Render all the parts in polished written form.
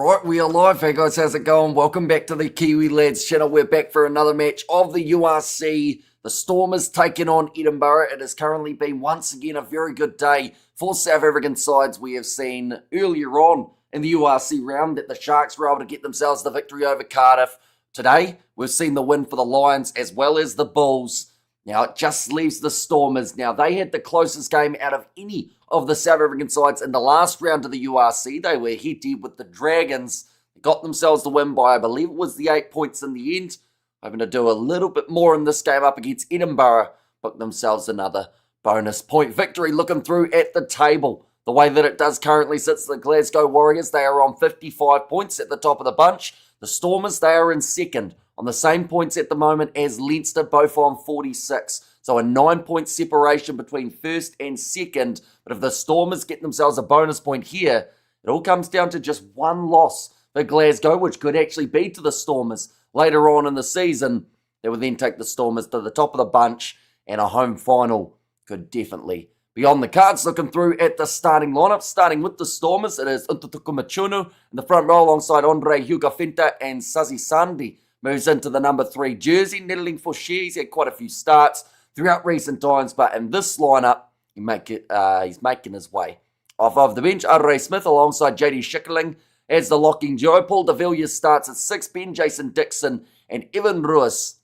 Right, we are live. Hey guys, how's it going? Welcome back to the Kiwi Lads channel. We're back for another match of the URC. The Stormers taking on Edinburgh. It has currently been once again a very good day for South African sides. We have seen earlier on in the URC round that the Sharks were able to get themselves the victory over Cardiff. Today, we've seen the win for the Lions as well as the Bulls. Now, it just leaves the Stormers. Now, they had the closest game out of any of the South African sides in the last round of the URC. They were head-to-head with the Dragons. They got themselves the win by, I believe it was the 8 points in the end. Hoping to do a little bit more in this game up against Edinburgh. Book themselves another bonus point victory. Looking through at the table, the way that it does currently sits the Glasgow Warriors. They are on 55 points at the top of the bunch. The Stormers, they are in second on the same points at the moment as Leinster, both on 46. So a 9-point separation between first and second. But if the Stormers get themselves a bonus point here, it all comes down to just one loss for Glasgow, which could actually be to the Stormers later on in the season. They would then take the Stormers to the top of the bunch, and a home final could definitely be on the cards. Looking through at the starting lineup, starting with the Stormers, it is Untutuku Machunu in the front row alongside Andre Hugafinta and Sazi Sandi. Moves into the number 3 jersey, nettling for Shea. He's had quite a few starts throughout recent times, but in this lineup, he's making his way off of the bench. Array Smith alongside JD Schickerling as the locking duo. Paul de Villiers starts at 6, Ben Jason Dixon and Evan Ruiz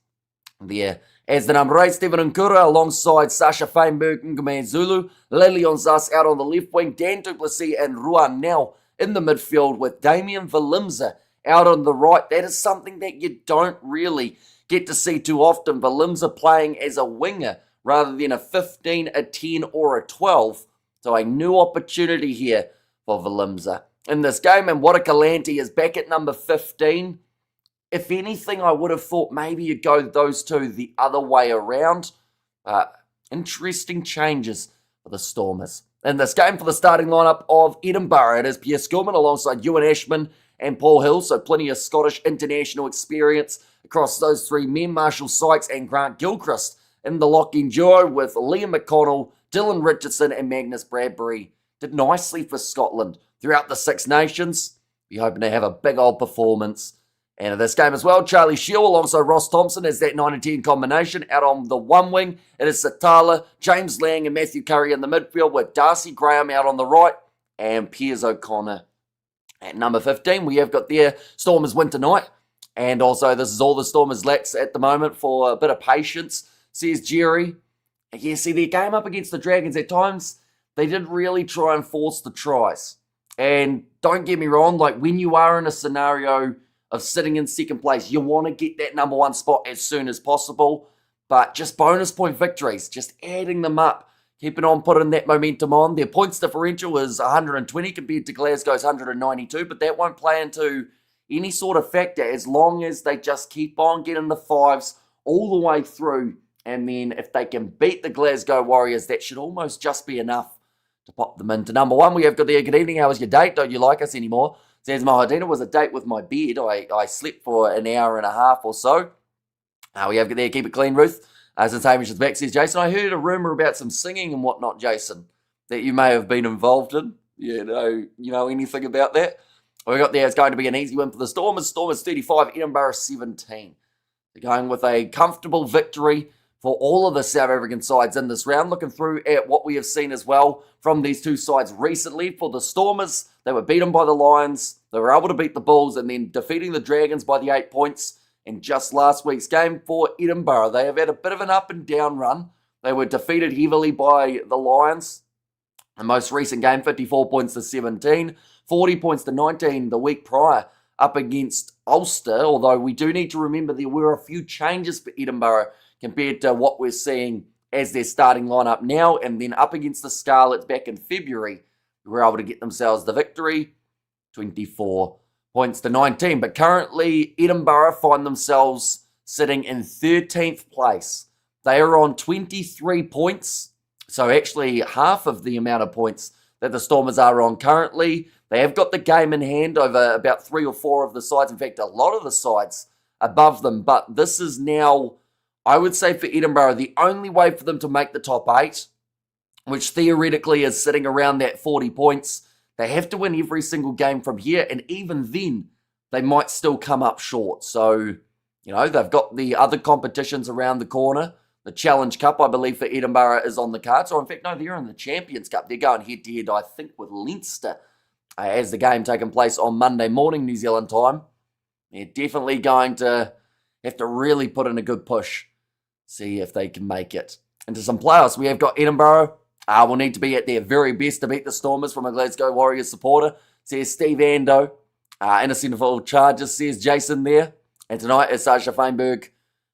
there as the number 8. Stephen Nkura alongside Sasha Feinberg, Ngume Zulu. Lilion Zas out on the left wing. Dan Duplessis and Ruan Nel in the midfield with Damien Valimza out on the right. That is something that you don't really get to see too often. Valimza playing as a winger rather than a 15, a 10 or a 12. So a new opportunity here for Valimza in this game. And Watakalanti is back at number 15. If anything, I would have thought maybe you'd go those two the other way around. Interesting changes for the Stormers. In this game for the starting lineup of Edinburgh, it is Pierre Skillman alongside Ewan Ashman and Paul Hill. So plenty of Scottish international experience across those three men. Marshall Sykes and Grant Gilchrist in the locking duo with Liam McConnell, Dylan Richardson and Magnus Bradbury. Did nicely for Scotland throughout the Six Nations. Be hoping to have a big old performance. And in this game as well, Charlie Shield alongside Ross Thompson as that 9 and 10 combination. Out on the one wing, it is Satala, James Lang and Matthew Curry in the midfield with Darcy Graham out on the right and Piers O'Connor at number 15. We have got their Stormers win tonight. And also, this is all the Stormers lacks at the moment for a bit of patience, says Jerry. Yeah, see, their game up against the Dragons at times, they did really try and force the tries. And don't get me wrong, like when you are in a scenario of sitting in second place, you want to get that number 1 spot as soon as possible. But just bonus point victories, just adding them up, keeping on putting that momentum on. Their points differential is 120 compared to Glasgow's 192, but that won't play into any sort of factor as long as they just keep on getting the 5s all the way through. And then if they can beat the Glasgow Warriors, that should almost just be enough to pop them into number 1. We have got there. Good evening. How was your date? Don't you like us anymore? Says Mahadina was a date with my bed. I slept for an hour and a half or so. We have got there. Keep it clean, Ruth. Since Hamish is back, says Jason. I heard a rumour about some singing and whatnot, Jason, that you may have been involved in. You know anything about that? We got there. It's going to be an easy win for the Stormers. Stormers 35, Edinburgh 17. They're going with a comfortable victory for all of the South African sides in this round. Looking through at what we have seen as well from these two sides recently. For the Stormers, they were beaten by the Lions. They were able to beat the Bulls and then defeating the Dragons by the 8 points in just last week's game. For Edinburgh, they have had a bit of an up and down run. They were defeated heavily by the Lions. The most recent game, 54 points to 17. 40 points to 19 the week prior up against Ulster. Although we do need to remember there were a few changes for Edinburgh compared to what we're seeing as their starting lineup now. And then up against the Scarlets back in February, they were able to get themselves the victory, 24 points to 19. But currently, Edinburgh find themselves sitting in 13th place. They are on 23 points, so actually half of the amount of points that the Stormers are on currently. They have got the game in hand over about 3 or 4 of the sides. In fact, a lot of the sides above them. But this is now, I would say for Edinburgh, the only way for them to make the top 8, which theoretically is sitting around that 40 points. They have to win every single game from here, and even then, they might still come up short. So, they've got the other competitions around the corner. The Challenge Cup, I believe, for Edinburgh is on the cards. Or, in fact, no, they're in the Champions Cup. They're going head-to-head, I think, with Leinster as the game taking place on Monday morning, New Zealand time. They're definitely going to have to really put in a good push, see if they can make it into some playoffs. We have got Edinburgh. Will need to be at their very best to beat the Stormers from a Glasgow Warriors supporter, says Steve Ando. Innocent of all charges, says Jason there. And tonight is Sasha Feinberg,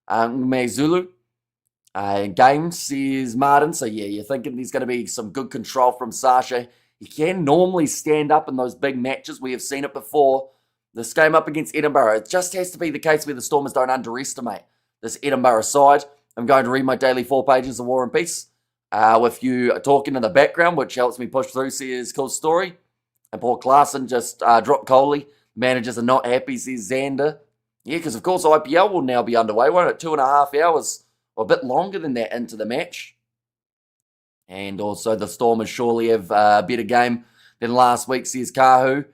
Mezulu. Games, says Martin. So, yeah, you're thinking there's going to be some good control from Sasha. He can normally stand up in those big matches. We have seen it before. This game up against Edinburgh, it just has to be the case where the Stormers don't underestimate this Edinburgh side. I'm going to read my daily 4 pages of War and Peace. With you talking in the background, which helps me push through, says Cool Story. And Paul Clarkson just dropped Coley. Managers are not happy, says Xander. Yeah, because of course IPL will now be underway, won't it? 2.5 hours, or a bit longer than that into the match. And also the Stormers surely have a better game than last week, says Kahu.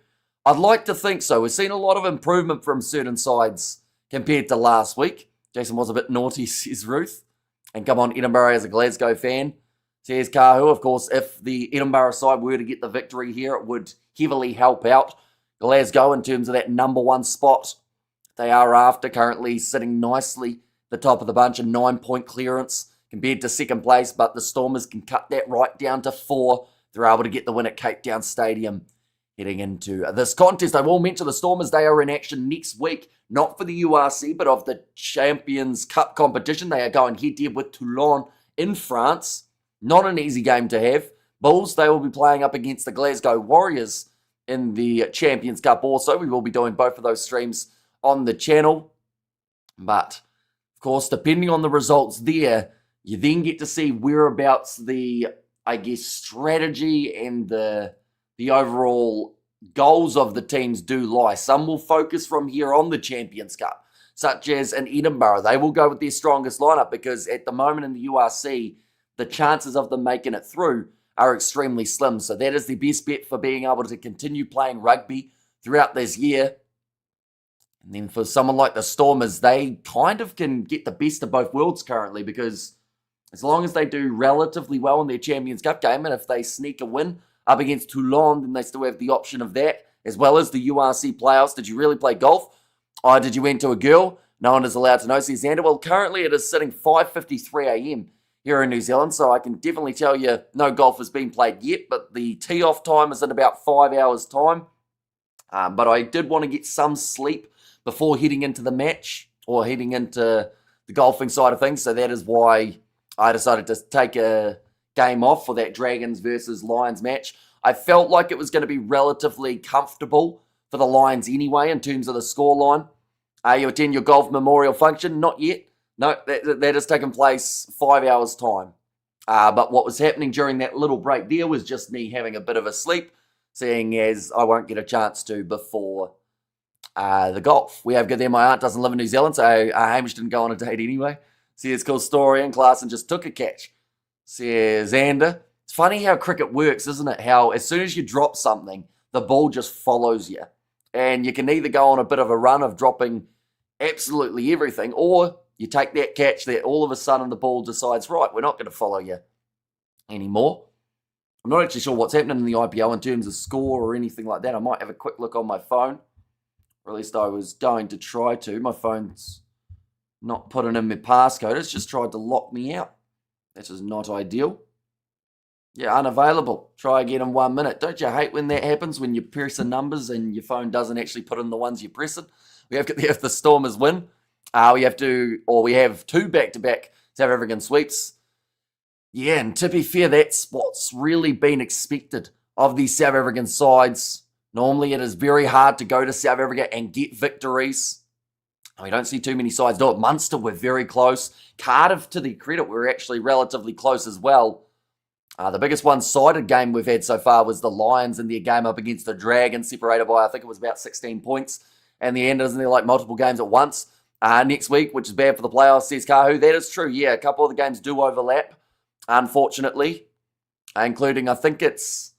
I'd like to think so. We've seen a lot of improvement from certain sides compared to last week. Jason was a bit naughty, says Ruth. And come on, Edinburgh as a Glasgow fan, says Kahu. Of course, if the Edinburgh side were to get the victory here, it would heavily help out Glasgow in terms of that number 1 spot they are after, currently sitting nicely at the top of the bunch, a 9-point clearance compared to second place, but the Stormers can cut that right down to 4. They're able to get the win at Cape Town Stadium heading into this contest. I will mention the Stormers, they are in action next week, not for the URC, but of the Champions Cup competition. They are going head-to-head with Toulon in France. Not an easy game to have. Bulls, they will be playing up against the Glasgow Warriors in the Champions Cup also. We will be doing both of those streams on the channel. But, of course, depending on the results there, you then get to see whereabouts the, strategy and the overall goals of the teams do lie. Some will focus from here on the Champions Cup, such as in Edinburgh. They will go with their strongest lineup because at the moment in the URC, the chances of them making it through are extremely slim. So that is the best bet for being able to continue playing rugby throughout this year. And then for someone like the Stormers, they kind of can get the best of both worlds currently because as long as they do relatively well in their Champions Cup game, and if they sneak a win up against Toulon, then they still have the option of that, as well as the URC playoffs. Did you really play golf? Or did you enter a girl? No one is allowed to know, says Xander. Well, currently it is sitting 5:53 a.m. here in New Zealand, so I can definitely tell you no golf has been played yet, but the tee-off time is in about 5 hours' time. But I did want to get some sleep before heading into the match, or heading into the golfing side of things, so that is why I decided to take a game off for that Dragons versus Lions match. I felt like it was going to be relatively comfortable for the Lions anyway in terms of the scoreline. You attend your golf memorial function? Not yet. No, that has taken place 5 hours' time. But what was happening during that little break there was just me having a bit of a sleep, seeing as I won't get a chance to before the golf. We have good there. My aunt doesn't live in New Zealand, so Hamish didn't go on a date anyway. Says Cool Story, and Clarkson just took a catch. Says Xander. It's funny how cricket works, isn't it? How as soon as you drop something, the ball just follows you. And you can either go on a bit of a run of dropping absolutely everything, or you take that catch that all of a sudden the ball decides, right, we're not going to follow you anymore. I'm not actually sure what's happening in the IPL in terms of score or anything like that. I might have a quick look on my phone. Or at least I was going to try to. My phone's not putting in my passcode. It's just tried to lock me out. That is not ideal. Yeah, unavailable. Try again in 1 minute. Don't you hate when that happens, when you press the numbers and your phone doesn't actually put in the ones you're pressing? We have if the Stormers win. We have two back-to-back South African sweeps. Yeah, and to be fair, that's what's really been expected of these South African sides. Normally, it is very hard to go to South Africa and get victories. We don't see too many sides do it. Munster were very close. Cardiff, to their credit, were actually relatively close as well. The biggest one-sided game we've had so far was the Lions in their game up against the Dragons, separated by, I think it was about 16 points. And the end, isn't there, like multiple games at once? Next week, which is bad for the playoffs, says Kahu. That is true. Yeah, a couple of the games do overlap, unfortunately, including, I think it's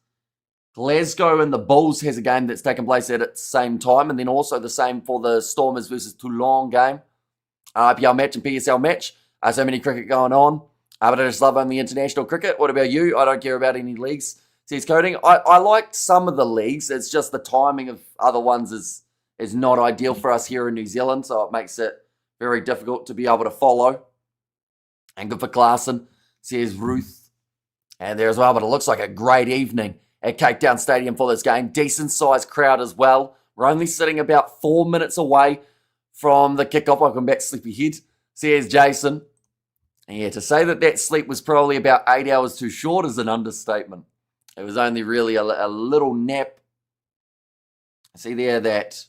Glasgow and the Bulls has a game that's taken place at the same time, and then also the same for the Stormers versus Toulon game. IPL match and PSL match. So many cricket going on. But I just love only international cricket. What about you? I don't care about any leagues. Says Coding. I like some of the leagues. It's just the timing of other ones is not ideal for us here in New Zealand, so it makes it very difficult to be able to follow. And good for Clarkson, says Ruth. And there as well, but it looks like a great evening at Cape Town Stadium for this game. Decent sized crowd as well. We're only sitting about 4 minutes away from the kickoff. Welcome back, Sleepyhead, says Jason. And yeah, to say that sleep was probably about 8 hours too short is an understatement. It was only really a little nap. See there that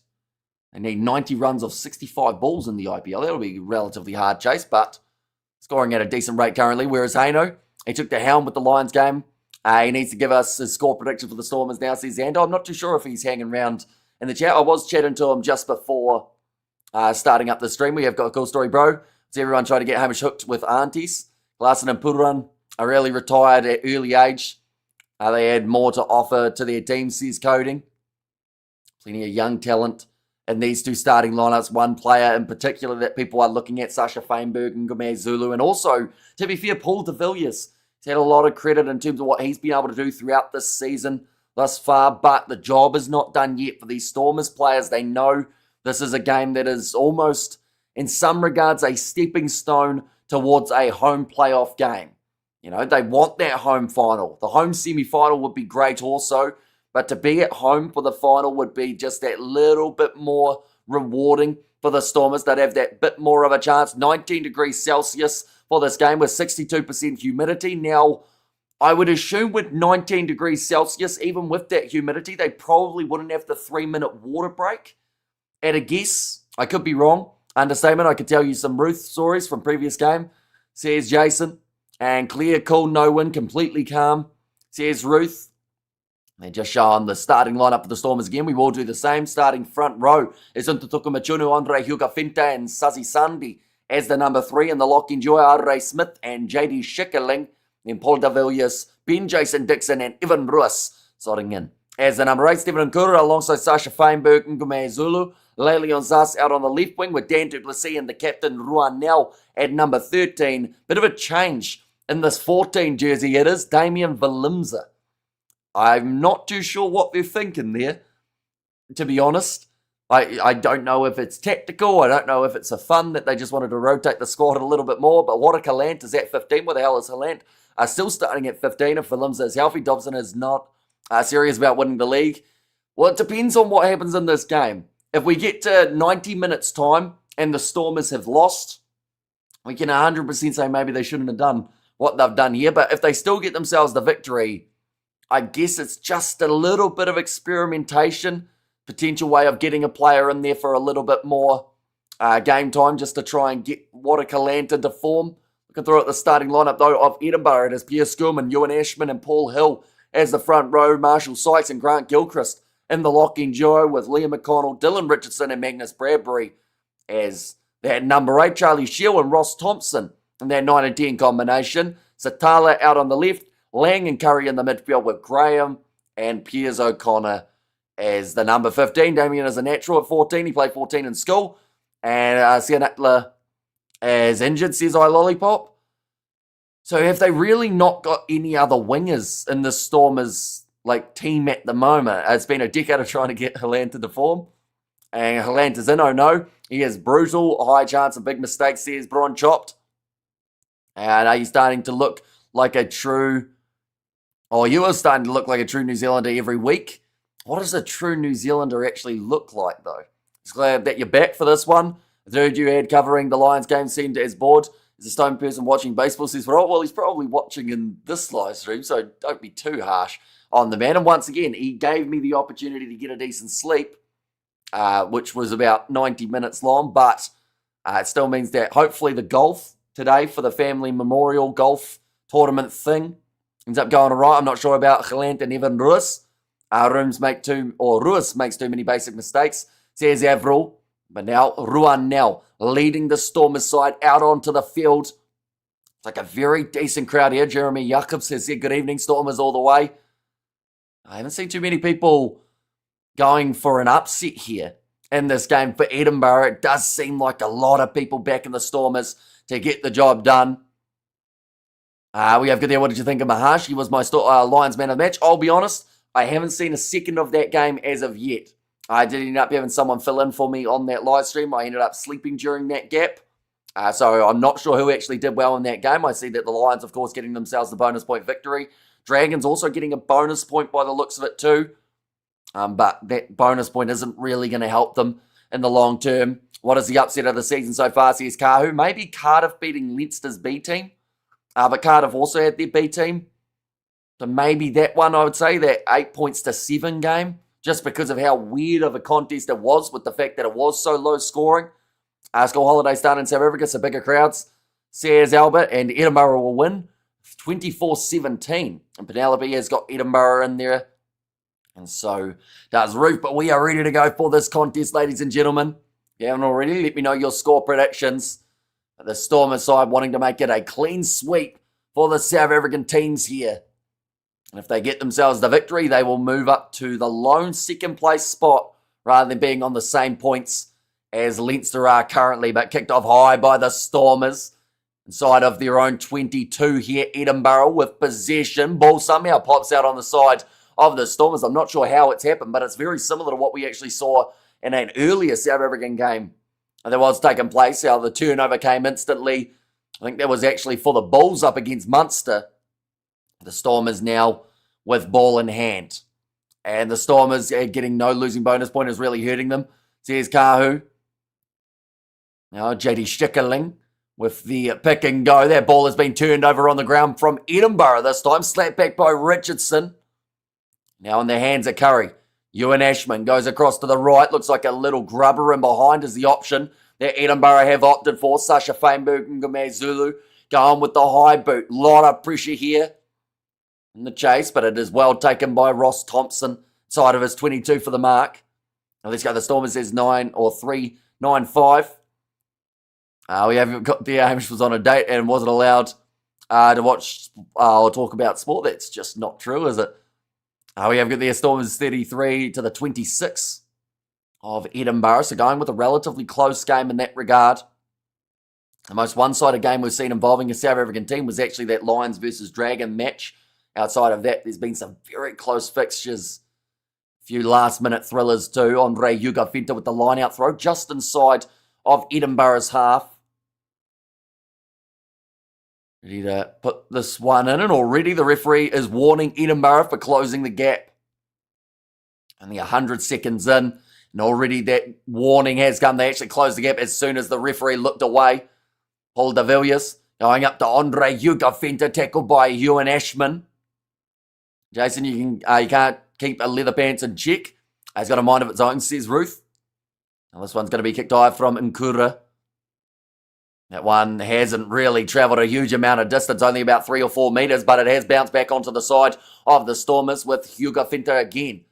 they need 90 runs off 65 balls in the IPL. That'll be a relatively hard chase, but scoring at a decent rate currently. Whereas Haino, he took the helm with the Lions game. He needs to give us his score prediction for the Stormers now, says Xander. I'm not too sure if he's hanging around in the chat. I was chatting to him just before starting up the stream. We have got a cool story, bro. So everyone trying to get Hamish hooked with aunties. Larson and Puran are really retired at early age. They had more to offer to their team, says Coding. Plenty of young talent in these two starting lineups. One player in particular that people are looking at, Sasha Feinberg and Gomez Zulu. And also, to be fair, Paul de Villiers. He's had a lot of credit in terms of what he's been able to do throughout this season thus far. But the job is not done yet for these Stormers players. They know this is a game that is almost, in some regards, a stepping stone towards a home playoff game. You know, they want that home final. The home semi-final would be great also, but to be at home for the final would be just that little bit more rewarding for the Stormers. They'd have that bit more of a chance. 19 degrees Celsius for this game with 62% humidity. Now, I would assume with 19 degrees Celsius, even with that humidity, they probably wouldn't have the 3-minute water break. At a guess, I could be wrong. Understatement, I could tell you some Ruth stories from previous game, says Jason. And clear, cool, no win, completely calm, says Ruth. They just show on the starting lineup for the Stormers again. We will do the same. Starting front row is Ntutuku Machunu, Andre Hugo Finta, and Sazi Sandi as the number 3. And the lock enjoy Array Smith and JD Schickerling. Then Paul de Villiers, Ben Jason Dixon, and Evan Russ sorting in. As the number 8, Stephen Nkura alongside Sasha Feinberg, Ngume Zulu. Leilion Zas out on the left wing with Dan Duplessis and the captain Ruanel at number 13. Bit of a change in this 14 jersey. It is Damien Valimza. I'm not too sure what they're thinking there, to be honest. I don't know if it's tactical. I don't know if it's a fun that they just wanted to rotate the squad a little bit more. But Wada Kalant is at 15. Where the hell is Halant? Still starting at 15 if Valimza is healthy. Dobson is not serious about winning the league. Well, it depends on what happens in this game. If we get to 90 minutes time and the Stormers have lost, we can 100% say maybe they shouldn't have done what they've done here. But if they still get themselves the victory, I guess it's just a little bit of experimentation, potential way of getting a player in there for a little bit more game time just to try and get Watercalant into form. Looking through at the starting lineup, though, of Edinburgh. It is Pierre Skurman, Ewan Ashman and Paul Hill as the front row. Marshall Sykes and Grant Gilchrist in the lock-in duo with Liam McConnell, Dylan Richardson and Magnus Bradbury as that number 8. Charlie Shield and Ross Thompson in that 9 and 10 combination. Satala out on the left. Lang and Curry in the midfield with Graham and Piers O'Connor as the number 15. Damien is a natural at 14. He played 14 in school. And Sianatla is injured, says iLollipop. So have they really not got any other wingers in the Stormers team at the moment? It's been a decade of trying to get Halant into form. And Halant is in, oh no. He is brutal, high chance of big mistakes, says Bron Chopped. And he's starting to look like a true... Oh, you are starting to look like a true New Zealander every week. What does a true New Zealander actually look like, though? Just glad that you're back for this one. The third you had covering the Lions game seemed as bored as a stone person watching baseball, says, well, he's probably watching in this live stream, so don't be too harsh on the man. And once again, he gave me the opportunity to get a decent sleep, which was about 90 minutes long, but it still means that hopefully the golf today for the family memorial golf tournament thing ends up going all right. I'm not sure about Galant and Evan Russ. Russ makes too many basic mistakes, says Avril. But now Ruan leading the Stormers side out onto the field. It's like a very decent crowd here. Jeremy Jacobs has said good evening, Stormers all the way. I haven't seen too many people going for an upset here in this game for Edinburgh. It does seem like a lot of people backing the Stormers to get the job done. We have good there. What did you think of Maharsh? He was my Lions man of the match. I'll be honest, I haven't seen a second of that game as of yet. I did end up having someone fill in for me on that live stream. I ended up sleeping during that gap. So I'm not sure who actually did well in that game. I see that the Lions, of course, getting themselves the bonus point victory. Dragons also getting a bonus point by the looks of it too. But that bonus point isn't really going to help them in the long term. What is the upset of the season so far, says Kahu? Maybe Cardiff beating Leinster's B team. But Cardiff also had their B team. So maybe that one, I would say, that 8-7 game. Just because of how weird of a contest it was with the fact that it was so low scoring. School holiday starting in South Africa, so bigger crowds, says Albert, and Edinburgh will win 24-17. And Penelope has got Edinburgh in there. And so does Ruth. But we are ready to go for this contest, ladies and gentlemen. If you haven't already, let me know your score predictions. The Stormers side wanting to make it a clean sweep for the South African teams here. And if they get themselves the victory, they will move up to the lone second place spot rather than being on the same points as Leinster are currently, but kicked off high by the Stormers. Inside of their own 22 here, Edinburgh with possession. Ball somehow pops out on the side of the Stormers. I'm not sure how it's happened, but it's very similar to what we actually saw in an earlier South African game that was taking place. How the turnover came instantly. I think that was actually for the Bulls up against Munster. The Stormers now with ball in hand. And the Stormers getting no losing bonus point is really hurting them. Says Kahu. Now JD Schickerling with the pick and go. That ball has been turned over on the ground from Edinburgh this time. Slapped back by Richardson. Now in the hands of Curry. Ewan Ashman goes across to the right. Looks like a little grubber in behind is the option that Edinburgh have opted for. Sasha Feinberg and Ngome Zulu going with the high boot. Lot of pressure here in the chase, but it is well taken by Ross Thompson. Side of his 22 for the mark. Now let's go. The Stormers says 3-9-5. We haven't got the Hamish was on a date and wasn't allowed to watch or talk about sport. That's just not true, is it? We have got the Stormers 33 to the 26 of Edinburgh. So going with a relatively close game in that regard. The most one-sided game we've seen involving a South African team was actually that Lions versus Dragon match. Outside of that, there's been some very close fixtures. A few last-minute thrillers too. Andre Ugafinta with the line-out throw just inside of Edinburgh's half. Ready to put this one in, and already the referee is warning Edinburgh for closing the gap. Only 100 seconds in, and already that warning has come. They actually closed the gap as soon as the referee looked away. Paul de Villiers going up to Andre Ugafinta, tackled by Ewan Ashman. Jason, you can't keep a leather pants in check. He's got a mind of its own, says Ruth. Now this one's going to be kicked high from Nkura. That one hasn't really travelled a huge amount of distance, only about 3 or 4 metres, but it has bounced back onto the side of the Stormers with Ugafinta again.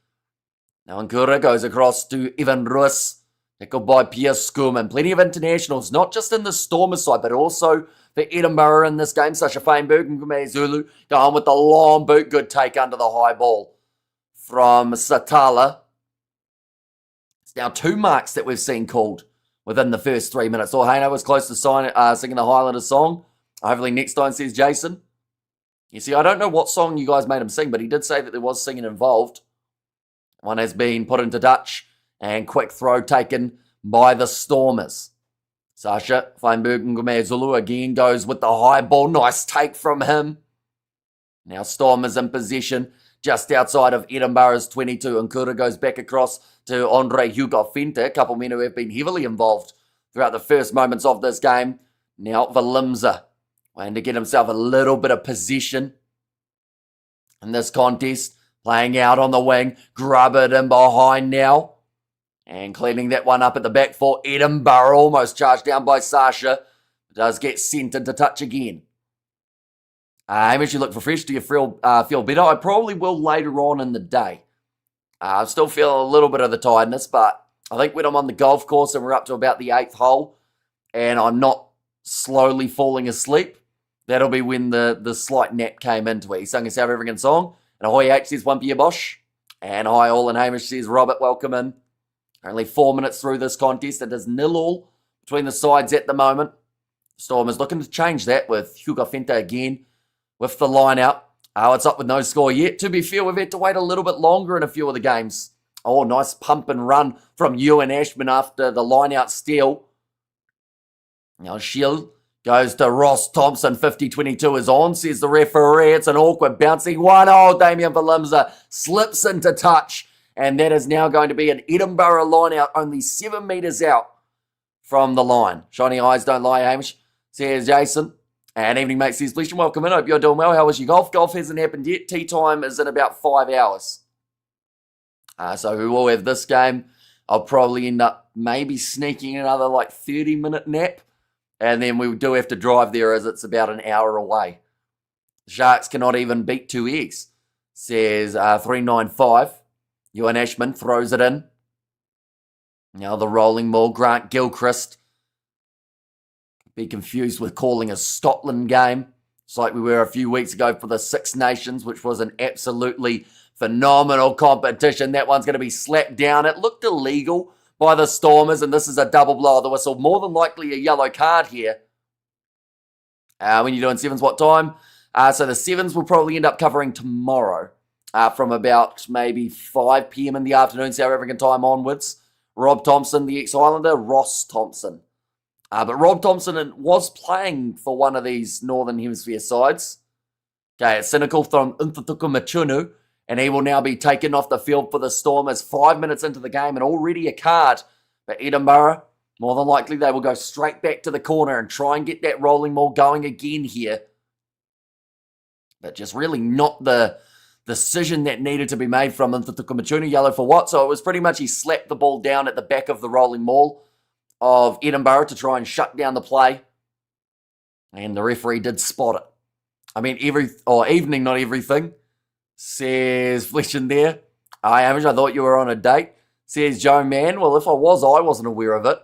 Now Nkura goes across to Ivan Russ, tackled by Pierre Scum, and plenty of internationals, not just in the Stormers side, but also for Edinburgh in this game. Sasha Feinberg and Ngome Zulu going with the long boot. Good take under the high ball from Satala. It's now 2 marks that we've seen called within the first 3 minutes. Haino was close to singing the Highlander song. Hopefully next time, says Jason. You see, I don't know what song you guys made him sing, but he did say that there was singing involved. One has been put into Dutch, and quick throw taken by the Stormers. Sasha Feinberg and Ngome Zulu again goes with the high ball. Nice take from him. Now Stormers in possession just outside of Edinburgh's 22. And Nkura goes back across to Andre Ugafinta, a couple men who have been heavily involved throughout the first moments of this game. Now Valimza, wanting to get himself a little bit of position in this contest. Playing out on the wing, grub it in behind now. And cleaning that one up at the back for Edinburgh, almost charged down by Sasha. Does get sent into touch again. Hamish, you look refreshed. Do you feel better? I probably will later on in the day. I still feel a little bit of the tiredness, but I think when I'm on the golf course and we're up to about the 8th hole and I'm not slowly falling asleep, that'll be when the slight nap came into it. He sung a South African song And ahoy H says 1 for your Bosch. And hi all, and Hamish says Robert, welcome in. Only 4 minutes through this contest. It is 0-0 between the sides at the moment. Stormers looking to change that with Hugo Fente again with the line out. It's up with no score yet. To be fair, we've had to wait a little bit longer in a few of the games. Oh, nice pump and run from Ewan Ashman after the line out steal. Now Shield goes to Ross Thompson. 50-22 is on, says the referee. It's an awkward bouncing one. Oh, Damien Valimza slips into touch. And that is now going to be an Edinburgh line out, only 7 metres out from the line. Shiny eyes don't lie, Hamish, says Jason. And evening, mate, says Flesh, and welcome in. Hope you're doing well. How was your golf? Golf hasn't happened yet. Tea time is in about 5 hours. So we will have this game. I'll probably end up maybe sneaking another like 30-minute nap. And then we do have to drive there as it's about an hour away. The Sharks cannot even beat 2 eggs, says 395. Ewan Ashman throws it in. Now the rolling ball. Grant Gilchrist. Be confused with calling a Scotland game. It's like we were a few weeks ago for the Six Nations, which was an absolutely phenomenal competition. That one's going to be slapped down. It looked illegal by the Stormers, and this is a double blow of the whistle. More than likely a yellow card here. When you're doing sevens, what time? So the sevens will probably end up covering tomorrow from about maybe 5 p.m. in the afternoon, South African time onwards. Rob Thompson, the ex-Islander, Ross Thompson. But Rob Thompson was playing for one of these Northern Hemisphere sides. Okay, it's cynical from Ntatuku Machunu, and he will now be taken off the field for the Stormers 5 minutes into the game, and already a card for Edinburgh. More than likely, they will go straight back to the corner and try and get that rolling ball going again here. But just really not the decision that needed to be made from Ntatuku Machunu. Yellow for what? So it was pretty much he slapped the ball down at the back of the rolling ball of Edinburgh to try and shut down the play. And the referee did spot it. I mean, evening, not everything, says Flesh in there. Hi, Hamish, I thought you were on a date, says Joe Mann. Well, if I wasn't aware of it.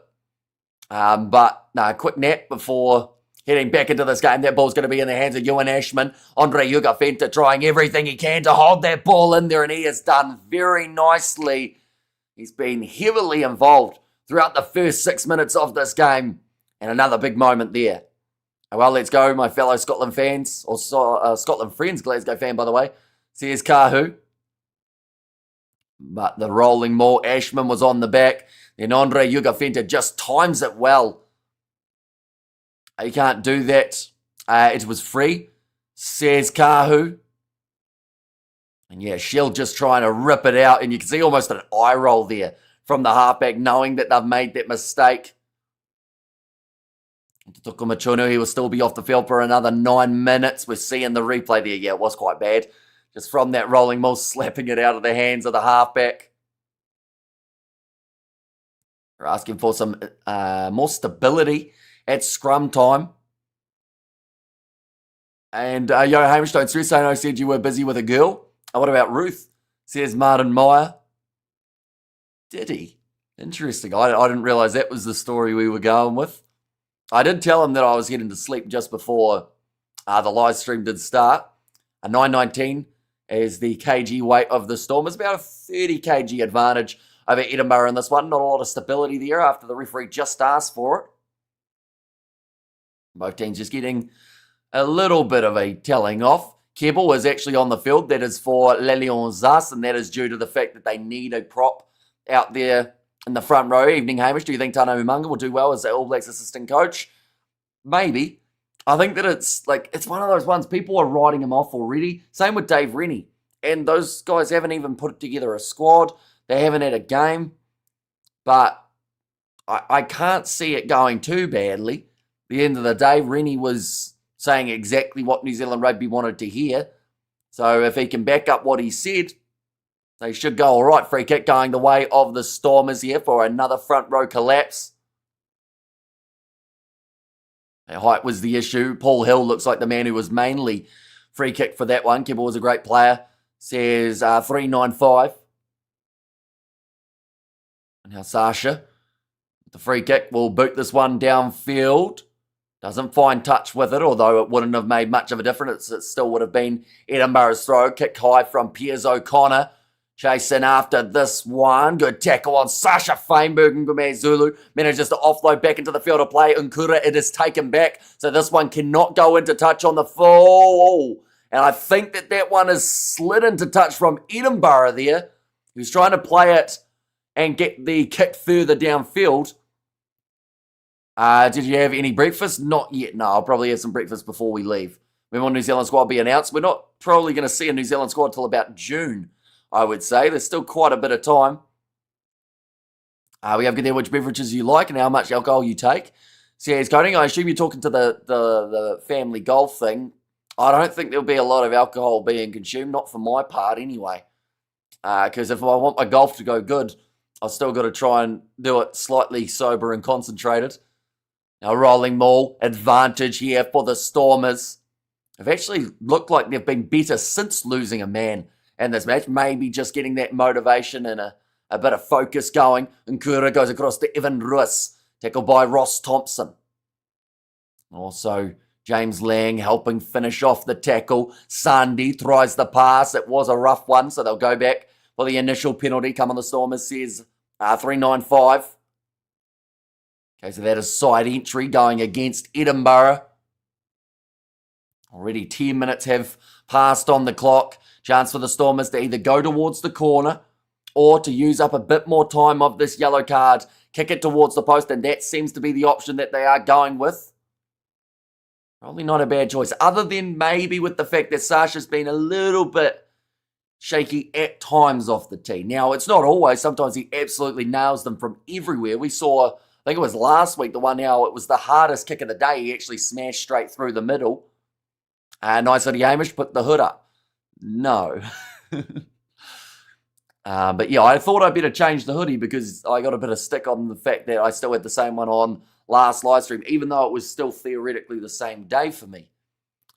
But quick nap before heading back into this game. That ball's going to be in the hands of Ewan Ashman. Andre Hugo Fente trying everything he can to hold that ball in there, and he has done very nicely. He's been heavily involved throughout the first 6 minutes of this game. And another big moment there. Well, let's go, my fellow Scotland fans, or Scotland friends, Glasgow fan, by the way, says Kahu. But the rolling ball, Ashman was on the back. Then Andre Hugo Fente just times it well. You can't do that. It was free, says Kahu. And yeah, Shell just trying to rip it out. And you can see almost an eye roll there from the halfback, knowing that they've made that mistake. Ntatuku Machunu, he will still be off the field for another 9 minutes. We're seeing the replay there. Yeah, it was quite bad. Just from that rolling ball, slapping it out of the hands of the halfback. We're asking for some more stability at scrum time. And Yo Hamish, don't stress. I know said you were busy with a girl. What about Ruth? Says Martin Meyer. Did he? Interesting. I didn't realise that was the story we were going with. I did tell him that I was heading to sleep just before the live stream did start. A 919 is the kg weight of the Stormers. About a 30 kg advantage over Edinburgh in this one. Not a lot of stability there after the referee just asked for it. Both teams just getting a little bit of a telling off. Keble is actually on the field. That is for Lelion Zas, and that is due to the fact that they need a prop out there in the front row. Evening, Hamish. Do you think Tano Umaga will do well as the All Blacks assistant coach? Maybe. I think that it's one of those ones, people are writing him off already. Same with Dave Rennie. And those guys haven't even put together a squad. They haven't had a game. But I can't see it going too badly. At the end of the day, Rennie was saying exactly what New Zealand Rugby wanted to hear. So if he can back up what he said, they should go all right. Free kick going the way of the Stormers here for another front row collapse. Their height was the issue. Paul Hill looks like the man who was mainly free kick for that one. Kibble was a great player. Says 395. And now Sasha, the free kick, will boot this one downfield. Doesn't find touch with it, although it wouldn't have made much of a difference. It still would have been Edinburgh's throw. Kick high from Piers O'Connor. Chasing after this one. Good tackle on Sasha Feinberg. Ngume Zulu manages to offload back into the field of play. Nkura, it is taken back. So this one cannot go into touch on the full. And I think that one is slid into touch from Edinburgh there, who's trying to play it and get the kick further downfield. Did you have any breakfast? Not yet. No, I'll probably have some breakfast before we leave. When will New Zealand squad be announced? We're not probably going to see a New Zealand squad till about June, I would say. There's still quite a bit of time. We have there which beverages you like and how much alcohol you take. So yeah, Coding, I assume you're talking to the family golf thing. I don't think there'll be a lot of alcohol being consumed, not for my part anyway. Because if I want my golf to go good, I've still got to try and do it slightly sober and concentrated. Now, rolling maul, advantage here for the Stormers. They've actually looked like they've been better since losing a man in this match. Maybe just getting that motivation and a bit of focus going. Nkura goes across to Evan Ruiz, tackled by Ross Thompson. Also, James Lang helping finish off the tackle. Sandy tries the pass. It was a rough one, so they'll go back for the initial penalty. Come on, the Stormers, says 395. Okay, so that is side entry going against Edinburgh. Already 10 minutes have passed on the clock. Chance for the Stormers to either go towards the corner or to use up a bit more time of this yellow card, kick it towards the post, and that seems to be the option that they are going with. Probably not a bad choice, other than maybe with the fact that Sasha's been a little bit shaky at times off the tee. Now, it's not always. Sometimes he absolutely nails them from everywhere. We saw, I think it was last week, the one how it was the hardest kick of the day. He actually smashed straight through the middle. Nice little Hamish, put the hood up. No. But yeah, I thought I'd better change the hoodie because I got a bit of stick on the fact that I still had the same one on last live stream, even though it was still theoretically the same day for me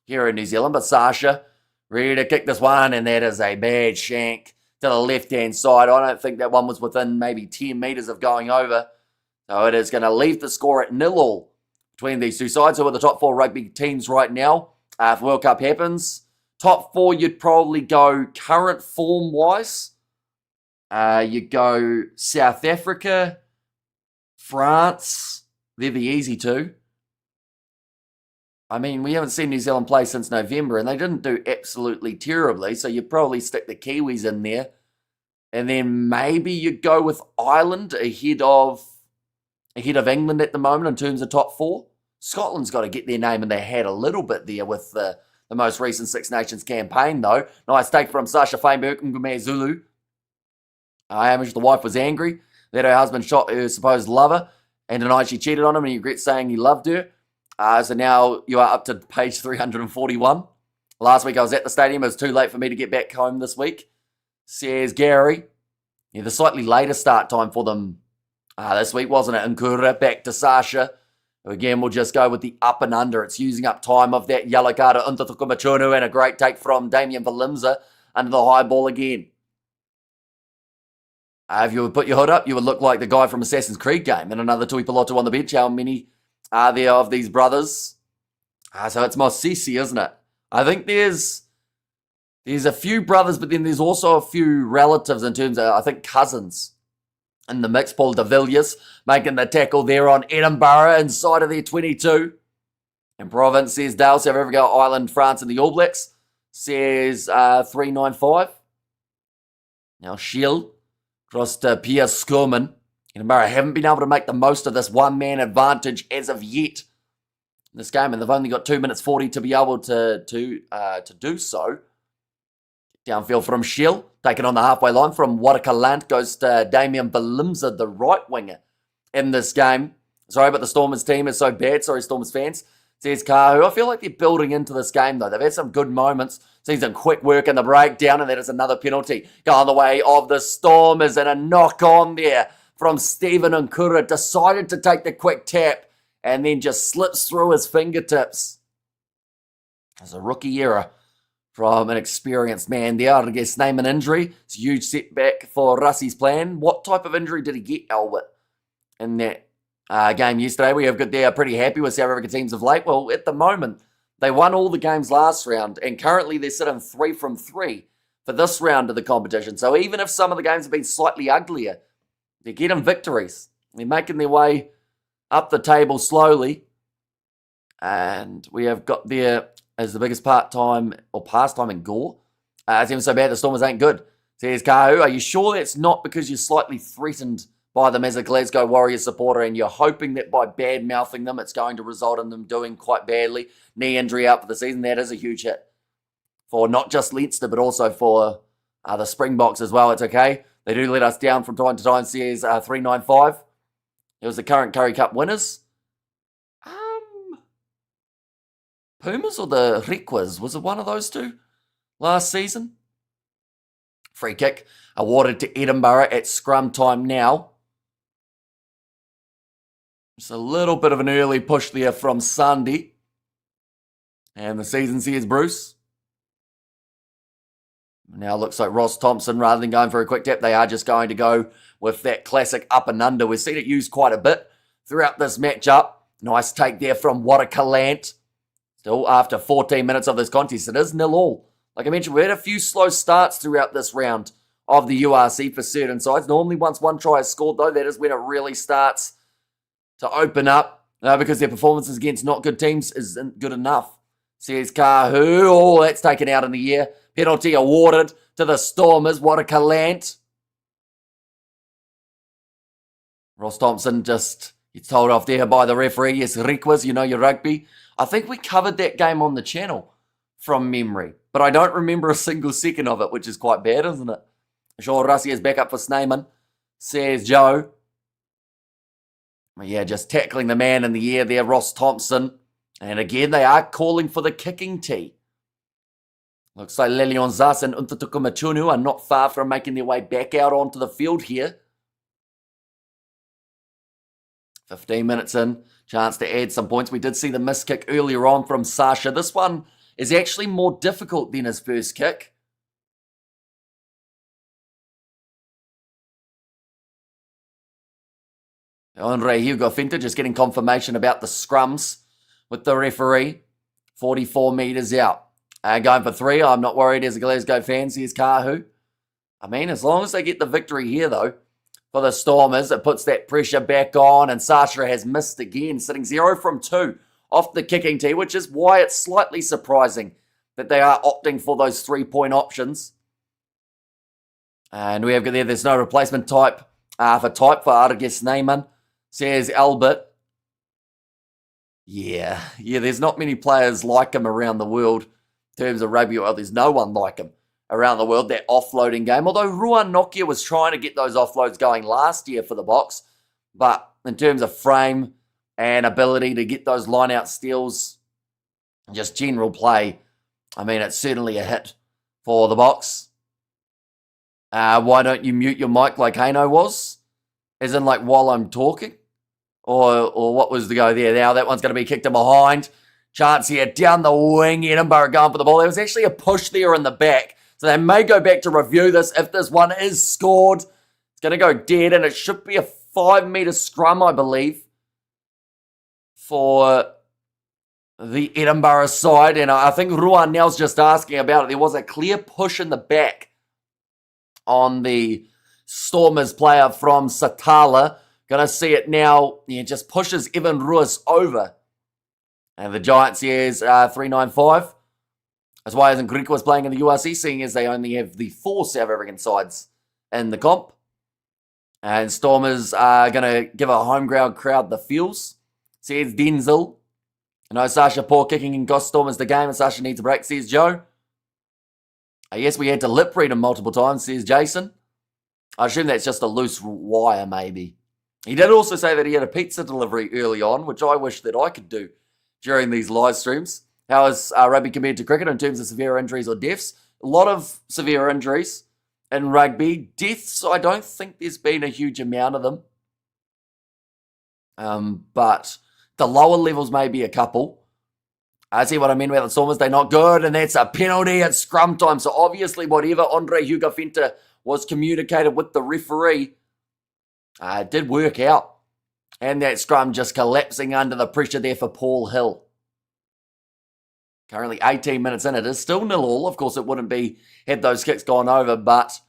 here in New Zealand. But Sasha, ready to kick this one, and that is a bad shank to the left-hand side. I don't think that one was within maybe 10 metres of going over. So it is going to leave the score at 0-0 between these two sides. So are the top four rugby teams right now. If World Cup happens, top four, you'd probably go current form-wise. You'd go South Africa, France. They're the easy two. I mean, we haven't seen New Zealand play since November, and they didn't do absolutely terribly, so you'd probably stick the Kiwis in there. And then maybe you'd go with Ireland ahead of England at the moment in terms of top four. Scotland's got to get their name in their hat a little bit there with the most recent Six Nations campaign, though. Nice take from Sasha Feinberg and Ngume Zulu. Hamish, the wife, was angry that her husband shot her supposed lover and denied she cheated on him, and he regrets saying he loved her. So now you are up to page 341. Last week I was at the stadium. It was too late for me to get back home this week, says Gary. Yeah, the slightly later start time for them this week, wasn't it? Nkura back to Sasha. Again, we'll just go with the up and under. It's using up time of that yellow card of Ntutukumachunu, and a great take from Damien Valimza under the high ball again. If you would put your hood up, you would look like the guy from Assassin's Creed game. And another Tui Piloto on the bench. How many are there of these brothers? So it's Mosisi, isn't it? I think there's a few brothers, but then there's also a few relatives in terms of, I think, cousins in the mix. Paul de Villiers making the tackle there on Edinburgh inside of their 22. And Province says Dale, South Africa, Ireland, France, and the All Blacks. Says 395. Now Shield. Across to Pierre Skurman. Edinburgh haven't been able to make the most of this one-man advantage as of yet in this game, and they've only got 2 minutes 40 to be able to do so. Downfield from Shiel, taken on the halfway line from Watakaland, goes to Damien Valimza, the right winger in this game. Sorry, but the Stormers team is so bad. Sorry, Stormers fans. Says Kahu. I feel like they're building into this game, though. They've had some good moments. Seen some quick work in the breakdown, and that is another penalty. Going the way of the Stormers, and a knock on there from Stephen Nkura. Decided to take the quick tap, and then just slips through his fingertips. There's a rookie error from an experienced man there. I guess name an injury. It's a huge setback for Russie's plan. What type of injury did he get, Albert, in that game yesterday. We have got there pretty happy with South Africa teams of late. Well, at the moment, they won all the games last round, and currently they're sitting 3 from 3 for this round of the competition. So even if some of the games have been slightly uglier, they're getting victories. They're making their way up the table slowly. And we have got there as the biggest pastime in Gore. It's even so bad the Stormers ain't good. Says Kahu, are you sure that's not because you're slightly threatened by them as a Glasgow Warriors supporter and you're hoping that by bad-mouthing them it's going to result in them doing quite badly? Knee injury out for the season, that is a huge hit for not just Leinster but also for the Springboks as well. It's okay. They do let us down from time to time, says 395. It was the current Curry Cup winners. Pumas or the Requas? Was it one of those two last season? Free kick awarded to Edinburgh at scrum time now. Just a little bit of an early push there from Sunday. And the season says Bruce. Now it looks like Ross Thompson, rather than going for a quick tap, they are just going to go with that classic up and under. We've seen it used quite a bit throughout this matchup. Nice take there from Watakalant. Still, after 14 minutes of this contest, it is 0-0. Like I mentioned, we had a few slow starts throughout this round of the URC for certain sides. Normally, once one try is scored, though, that is when it really starts to open up because their performances against not good teams isn't good enough. Says Kahu. Oh, that's taken out in the air. Penalty awarded to the Stormers. Watakalant. Ross Thompson just gets told off there by the referee. Yes, Requas, you know your rugby. I think we covered that game on the channel from memory, but I don't remember a single second of it, which is quite bad, isn't it? Sure, Russie is back up for Snyman, says Joe. Yeah, just tackling the man in the air there, Ross Thompson. And again, they are calling for the kicking tee. Looks like Lelion Zas and Untatuku Machunu are not far from making their way back out onto the field here. 15 minutes in, chance to add some points. We did see the missed kick earlier on from Sasha. This one is actually more difficult than his first kick. Andre Hugo Finta just getting confirmation about the scrums with the referee. 44 metres out. Going for 3. I'm not worried as a Glasgow fan. Here's Kahu. I mean, as long as they get the victory here, though, for the Stormers, it puts that pressure back on, and Sasha has missed again, sitting 0 from 2 off the kicking tee, which is why it's slightly surprising that they are opting for those 3-point options. And we have got there's no replacement type for Argus Neyman, says Albert. Yeah, there's not many players like him around the world in terms of rugby. Well, there's no one like him around the world, that offloading game. Although Ruan Nokia was trying to get those offloads going last year for the Boks. But in terms of frame and ability to get those line-out steals, just general play, I mean, it's certainly a hit for the Boks. Why don't you mute your mic like Hano was? As in, like, while I'm talking? Or what was the go there? Now that one's going to be kicked in behind. Chance here down the wing. Edinburgh going for the ball. There was actually a push there in the back. So they may go back to review this if this one is scored. It's going to go dead, and it should be a 5-metre scrum, I believe, for the Edinburgh side. And I think Ruan Nell's just asking about it. There was a clear push in the back on the Stormers player from Satala. Going to see it now. Yeah, just pushes Evan Ruiz over. And the Giants here is 395. That's why isn't Greek was playing in the URC, seeing as they only have the 4 South African sides in the comp. And Stormers are going to give a home ground crowd the feels. Says Denzel. I know Sasha poor kicking and cost Stormers the game, and Sasha needs a break, says Joe. Yes, we had to lip read him multiple times, says Jason. I assume that's just a loose wire, maybe. He did also say that he had a pizza delivery early on, which I wish that I could do during these live streams. How is rugby compared to cricket in terms of severe injuries or deaths? A lot of severe injuries in rugby. Deaths, I don't think there's been a huge amount of them. But the lower levels may be a couple. I see what I mean about the Stormers. They're not good, and that's a penalty at scrum time. So obviously whatever Andre Hugo Finta was communicated with the referee, it did work out And that scrum just collapsing under the pressure there for Paul Hill. Currently 18 minutes in. It is still 0-0. Of course, it wouldn't be had those kicks gone over, but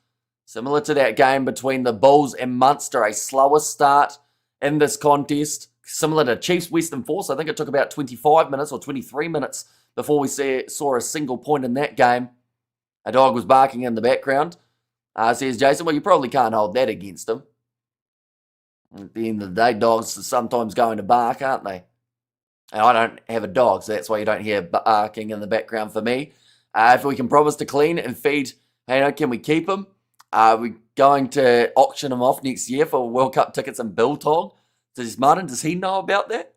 similar to that game between the Bulls and Munster, a slower start in this contest. Similar to Chiefs Western Force, I think it took about 25 minutes or 23 minutes before we saw a single point in that game. A dog was barking in the background. Says Jason, well, you probably can't hold that against him. At the end of the day, dogs are sometimes going to bark, aren't they? And I don't have a dog, so that's why you don't hear barking in the background for me. If we can promise to clean and feed, can we keep him? We're going to auction him off next year for World Cup tickets in Biltong. Does he know about that?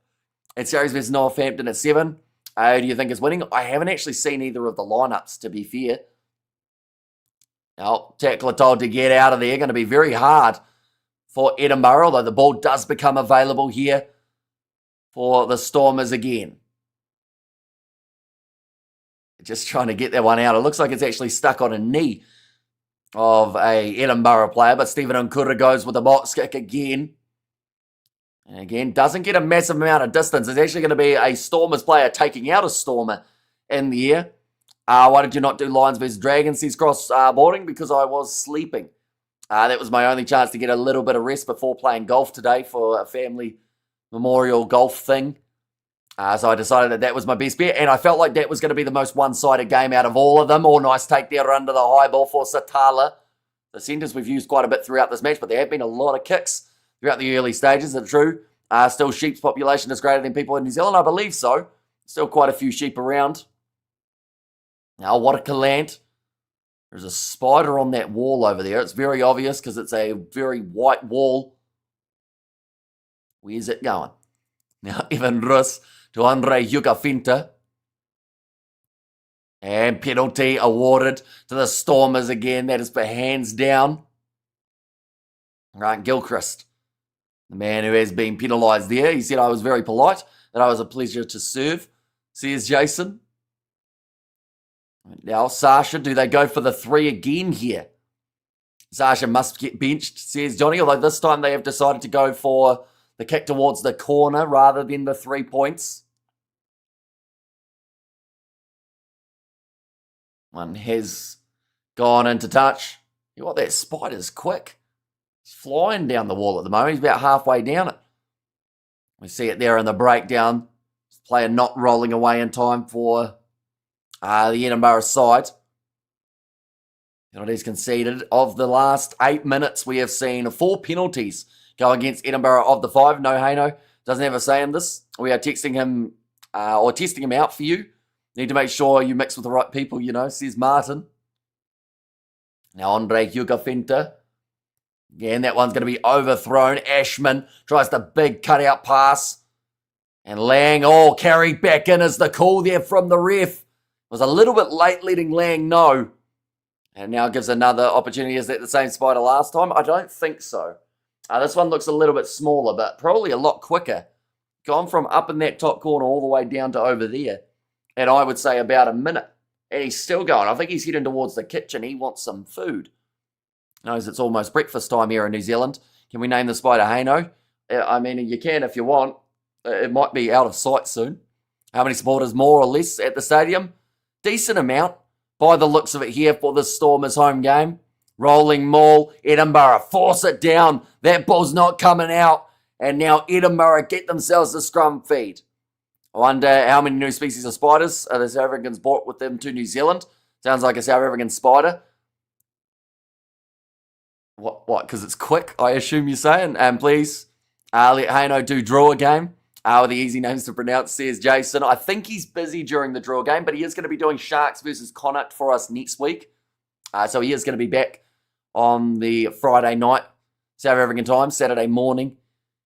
And Series vs Northampton at 7. Who do you think is winning? I haven't actually seen either of the lineups, to be fair. Now, tackler told to get out of there. Going to be very hard for Edinburgh, although the ball does become available here for the Stormers again. Just trying to get that one out. It looks like it's actually stuck on a knee of a Edinburgh player, but Stephen Nkura goes with the box kick again. And again, doesn't get a massive amount of distance. It's actually going to be a Stormers player taking out a Stormer in the air. Why did you not do Lions vs Dragons? Says cross-boarding because I was sleeping. That was my only chance to get a little bit of rest before playing golf today for a family memorial golf thing. So I decided that was my best bet, and I felt like that was going to be the most one-sided game out of all of them. Oh, nice take there under the high ball for Satala. The centres we've used quite a bit throughout this match, but there have been a lot of kicks throughout the early stages. It's true. Still, sheep's population is greater than people in New Zealand, I believe so. Still quite a few sheep around. Now, what a Calant. There's a spider on that wall over there. It's very obvious because it's a very white wall. Where's it going? Now, Evan Rus to Andre Yukafinta. And penalty awarded to the Stormers again. That is for hands down. Grant Gilchrist, the man who has been penalised there. He said I was very polite, that I was a pleasure to serve, says Jason. Now, Sasha, do they go for the 3 again here? Sasha must get benched, says Johnny, although this time they have decided to go for the kick towards the corner rather than the 3 points. One has gone into touch. You know what, that spider's quick. He's flying down the wall at the moment. He's about halfway down it. We see it there in the breakdown. Player not rolling away in time for the Edinburgh side. Penalties conceded. Of the last 8 minutes, we have seen 4 penalties go against Edinburgh of the 5. No Haino doesn't have a say in this. We are texting him or testing him out for you. Need to make sure you mix with the right people, says Martin. Now Andre Hugafinta. Again, that one's going to be overthrown. Ashman tries the big cutout pass. And Lang, carried back in as the call there from the ref. Was a little bit late letting Lang know. And now gives another opportunity. Is that the same spider last time? I don't think so. This one looks a little bit smaller, but probably a lot quicker. Gone from up in that top corner all the way down to over there. And I would say about a minute. And he's still going. I think he's heading towards the kitchen. He wants some food. Knows it's almost breakfast time here in New Zealand. Can we name the spider Haino? I mean, you can if you want. It might be out of sight soon. How many supporters more or less at the stadium? Decent amount by the looks of it here for the Stormers home game. Rolling maul, Edinburgh force it down. That ball's not coming out. And now Edinburgh get themselves a scrum feed. I wonder how many new species of spiders the South Africans brought with them to New Zealand. Sounds like a South African spider. What? Because it's quick, I assume you're saying. And please, let Haino do draw a game. With the easy names to pronounce, says Jason. I think he's busy during the draw game, but he is going to be doing Sharks versus Connacht for us next week. So he is going to be back on the Friday night, South African time, Saturday morning.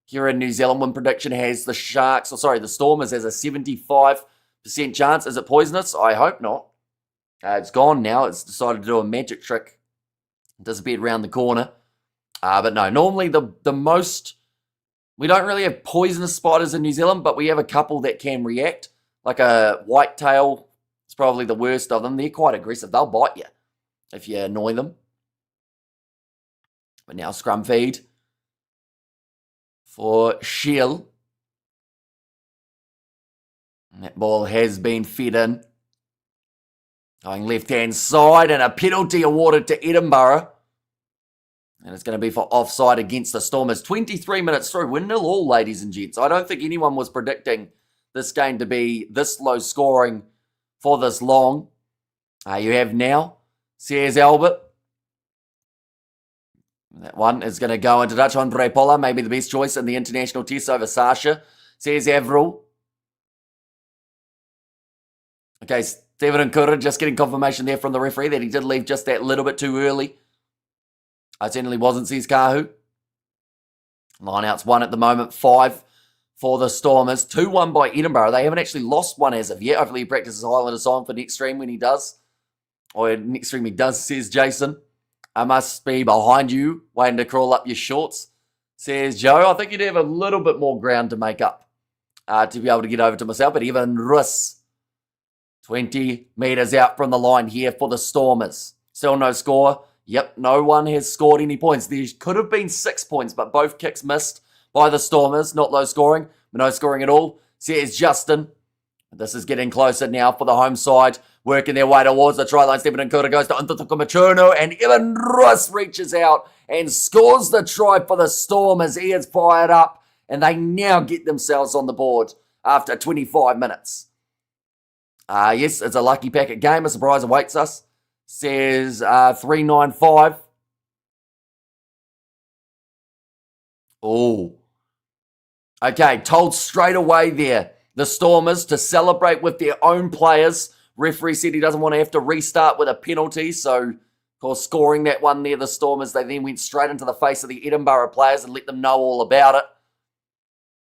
Here in New Zealand, win prediction has the Stormers has a 75% chance. Is it poisonous? I hope not. It's gone now. It's decided to do a magic trick. Disappeared around the corner. But no, normally the most... We don't really have poisonous spiders in New Zealand, but we have a couple that can react. Like a whitetail. It's probably the worst of them. They're quite aggressive. They'll bite you if you annoy them. But now scrum feed. for Shield. That ball has been fed in. Going left-hand side, and a penalty awarded to Edinburgh. And it's going to be for offside against the Stormers. 23 minutes through. We're 0-0, ladies and gents. I don't think anyone was predicting this game to be this low scoring for this long. You have now, says Albert. That one is going to go into Dutch. Andre Pollard, maybe the best choice in the international test over Sasha, says Avril. Okay, Stephen Nkura just getting confirmation there from the referee that he did leave just that little bit too early. I certainly wasn't, says Kahu. Lineouts 1 at the moment, 5 for the Stormers. 2-1 by Edinburgh. They haven't actually lost one as of yet. Hopefully he practices Highlander song for next stream when he does. Or next stream he does, says Jason. I must be behind you, waiting to crawl up your shorts, says Joe. I think you'd have a little bit more ground to make up to be able to get over to myself. But even Russ, 20 metres out from the line here for the Stormers. Still no score. Yep, no one has scored any points. There could have been 6 points, but both kicks missed by the Stormers. Not low scoring, but no scoring at all, says Justin. This is getting closer now for the home side, working their way towards the try line. Stephen Nkura goes to Untutukumachuno, and Evan Russ reaches out and scores the try for the Stormers. He is fired up, and they now get themselves on the board after 25 minutes. Yes, it's a lucky packet game. A surprise awaits us, says 395. Oh. Okay, told straight away there, the Stormers to celebrate with their own players. Referee said he doesn't want to have to restart with a penalty, so of course scoring that one there, the Stormers, they then went straight into the face of the Edinburgh players and let them know all about it.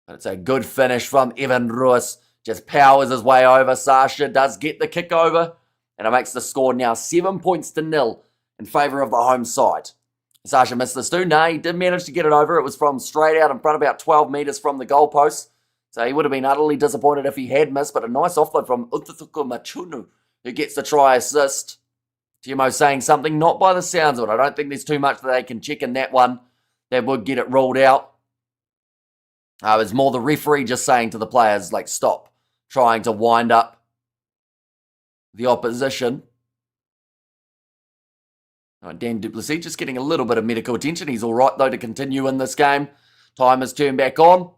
But it's a good finish from Evan Ruiz. Just powers his way over. Sasha does get the kick over, and it makes the score now 7-0 in favour of the home side. Sasha missed this too. No, he did manage to get it over. It was from straight out in front, about 12 metres from the goalpost. So he would have been utterly disappointed if he had missed, but a nice offload from Untutukumachuno, who gets the try assist. Timo saying something, not by the sounds of it. I don't think there's too much that they can check in that one that would get it ruled out. It was more the referee just saying to the players, like, stop trying to wind up the opposition. Dan Duplessis just getting a little bit of medical attention. He's all right, though, to continue in this game. Time has turned back on.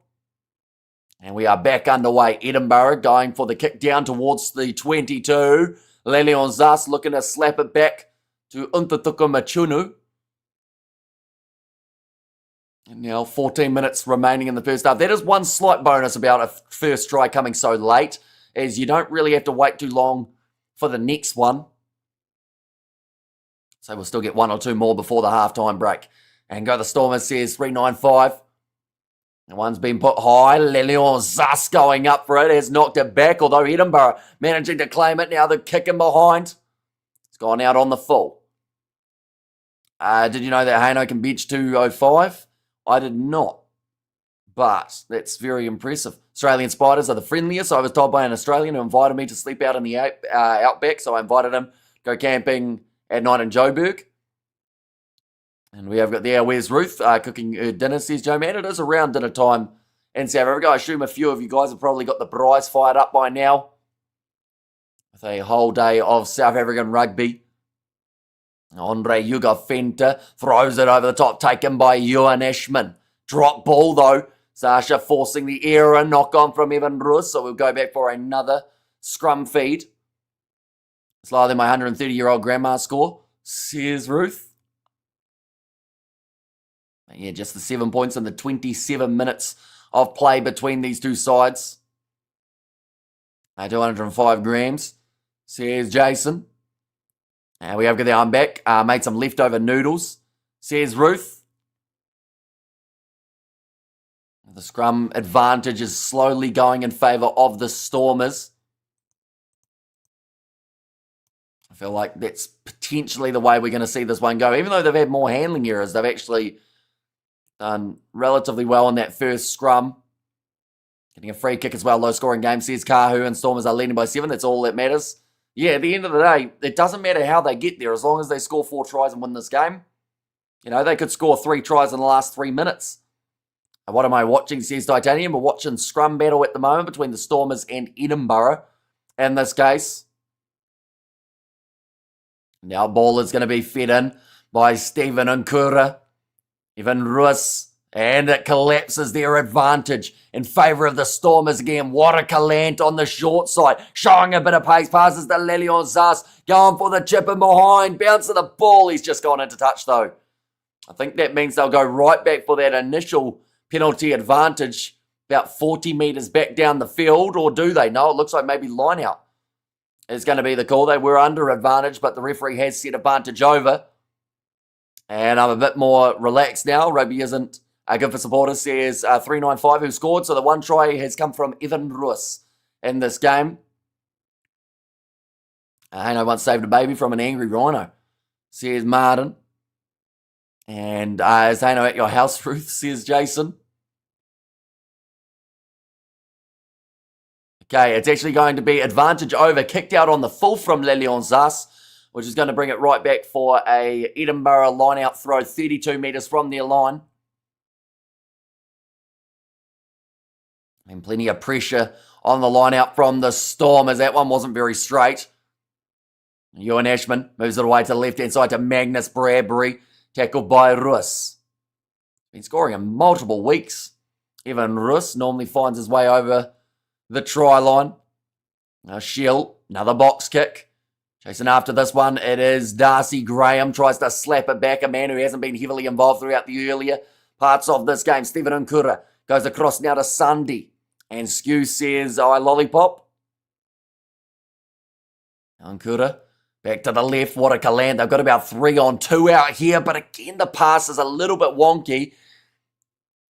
And we are back underway. Edinburgh going for the kick down towards the 22. Lelion Zas looking to slap it back to Untutukumachuno. And now 14 minutes remaining in the first half. That is one slight bonus about a first try coming so late, as you don't really have to wait too long for the next one. So we'll still get 1 or 2 more before the halftime break. And go the Stormers, says 395. And one's been put high. Lelion Zas going up for it. Has knocked it back, although Edinburgh managing to claim it. Now the kick in behind. It's gone out on the full. Did you know that Haino can bench 205? I did not. But that's very impressive. Australian Spiders are the friendliest. I was told by an Australian who invited me to sleep out in the outback. So I invited him to go camping at night in Joburg. And we have got there, where's Ruth cooking her dinner, says Joe Man. It is around dinner time in South Africa. I assume a few of you guys have probably got the braais fired up by now with a whole day of South African rugby. Andre Ugafenta throws it over the top, taken by Ewan Ashman. Drop ball though. Sasha forcing the error, knock on from Evan Ruiz, so we'll go back for another scrum feed. It's lower than my 130-year-old grandma score, says Ruth. Yeah, just the 7 points in the 27 minutes of play between these two sides. 205 grams, says Jason. And we have got the arm back. Made some leftover noodles, says Ruth. The scrum advantage is slowly going in favour of the Stormers. I feel like that's potentially the way we're going to see this one go. Even though they've had more handling errors, they've actually done relatively well in that first scrum. Getting a free kick as well. Low scoring game, says Kahu, and Stormers are leading by 7. That's all that matters. Yeah, at the end of the day, it doesn't matter how they get there as long as they score 4 tries and win this game. You know, they could score 3 tries in the last 3 minutes. What am I watching, says Titanium? We're watching scrum battle at the moment between the Stormers and Edinburgh in this case. Now ball is going to be fed in by Stephen Nkura. Evan Russ, and it collapses their advantage in favour of the Stormers again. Watercalant on the short side, showing a bit of pace, passes to Lelion Zas, going for the chip in behind, bounce of the ball. He's just gone into touch though. I think that means they'll go right back for that initial penalty advantage, about 40 metres back down the field, or do they? No, it looks like maybe line out is going to be the call. They were under advantage, but the referee has set advantage over. And I'm a bit more relaxed now. Rugby isn't good for supporters, says 395 who scored. So the one try has come from Evan Russ in this game. Hano once saved a baby from an angry rhino, says Martin. And is Hano at your house, Ruth, says Jason. Okay, it's actually going to be advantage over, kicked out on the full from Lelion Zas, which is going to bring it right back for a Edinburgh line-out throw, 32 metres from their line. And plenty of pressure on the line-out from the Stormers. That one wasn't very straight. Ewan Ashman moves it away to the left-hand side to Magnus Bradbury, tackled by Russ. Been scoring in multiple weeks. Evan Russ normally finds his way over the try line. Now Shield, another box kick. Chasing after this one, it is Darcy Graham. Tries to slap it back, a man who hasn't been heavily involved throughout the earlier parts of this game. Stephen Nkura goes across now to Sunday. And Skew says, I lollipop. Nkura back to the left. Watercalant. They've got about 3-on-2 out here. But again, the pass is a little bit wonky.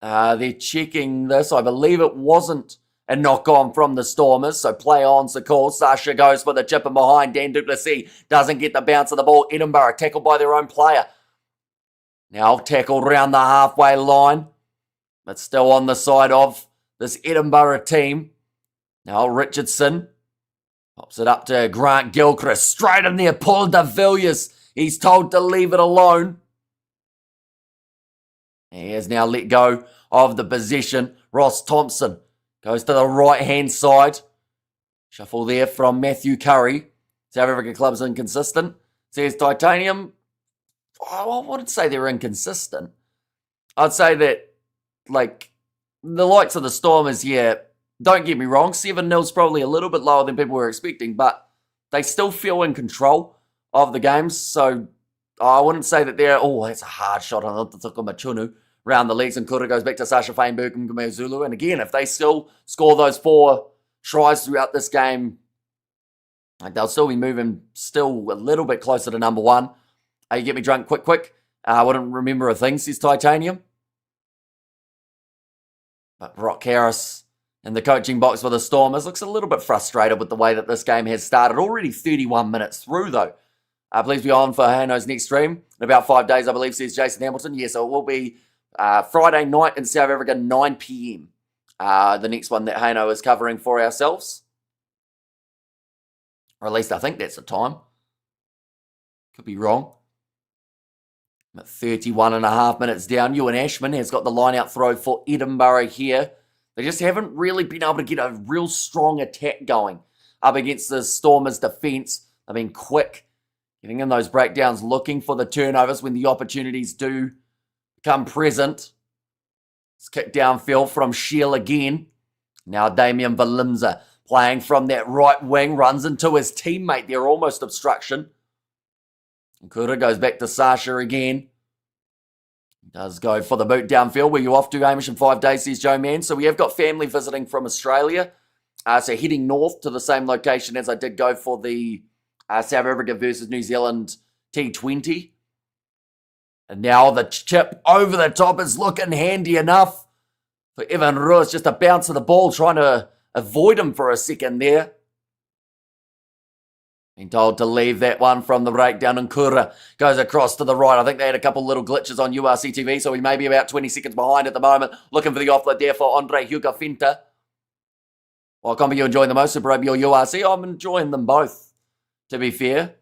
They're checking this. I believe it wasn't a knock-on from the Stormers, so play on's the call. Sasha goes for the chip in behind. Dan Duplessis doesn't get the bounce of the ball. Edinburgh tackled by their own player. Now tackled round the halfway line, but still on the side of this Edinburgh team. Now Richardson pops it up to Grant Gilchrist. Straight in there, Paul de Villiers. He's told to leave it alone. He has now let go of the possession. Ross Thompson goes to the right-hand side. Shuffle there from Matthew Curry. South Africa club's inconsistent. Says Titanium. I wouldn't say they're inconsistent. I'd say that, like, the likes of the Stormers here, don't get me wrong, 7-0's probably a little bit lower than people were expecting, but they still feel in control of the games. So I wouldn't say that they're, that's a hard shot on the Machunu. Round the legs, and Kura goes back to Sasha Feinberg and Zulu. And again, if they still score those 4 tries throughout this game, they'll still be moving still a little bit closer to number 1. You get me drunk quick. I wouldn't remember a thing, says Titanium. But Brock Harris in the coaching box for the Stormers looks a little bit frustrated with the way that this game has started. Already 31 minutes through, though. Please be on for Hano's next stream in about 5 days, I believe, says Jason Hamilton. Yes, so it will be Friday night in South Africa, 9 p.m. The next one that Hano is covering for ourselves. Or at least I think that's the time. Could be wrong. I'm at 31 and a half minutes down. Ewan Ashman has got the line-out throw for Edinburgh here. They just haven't really been able to get a real strong attack going up against the Stormers' defence. They've been quick, getting in those breakdowns, looking for the turnovers when the opportunities do come present. It's kicked downfield from Shield again. Now Damien Valimza playing from that right wing, runs into his teammate there, almost obstruction. Nkura goes back to Sasha again. Does go for the boot downfield. Were you off to, Hamish, in 5 days, says Joe Mann. So we have got family visiting from Australia. So heading north to the same location as I did go for the South Africa versus New Zealand T20. And now the chip over the top is looking handy enough for Evan Ruiz. Just a bounce of the ball, trying to avoid him for a second there. Been told to leave that one from the breakdown, and Nkura goes across to the right. I think they had a couple little glitches on URC TV, so he may be about 20 seconds behind at the moment. Looking for the offload there for Andre Hugo Finta. What comp are you enjoying the most, Super Rugby or URC? I'm enjoying them both, to be fair.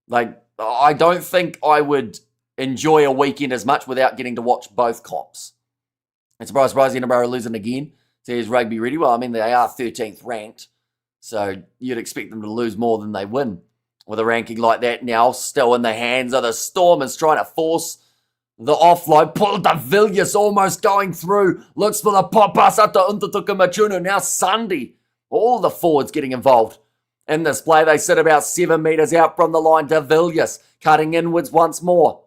Like, I don't think I would enjoy a weekend as much without getting to watch both comps. And surprise, Edinburgh are losing again. Says Rugby Ready. Well, I mean, they are 13th ranked. So you'd expect them to lose more than they win. With a ranking like that now, still in the hands of the Stormers, trying to force the offload. Paul de Villiers almost going through. Looks for the pop pass up to Untertuka Machuno. Now Sunday. All the forwards getting involved in this play. They sit about 7 metres out from the line. De Villiers cutting inwards once more.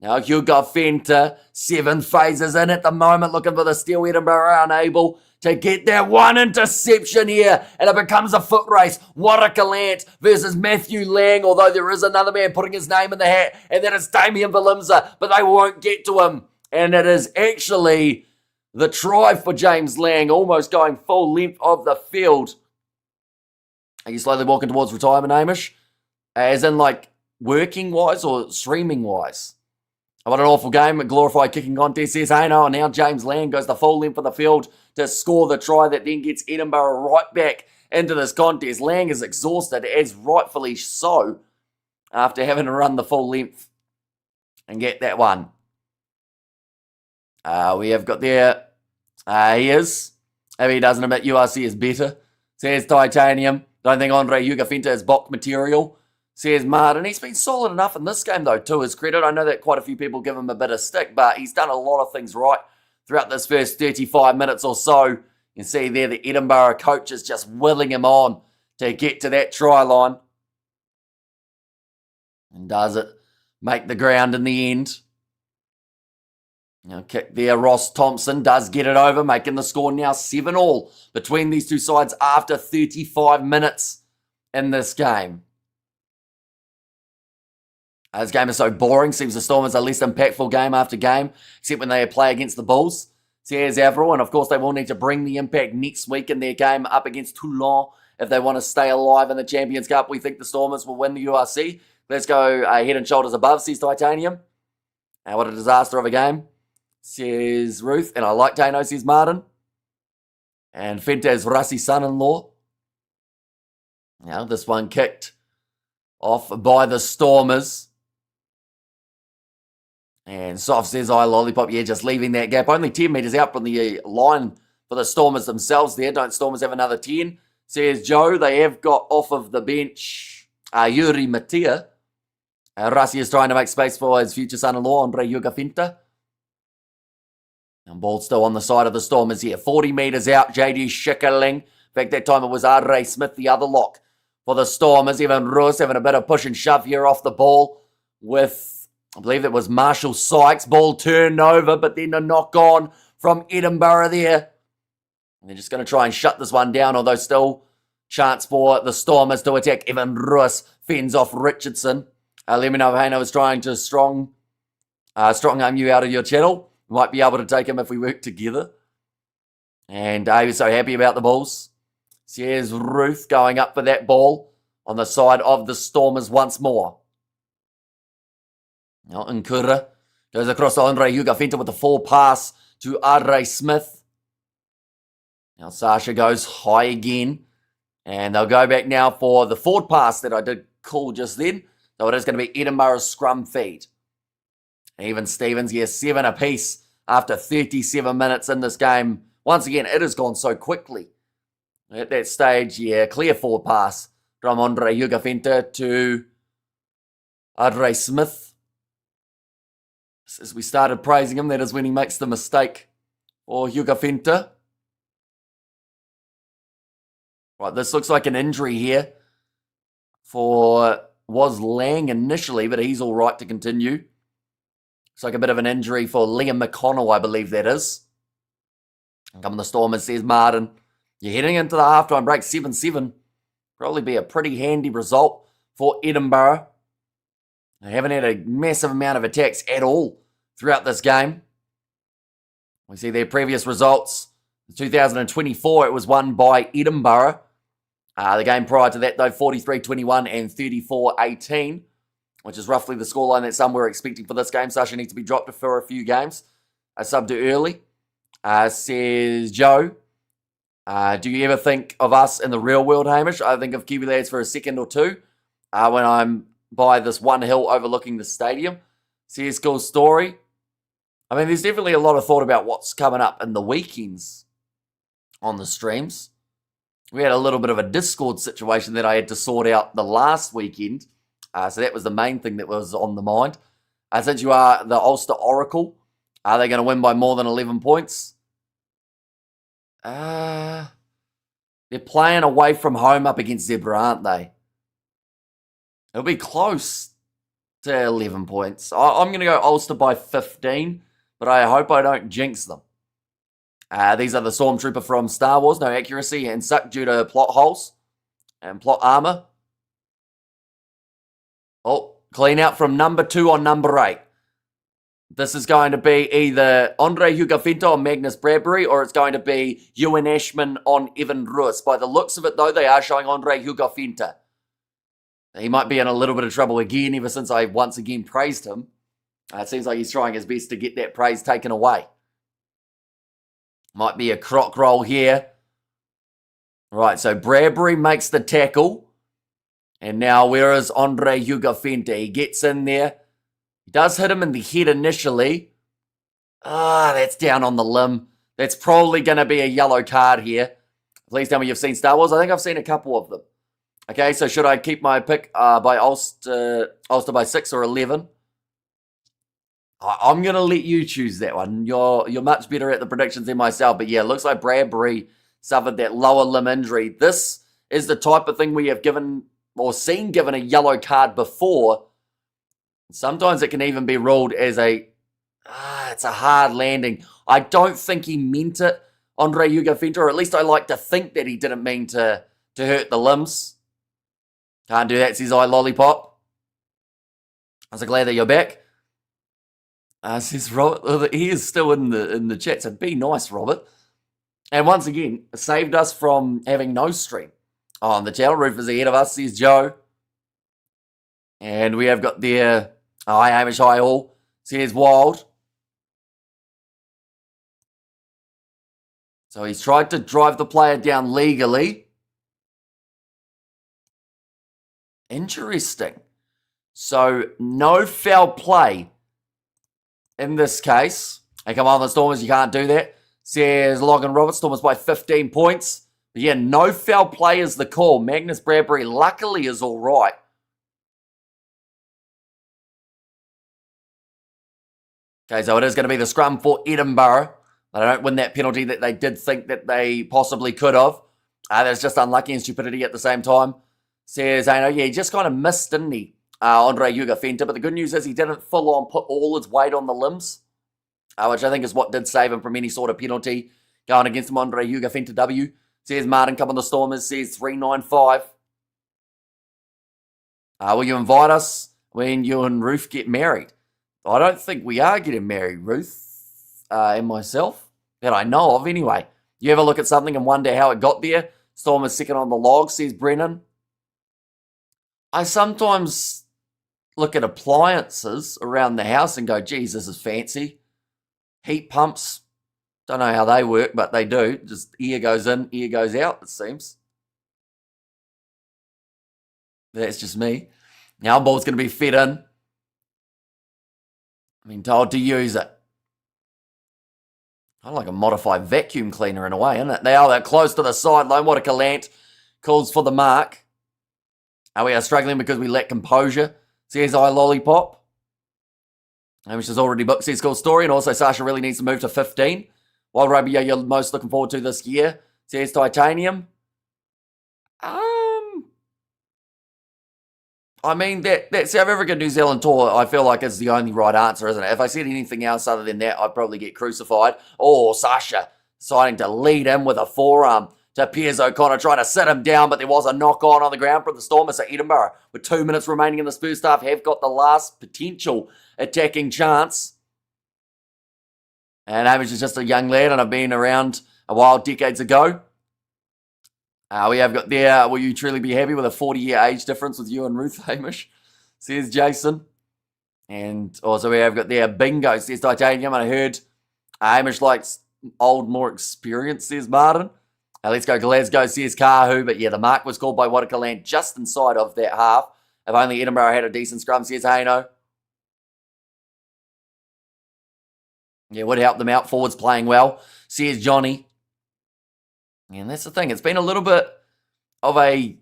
Now Hugo Fenter, 7 phases in at the moment, looking for the steal. Edinburgh are unable to get that one interception here, and it becomes a foot race. Warakalant versus Matthew Lang, although there is another man putting his name in the hat, and that is Damien Valimza, but they won't get to him. And it is actually the try for James Lang, almost going full length of the field. Are you slowly walking towards retirement, Hamish? As in, like, working-wise or streaming-wise? What an awful game. A glorified kicking contest, says Hano. And now James Lang goes the full length of the field to score the try that then gets Edinburgh right back into this contest. Lang is exhausted, as rightfully so, after having to run the full length and get that one. We have got there. He is. If he doesn't admit URC is better, says Titanium. Don't think Andre Ugafenta is Bok material, says Martin. He's been solid enough in this game, though, to his credit. I know that quite a few people give him a bit of stick, but he's done a lot of things right throughout this first 35 minutes or so. You can see there the Edinburgh coach is just willing him on to get to that try line. And does it make the ground in the end? Now kick there, Ross Thompson does get it over, making the score now 7-all between these two sides after 35 minutes in this game. This game is so boring. Seems the Stormers a less impactful game after game, except when they play against the Bulls. Says Avril, and of course they will need to bring the impact next week in their game up against Toulon if they want to stay alive in the Champions Cup. We think the Stormers will win the URC. Let's go head and shoulders above, says Titanium. What a disaster of a game, says Ruth. And I like Tano, says Martin. And Fenta's Rassi's son-in-law. Now this one kicked off by the Stormers. And Soft says, I lollipop, yeah, just leaving that gap. Only 10 metres out from the line for the Stormers themselves there. Don't Stormers have another 10? Says Joe. They have got off of the bench Yuri Matia. Rassi is trying to make space for his future son-in-law, Andre Ugafenta. And ball still on the side of the Stormers here. 40 metres out, JD Schickerling. In fact, that time it was R. Smith, the other lock for the Stormers. Evan Roos having a bit of push and shove here off the ball with, I believe it was Marshall Sykes. Ball turned over, but then a knock on from Edinburgh there. And they're just going to try and shut this one down, although still chance for the Stormers to attack. Evan Roos fends off Richardson. Let me know if Hano is trying to strong arm you out of your channel. Might be able to take him if we work together. And Dave is so happy about the balls. Here's Ruth going up for that ball on the side of the Stormers once more. Now Nkura goes across to Andre Ugafenta with the full pass to R. Smith. Now Sasha goes high again. And they'll go back now for the forward pass that I did call just then. So it is going to be Edinburgh's scrum feed. Even Stevens, yes, 7 apiece after 37 minutes in this game. Once again, it has gone so quickly. At that stage, yeah, clear forward pass from Andre Ugafenta to R. Smith. As we started praising him, that is when he makes the mistake for Ugafenta. Right, this looks like an injury here was Lang initially, but he's all right to continue. Looks like a bit of an injury for Liam McConnell, I believe that is. Coming the Stormers, says Martin. You're heading into the halftime break, 7-7. Probably be a pretty handy result for Edinburgh. They haven't had a massive amount of attacks at all throughout this game. We see their previous results. In 2024, it was won by Edinburgh. The game prior to that, though, 43-21 and 34-18, which is roughly the scoreline that some were expecting for this game. Sasha needs to be dropped for a few games. Sub to early. Says Joe, do you ever think of us in the real world, Hamish? I think of Kiwi Lads for a second or two when I'm by this one hill overlooking the stadium. Says cool story. I mean, there's definitely a lot of thought about what's coming up in the weekends on the streams. We had a little bit of a Discord situation that I had to sort out the last weekend. So that was the main thing that was on the mind. Since you are the Ulster Oracle, are they going to win by more than 11 points? They're playing away from home up against Zebra, aren't they? It'll be close to 11 points. I'm going to go Ulster by 15, but I hope I don't jinx them. These are the Stormtrooper from Star Wars. No accuracy and suck due to plot holes and plot armor. Oh, clean out from number 2 on number 8. This is going to be either Andre Hugafinta or Magnus Bradbury, or it's going to be Ewan Ashman on Evan Ruiz. By the looks of it, though, they are showing Andre Hugafinta. He might be in a little bit of trouble again ever since I once again praised him. It seems like he's trying his best to get that praise taken away. Might be a croc roll here. Right, so Bradbury makes the tackle. And now where is Andre Hugafinta? He gets in there. He does hit him in the head initially. That's down on the limb. That's probably going to be a yellow card here. Please tell me you've seen Star Wars. I think I've seen a couple of them. Okay, so should I keep my pick by Ulster by 6 or 11? I'm going to let you choose that one. You're much better at the predictions than myself. But yeah, it looks like Bradbury suffered that lower limb injury. This is the type of thing we have given or seen given a yellow card before. Sometimes it can even be ruled as it's a hard landing. I don't think he meant it, Andre Hugafinta, or at least I like to think that he didn't mean to hurt the limbs. Can't do that, says I Lollipop. I'm so glad that you're back. Says Robert, he is still in the chat, so be nice, Robert. And once again, saved us from having no stream on the channel. Roof is ahead of us, says Joe. And we have got there, hi Hamish, hi all, says Wild. So he's tried to drive the player down legally. Interesting. So no foul play in this case. Hey, come on, the Stormers, you can't do that. Says Logan Roberts, Stormers by 15 points. But yeah, no foul play is the call. Magnus Bradbury luckily is all right. Okay, so it is going to be the scrum for Edinburgh. They don't win that penalty that they did think that they possibly could have. That's just unlucky and stupidity at the same time. Says, yeah, he just kind of missed, didn't he? Andre Hugafinta. But the good news is he didn't full on put all his weight on the limbs, which I think is what did save him from any sort of penalty going against him. Andre Hugafinta W. Says Martin, come on the Stormers. Says 395. Will you invite us when you and Ruth get married? I don't think we are getting married, Ruth and myself, that I know of anyway. You ever look at something and wonder how it got there? Stormers second on the log, says Brennan. I sometimes look at appliances around the house and go, geez, this is fancy. Heat pumps, don't know how they work, but they do. Just ear goes in, ear goes out, it seems. That's just me. Now ball's going to be fed in. I've been told to use it. I like a modified vacuum cleaner in a way, isn't it? They are that close to the sideline. What a Calant calls for the mark. We are struggling because we lack composure. Says I Lollipop. Which is already booked. Says cool story. And also Sasha really needs to move to 15. What rugby are you most looking forward to this year? Says Titanium. I mean, that South Africa New Zealand tour, I feel like is the only right answer, isn't it? If I said anything else other than that, I'd probably get crucified. Or Sasha deciding to lead him with a forearm to Piers O'Connor, trying to sit him down, but there was a knock-on the ground for the Stormers at Edinburgh. With 2 minutes remaining in the first half, have got the last potential attacking chance. And Hamish is just a young lad, and I've been around a while, decades ago. We have got there, will you truly be happy with a 40-year age difference with you and Ruth, Hamish? Says Jason. And also we have got there, bingo, says Titanium. And I heard Hamish likes old, more experienced, says Martin. Let's go Glasgow, says Kahu. But yeah, the mark was called by Watercaland just inside of that half. If only Edinburgh had a decent scrum, says Haino. Yeah, would help them out. Forwards playing well, says Johnny. And that's the thing. It's been a little bit of an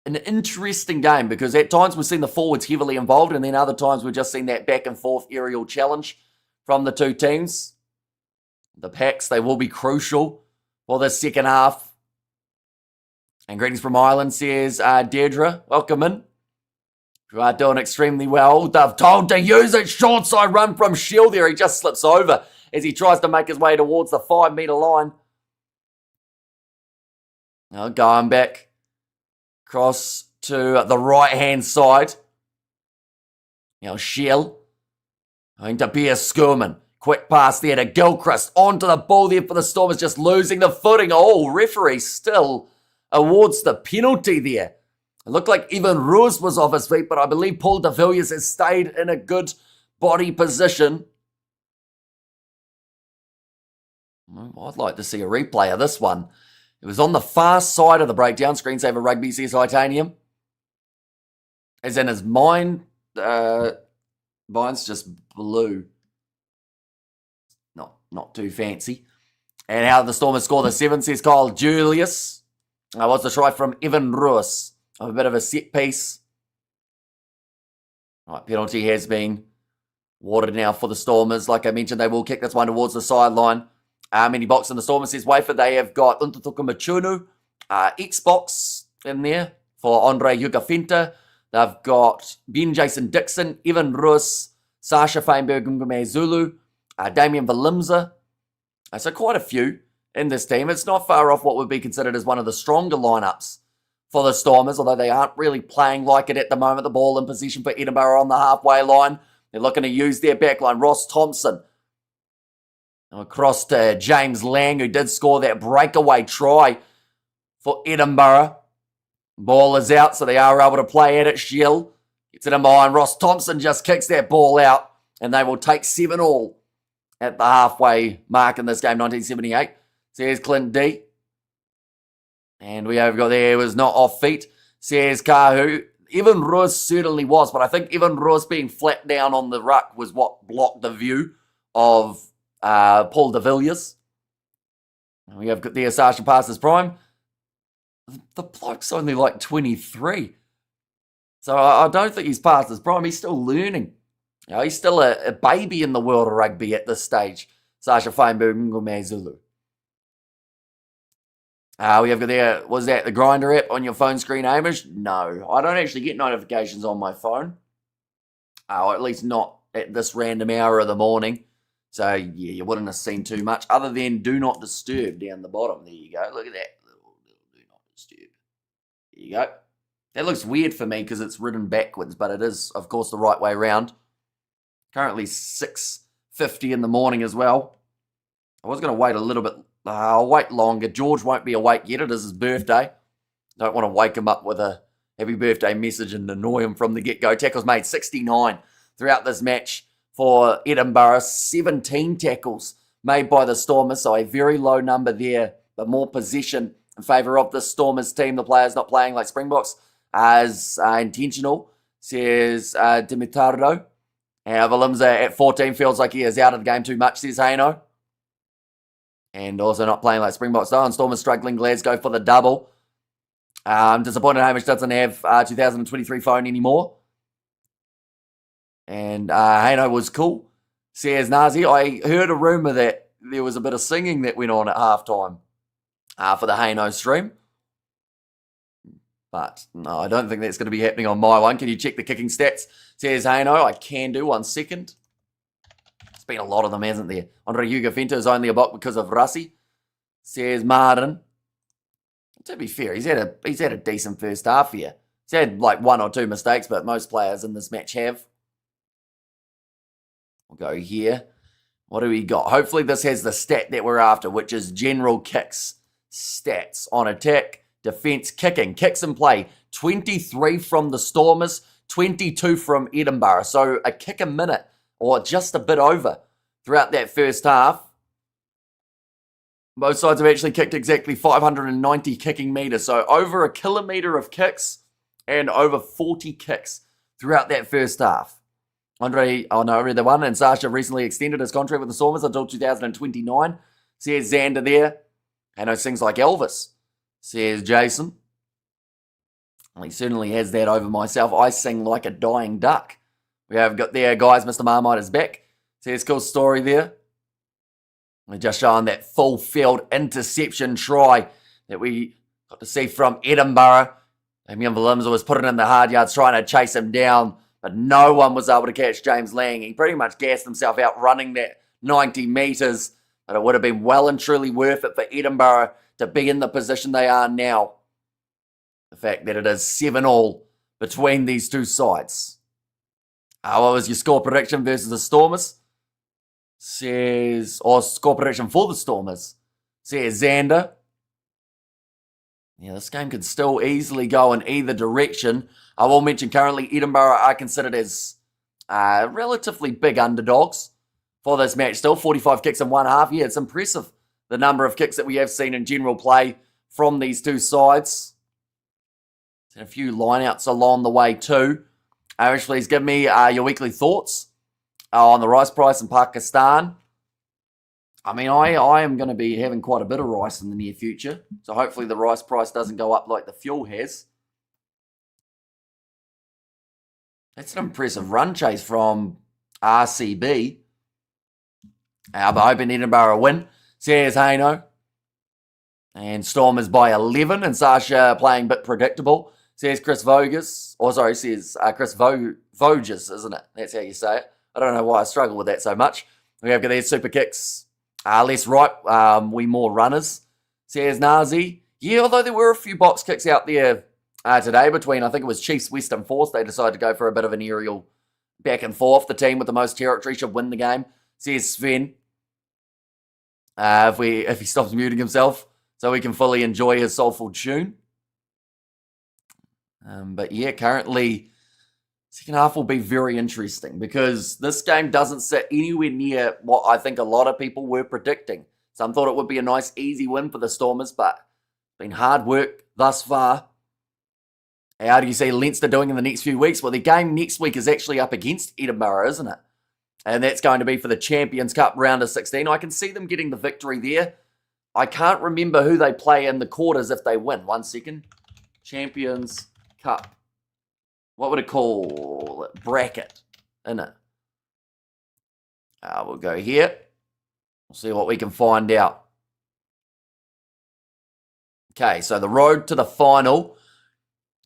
interesting game because at times we've seen the forwards heavily involved and then other times we've just seen that back and forth aerial challenge from the two teams. The packs, they will be crucial for the second half. And greetings from Ireland, says Deirdre. Welcome in. You are doing extremely well. They've told to use it. Short side run from Shield there. He just slips over as he tries to make his way towards the 5 metre line. Now going back across to the right-hand side. Now Shell going to Pierce Skurman. Quick pass there to Gilchrist. Onto the ball there for the Stormers, just losing the footing. Oh, referee still awards the penalty there. It looked like even Roos was off his feet, but I believe Paul de Villiers has stayed in a good body position. I'd like to see a replay of this one. It was on the far side of the breakdown. Screensaver Rugby says Titanium. As in his mind, mine's just blue. Not too fancy. And how the Stormers score the 7, says Kyle Julius. What's the try from Evan Roos? A bit of a set piece. Right, penalty has been awarded now for the Stormers. Like I mentioned, they will kick this one towards the sideline. Mini box in the Stormers, says Wafer. They have got Untutuka Machunu, Xbox in there for Andre Yugafinta. They've got Ben Jason Dixon, Evan Roos, Sasha Feinberg, Ngume Zulu, Damien Valimza. So quite a few in this team. It's not far off what would be considered as one of the stronger lineups for the Stormers, although they aren't really playing like it at the moment. The ball in position for Edinburgh on the halfway line. They're looking to use their backline. Ross Thompson across to James Lang, who did score that breakaway try for Edinburgh. Ball is out, so they are able to play at it. Shell gets it in behind. Ross Thompson just kicks that ball out, and they will take 7-all at the halfway mark in this game, 1978. Says Clint D. And we have got there, was not off feet, says Kahu. Evan Roos certainly was, but I think Evan Roos being flat down on the ruck was what blocked the view of Paul de Villiers. We have got there Sasha past his prime. The bloke's only like 23. So I don't think he's past his prime. He's still learning. You know, he's still a baby in the world of rugby at this stage. Sasha Feinberg Ngume Zulu. We have got there, was that the Grinder app on your phone screen, Hamish? No, I don't actually get notifications on my phone. Or at least not at this random hour of the morning. So, yeah, you wouldn't have seen too much other than do not disturb down the bottom. There you go. Look at that. Little do not disturb. There you go. That looks weird for me because it's written backwards, but it is, of course, the right way around. Currently 6:50 in the morning as well. I was going to wait a little bit. I'll wait longer. George won't be awake yet. It is his birthday. Don't want to wake him up with a happy birthday message and annoy him from the get-go. Tackles made 69 throughout this match for Edinburgh. 17 tackles made by the Stormers, so a very low number there, but more possession in favour of the Stormers team. The players not playing like Springboks as intentional, says Dimitardo. Valimza at 14 feels like he is out of the game too much, says Haino. And also not playing like Springboks though. And Stormers struggling. Glasgow for the double. I'm disappointed Hamish doesn't have 2023 phone anymore. And Haino was cool, says Nazi. I heard a rumour that there was a bit of singing that went on at halftime for the Haino stream. But no, I don't think that's going to be happening on my one. Can you check the kicking stats? Says Haino. I can do. 1 second. It's been a lot of them, hasn't there? Andre Yugafinta is only a block because of Rassi. Says Martin. To be fair, he's had a decent first half here. He's had like 1 or 2 mistakes, but most players in this match have. We'll go here. What do we got? Hopefully this has the stat that we're after, which is general kicks. Stats on attack, defence, kicking. Kicks in play. 23 from the Stormers, 22 from Edinburgh. So a kick a minute, or just a bit over, throughout that first half. Both sides have actually kicked exactly 590 kicking metres. So over a kilometre of kicks and over 40 kicks throughout that first half. Andre, oh no, I read the one. And Sasha recently extended his contract with the Stormers until 2029. Says Xander there. Hano sings like Elvis. Says Jason. Well, he certainly has that over myself. I sing like a dying duck. We have got there, guys. Mr. Marmite is back. Says cool story there. We're just showing that full field interception try that we got to see from Edinburgh. Damien Valimza was putting in the hard yards trying to chase him down, but no one was able to catch James Lang. He pretty much gassed himself out running that 90 metres, but it would have been well and truly worth it for Edinburgh to be in the position they are now. The fact that it is 7-all between these two sides. What was your score prediction versus the Stormers? Says, or score prediction for the Stormers. Says Xander. Yeah, this game could still easily go in either direction. I will mention currently Edinburgh are considered as relatively big underdogs for this match. Still 45 kicks in one half. Yeah, it's impressive the number of kicks that we have seen in general play from these two sides. And a few lineouts along the way too. Irish, please give me your weekly thoughts on the rice price in Pakistan. I mean, I am going to be having quite a bit of rice in the near future. So hopefully the rice price doesn't go up like the fuel has. That's an impressive run chase from RCB. But hoping Edinburgh win. Says Hano. And Stormers by 11. And Sasha playing a bit predictable. Says Chris Voges. Or sorry, says Chris Voges, isn't it? That's how you say it. I don't know why I struggle with that so much. We have got these super kicks. Less right. We more runners. Says Nazi. Yeah, although there were a few box kicks out there today between, I think it was Chiefs, Western Force. They decided to go for a bit of an aerial back and forth. The team with the most territory should win the game. Says Sven. If he stops muting himself so we can fully enjoy his soulful tune. But yeah, currently, second half will be very interesting because this game doesn't sit anywhere near what I think a lot of people were predicting. Some thought it would be a nice, easy win for the Stormers, but it's been hard work thus far. How do you see Leinster doing in the next few weeks? Well, the game next week is actually up against Edinburgh, isn't it? And that's going to be for the Champions Cup round of 16. I can see them getting the victory there. I can't remember who they play in the quarters if they win. 1 second. Champions Cup. What would it call it? Bracket, isn't it? We'll go here. We'll see what we can find out. Okay, so the road to the final.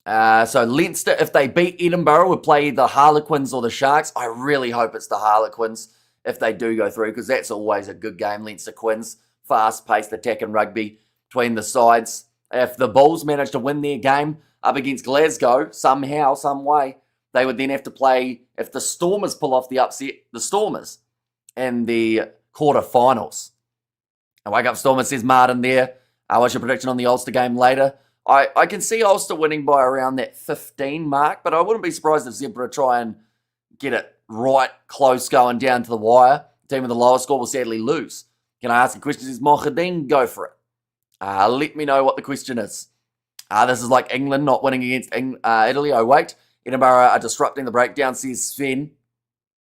So Leinster, if they beat Edinburgh, would play the Harlequins or the Sharks. I really hope it's the Harlequins if they do go through, because that's always a good game. Leinster Quins, fast-paced attacking rugby between the sides. If the Bulls manage to win their game up against Glasgow, somehow, some way, they would then have to play, if the Stormers pull off the upset, the Stormers in the quarterfinals. And Wake Up Stormers, says Martin there. What's your prediction on the Ulster game later? I can see Ulster winning by around that 15 mark, but I wouldn't be surprised if Zebra try and get it right close going down to the wire. The team with the lowest score will sadly lose. Can I ask a question? Is Mohadin? Go for it. Let me know what the question is. This is like England not winning against Italy. Oh, wait. Edinburgh are disrupting the breakdown, says Sven.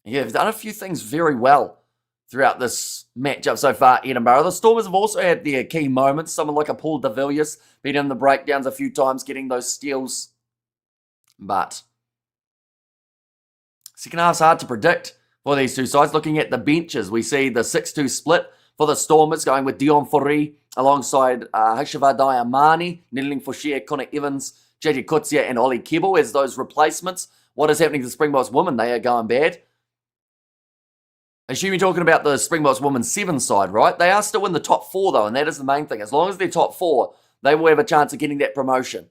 Yeah, they've done a few things very well throughout this matchup so far, Edinburgh. The Stormers have also had their key moments. Someone like a Paul de Villiers beating the breakdowns a few times, getting those steals. But second half's hard to predict for these two sides. Looking at the benches, we see the 6-2 split for the Stormers, going with Dion Fourie alongside Hashavadai Amani, Niddling Faucher, Connor Evans, JJ Kutsia and Ollie Kebble as those replacements. What is happening to the Springboks women? They are going bad. I assume you're talking about the Springboks women's 7 side, right? They are still in the top 4 though, and that is the main thing. As long as they're top 4, they will have a chance of getting that promotion.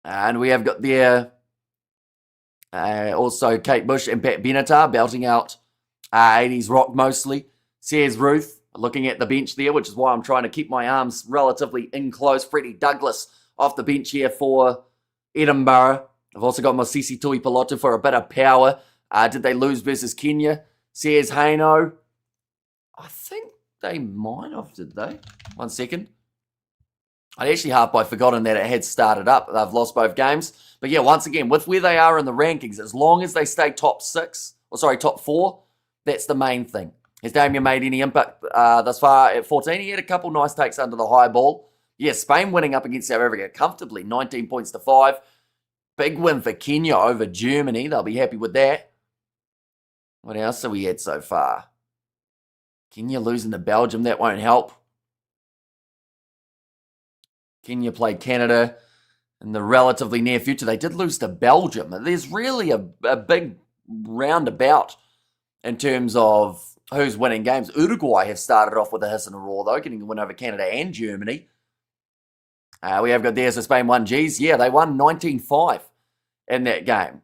And we have got there also Kate Bush and Pat Benatar belting out 80s rock mostly. Says Ruth, looking at the bench there, which is why I'm trying to keep my arms relatively in close. Freddie Douglas off the bench here for Edinburgh. I've also got Mosisi Tuipulotu for a bit of power. Did they lose versus Kenya? Says Hano. I think they might have, did they? 1 second. I'd actually half by forgotten that it had started up. They've lost both games. But yeah, once again, with where they are in the rankings, as long as they stay top 6, top 4. That's the main thing. Has Damien made any impact thus far at 14? He had a couple nice takes under the high ball. Yeah, Spain winning up against South Africa comfortably, 19 points to 5. Big win for Kenya over Germany. They'll be happy with that. What else have we had so far? Kenya losing to Belgium. That won't help. Kenya played Canada in the relatively near future. They did lose to Belgium. There's really a big roundabout in terms of who's winning games. Uruguay have started off with a hiss and a roar, though, getting a win over Canada and Germany. We have got there, so Spain won. Geez, yeah, they won 19-5 in that game.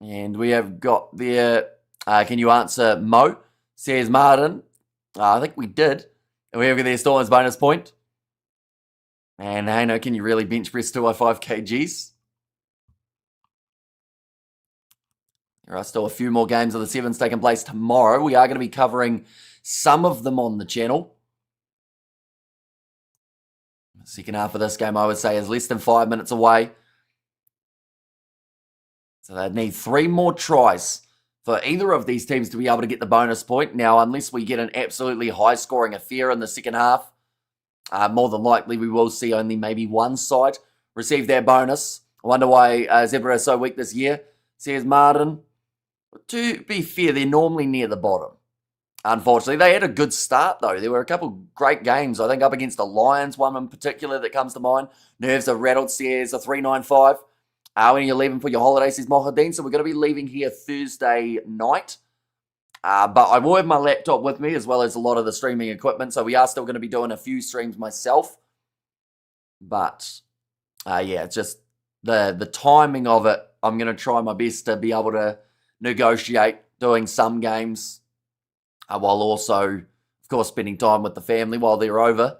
And we have got there, can you answer Mo? Says Martin. I think we did. And we have got there, Stormers bonus point. And hey, no, can you really bench press 205 kgs? There are still a few more games of the sevens taking place tomorrow. We are going to be covering some of them on the channel. The second half of this game, I would say, is less than 5 minutes away. So they'd need 3 more tries for either of these teams to be able to get the bonus point. Now, unless we get an absolutely high-scoring affair in the second half, more than likely we will see only maybe one side receive their bonus. I wonder why Zebra is so weak this year, says Martin. To be fair, they're normally near the bottom. Unfortunately, they had a good start, though. There were a couple great games, I think, up against the Lions, one in particular that comes to mind. Nerves are rattled, says a 395. When you're leaving for your holiday, says Mohadeen. So we're going to be leaving here Thursday night. But I will have my laptop with me, as well as a lot of the streaming equipment. So we are still going to be doing a few streams myself. But, yeah, it's just the timing of it. I'm going to try my best to be able to negotiate doing some games, while also, of course, spending time with the family while they're over.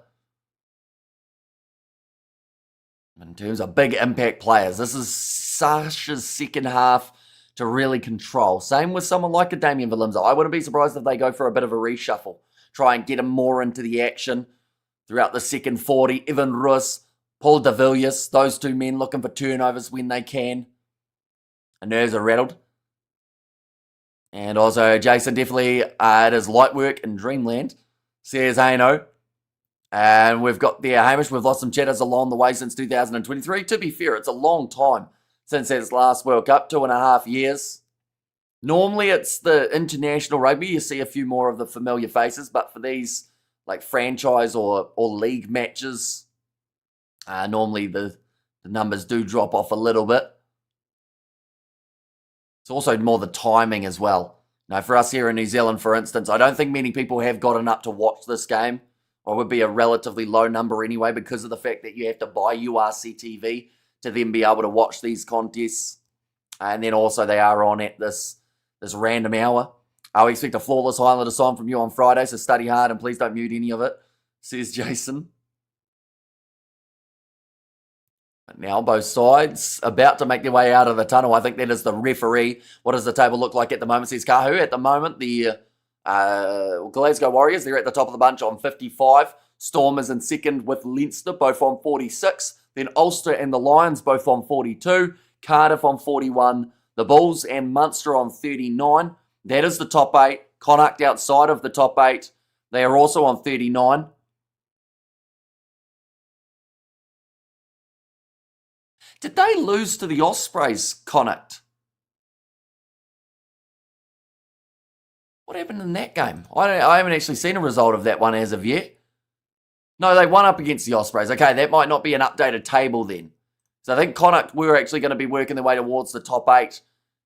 In terms of big impact players, this is Sasha's second half to really control. Same with someone like a Damien Valimza. I wouldn't be surprised if they go for a bit of a reshuffle. Try and get him more into the action throughout the second 40. Evan Rus, Paul de Villiers, those two men looking for turnovers when they can. And nerves are rattled. And also, Jason, definitely it is light work in Dreamland, says Aino. And we've got there, Hamish, we've lost some chatters along the way since 2023. To be fair, it's a long time since his last World Cup, 2.5 years. Normally, it's the international rugby. You see a few more of the familiar faces, but for these like franchise or league matches, normally the numbers do drop off a little bit. It's also more the timing as well. Now, for us here in New Zealand, for instance, I don't think many people have gotten up to watch this game. Or it would be a relatively low number anyway, because of the fact that you have to buy URC TV to then be able to watch these contests. And then also they are on at this random hour. I expect a flawless Highlander song from you on Friday, so study hard and please don't mute any of it, says Jason. Now both sides about to make their way out of the tunnel. I think that is the referee. What does the table look like at the moment, says Kahu. At the moment, the Glasgow Warriors, they're at the top of the bunch on 55. Stormers in second with Leinster, both on 46. Then Ulster and the Lions, both on 42. Cardiff on 41. The Bulls and Munster on 39. That is the top 8. Connacht outside of the top 8. They are also on 39. Did they lose to the Ospreys, Connacht? What happened in that game? I haven't actually seen a result of that one as of yet. No, they won up against the Ospreys. Okay, that might not be an updated table then. So I think Connacht were actually going to be working their way towards the top 8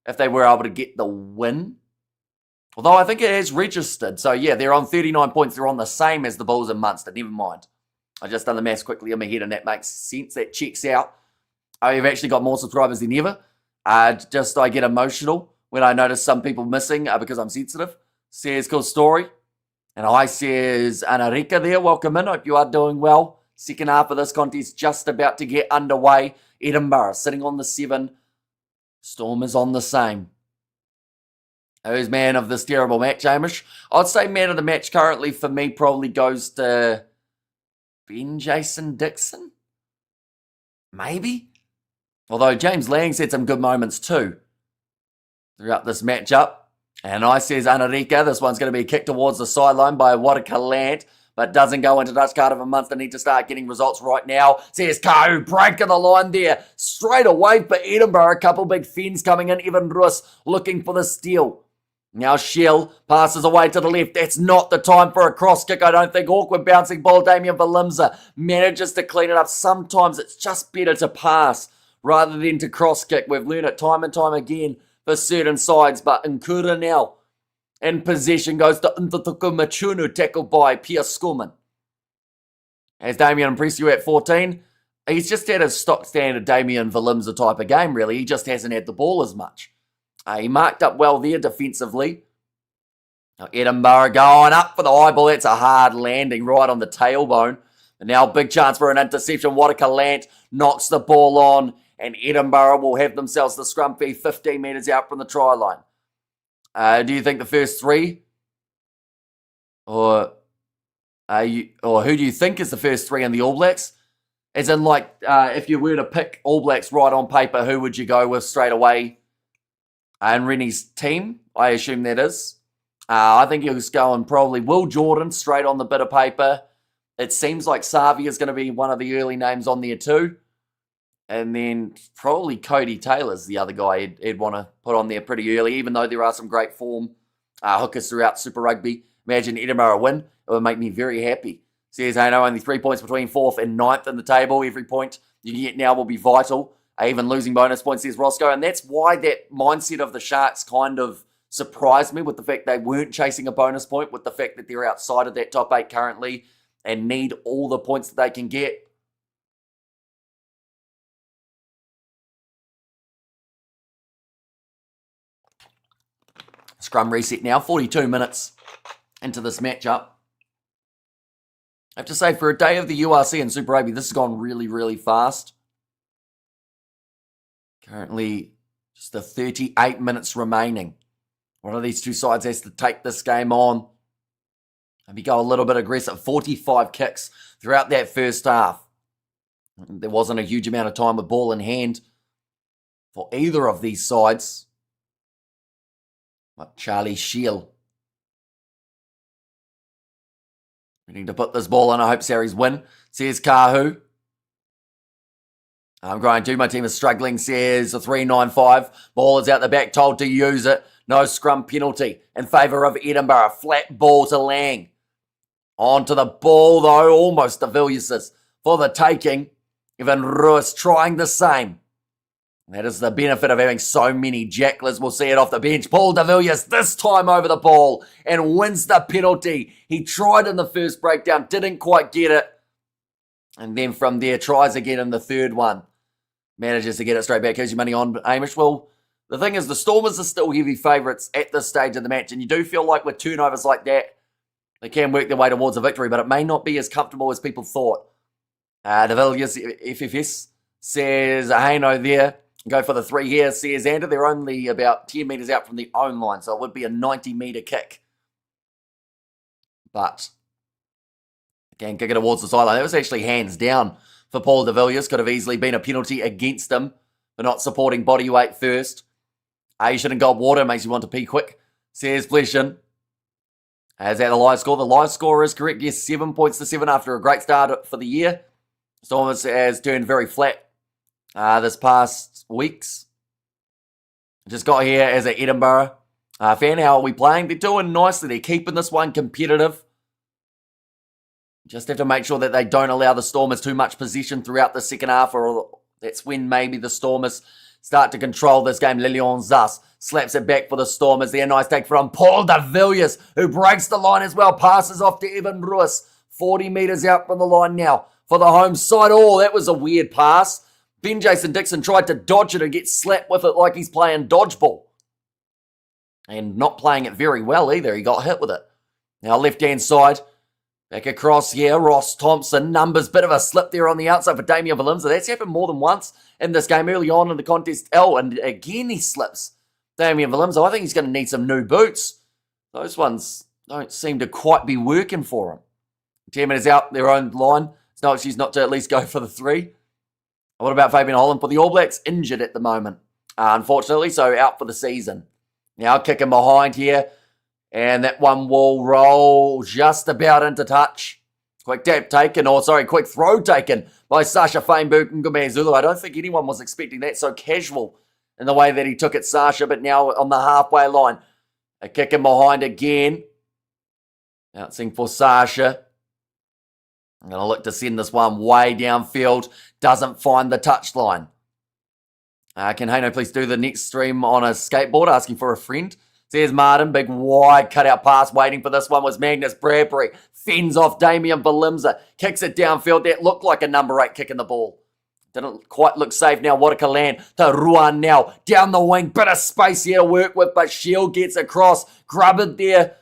if they were able to get the win. Although I think it has registered. So yeah, they're on 39 points. They're on the same as the Bulls and Munster. Never mind. I just done the maths quickly in my head and that makes sense. That checks out. I've actually got more subscribers than ever. I get emotional when I notice some people missing because I'm sensitive. Says cool story. And I says Anarika there. Welcome in. Hope you are doing well. Second half of this contest just about to get underway. Edinburgh sitting on the 7. Stormers on the same. Who's man of this terrible match, Hamish? I'd say man of the match currently for me probably goes to Ben Jason Dixon. Maybe. Although James Lang said some good moments too. throughout this matchup. And I says Anarika, this one's going to be kicked towards the sideline by Watakallant, but doesn't go into Dutch Cardiff and Munster. Need to start getting results right now. Says Kahu, breaking the line there. Straight away for Edinburgh. A couple big fins coming in. Evan Russ looking for the steal. Now Shell passes away to the left. That's not the time for a cross kick, I don't think. Awkward bouncing ball. Damien Valimza manages to clean it up. Sometimes it's just better to pass rather than to cross kick. We've learned it time and time again for certain sides, but Nkura now in possession goes to Ntatuku Machunu, tackled by Pierre Skulman. As Damien Presio at 14, he's just had a stock standard Damien Valimza type of game, really. He just hasn't had the ball as much. He marked up well there defensively. Now Edinburgh going up for the high ball. That's a hard landing right on the tailbone. And now big chance for an interception. Watakallant knocks the ball on, and Edinburgh will have themselves the scrum 15 metres out from the try line. Do you think the first three? Or who do you think is the first three in the All Blacks? As in, like, if you were to pick All Blacks right on paper, who would you go with straight away? And Rennie's team, I assume that is. I think he was going probably Will Jordan straight on the bit of paper. It seems like Savi is going to be one of the early names on there too. And then probably Cody Taylor's the other guy he'd want to put on there pretty early, even though there are some great form hookers throughout Super Rugby. Imagine Edinburgh win. It would make me very happy. Says, hey, no, only 3 points between 4th and 9th in the table. Every point you can get now will be vital. Even losing bonus points, says Roscoe. And that's why that mindset of the Sharks kind of surprised me, with the fact they weren't chasing a bonus point, with the fact that they're outside of that top 8 currently and need all the points that they can get. Scrum reset now, 42 minutes into this matchup. I have to say, for a day of the URC and Super Rugby, this has gone really, really fast. Currently, just the 38 minutes remaining. One of these two sides has to take this game on. Maybe go a little bit aggressive. 45 kicks throughout that first half. There wasn't a huge amount of time with ball in hand for either of these sides. But Charlie Shield needing to put this ball in. I hope Saris win, says Kahu. I'm going to. My team is struggling, says a 395. Ball is out the back, told to use it. No scrum penalty in favour of Edinburgh. Flat ball to Lang. Onto the ball, though. Almost the Villiers for the taking. Evan Ruiz trying the same. That is the benefit of having so many jacklers. We'll see it off the bench. Paul de Villiers this time over the ball and wins the penalty. He tried in the first breakdown, didn't quite get it. And then from there, tries again in the third one. Manages to get it straight back. Here's your money on Amish. Well, the thing is, the Stormers are still heavy favourites at this stage of the match. And you do feel like with turnovers like that, they can work their way towards a victory. But it may not be as comfortable as people thought. De Villiers, FFS, says, hey, no there. Go for the 3 here, says Xander. They're only about 10 metres out from the own line. So it would be a 90-metre kick. But again, kick it towards the sideline. That was actually hands down for Paul de Villiers. Could have easily been a penalty against him for not supporting body weight first. Asian and gold water makes you want to pee quick, says Fleshin. As at the live score. The live score is correct. Yes, 7 points to 7 after a great start for the year. Stormers has turned very flat this past weeks. Just got here as an Edinburgh fan. How are we playing? They're doing nicely. They're keeping this one competitive. Just have to make sure that they don't allow the Stormers too much possession throughout the second half, or that's when maybe the Stormers start to control this game. Lilian Zas slaps it back for the Stormers. There, nice take from Paul de Villiers, who breaks the line as well. Passes off to Evan Ruiz. 40 metres out from the line now for the home side. Oh, that was a weird pass. Ben Jason Dixon tried to dodge it and get slapped with it like he's playing dodgeball. And not playing it very well either. He got hit with it. Now left-hand side. Back across here, Ross Thompson. Numbers, bit of a slip there on the outside for Damien Valimza. That's happened more than once in this game early on in the contest. Oh, and again he slips. Damien Valimza, I think he's going to need some new boots. Those ones don't seem to quite be working for him. 10 minutes out, their own line. It's no excuse not to at least go for the 3. What about Fabian Holland for the All Blacks? Injured at the moment, unfortunately, so out for the season. Now kicking behind here. And that one will roll just about into touch. Quick tap taken, quick throw taken by Sasha Fainbuku-Ngumezulu. I don't think anyone was expecting that, so casual in the way that he took it, Sasha, but now on the halfway line. A kick in behind again. Bouncing for Sasha. I'm going to look to send this one way downfield. Doesn't find the touchline. Can Haino please do the next stream on a skateboard, asking for a friend? There's Martin, big wide cutout pass, waiting for this one was Magnus Bradbury. Fends off Damien Valimza, kicks it downfield. That looked like a number 8 kicking the ball. Didn't quite look safe now. Waterka land to Ruan now. Down the wing, bit of space here to work with, but Shield gets across. Grubbed there.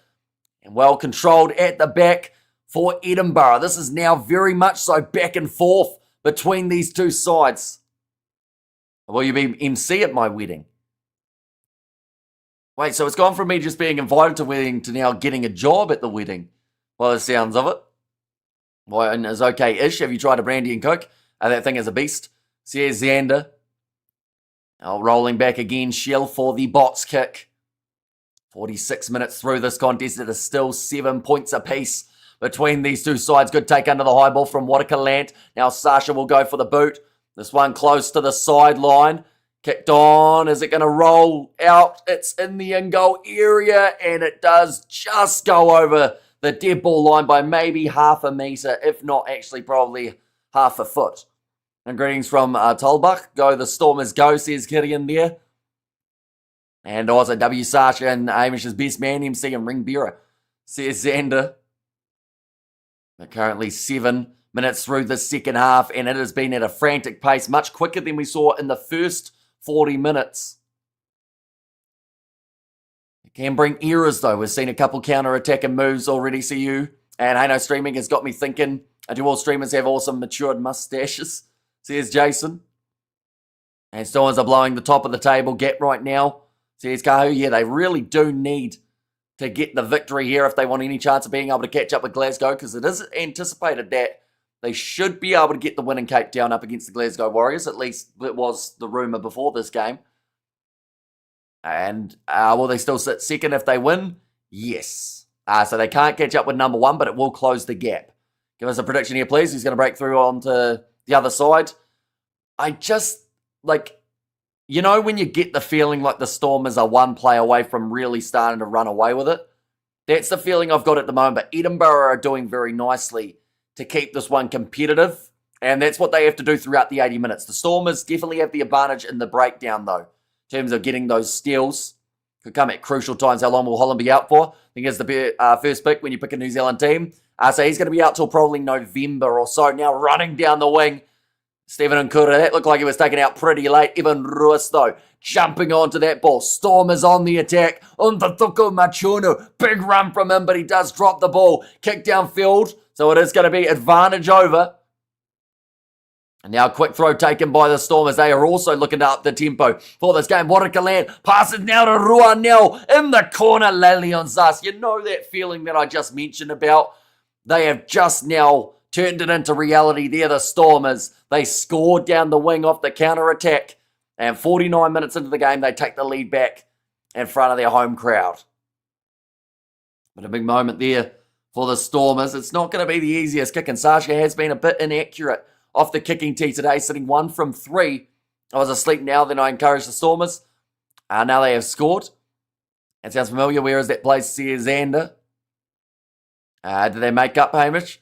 And well controlled at the back for Edinburgh. This is now very much so back and forth between these two sides. Will you be MC at my wedding? Wait, so it's gone from me just being invited to wedding to now getting a job at the wedding. Well, the sounds of it. Well, and it's okay-ish. Have you tried a brandy and coke? That thing is a beast. So here's Xander. Now rolling back again. Shell for the box kick. 46 minutes through this contest. It is still 7 points apiece between these two sides. Good take under the high ball from Waterka Land. Now Sasha will go for the boot. This one close to the sideline. Kicked on. Is it going to roll out? It's in the in-goal area, and it does just go over the dead ball line by maybe half a metre, if not actually probably half a foot. And greetings from Tolbach. Go the Stormers go, says Gideon there. And also W. Sasha and Amish's best man, MC and Ring Bearer, says Xander. They're currently 7 minutes through the second half, and it has been at a frantic pace, much quicker than we saw in the first 40 minutes. It can bring errors, though. We've seen a couple counter-attacking moves already, CU. And Hano Streaming has got me thinking, do all streamers have awesome matured mustaches? Says Jason. And Stormers are blowing the top of the table gap right now. Says Kahu. Yeah, they really do need to get the victory here if they want any chance of being able to catch up with Glasgow, because it is anticipated that they should be able to get the win in Cape Town up against the Glasgow Warriors. At least it was the rumour before this game. And will they still sit second if they win? Yes. So they can't catch up with number 1, but it will close the gap. Give us a prediction here, please. Who's going to break through onto the other side? I just, you know when you get the feeling like the Stormers are one play away from really starting to run away with it? That's the feeling I've got at the moment. But Edinburgh are doing very nicely to keep this one competitive, and that's what they have to do throughout the 80 minutes. The Stormers definitely have the advantage in the breakdown, though, in terms of getting those steals. Could come at crucial times. How long will Holland be out for? I think it's the first pick when you pick a New Zealand team. So he's going to be out till probably November or so. Now running down the wing, Stephen Nkura. That looked like he was taken out pretty late. Evan Ruiz, though, jumping onto that ball. Stormers on the attack. Untatuko Machuno. Big run from him, but he does drop the ball. Kick downfield. So it is going to be advantage over. And now a quick throw taken by the Stormers. They are also looking to up the tempo for this game. Waterka Land passes now to Ruanel in the corner. Lelion Zas. You know that feeling that I just mentioned about? They have just now turned it into reality. They're the Stormers. They scored down the wing off the counter-attack. And 49 minutes into the game, they take the lead back in front of their home crowd. But a big moment there for the Stormers. It's not going to be the easiest kick, and Sasha has been a bit inaccurate off the kicking tee today, sitting 1 from 3. I was asleep now, then I encouraged the Stormers. Now they have scored. It sounds familiar. Where is that place? Says Xander. Did they make up, Hamish?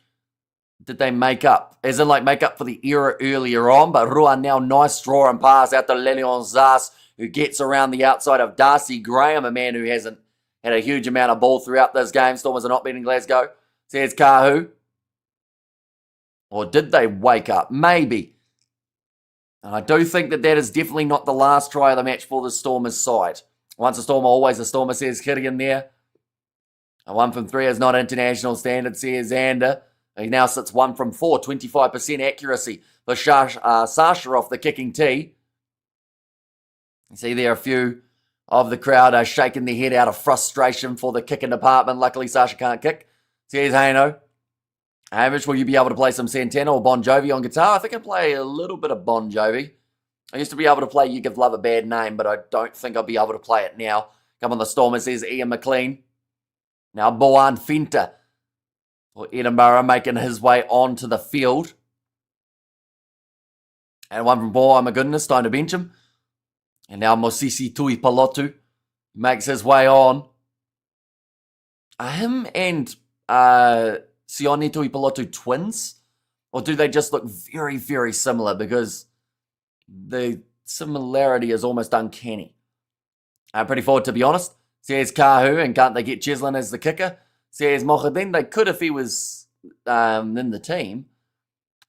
Did they make up? As in, make up for the error earlier on. But Ruan now, nice draw and pass out to Lelion Zas, who gets around the outside of Darcy Graham, a man who hasn't had a huge amount of ball throughout this game. Stormers are not beating Glasgow. Says Kahu. Or did they wake up? Maybe. And I do think that is definitely not the last try of the match for the Stormers side. Once a Stormer, always a Stormer, says Gideon there. A 1 from 3 is not international standard, says Xander. He now sits 1 from 4, 25% accuracy for Sasha off the kicking tee. You see there a few of the crowd are shaking their head out of frustration for the kicking department. Luckily, Sasha can't kick. Says Hano. Hamish, will you be able to play some Santana or Bon Jovi on guitar? I think I play a little bit of Bon Jovi. I used to be able to play You Give Love a Bad Name, but I don't think I'll be able to play it now. Come on, the Stormers, there's Ian McLean. Now Boan Fenta for Edinburgh making his way onto the field. And one from Boa, my goodness, time to bench him. And now Mosisi Tuipalotu makes his way on. Him and Sione Tuipalotu twins? Or do they just look very, very similar? Because the similarity is almost uncanny. Pretty forward, to be honest. Says Kahu, and can't they get Cheslin as the kicker? Says Mohadin, they could if he was in the team.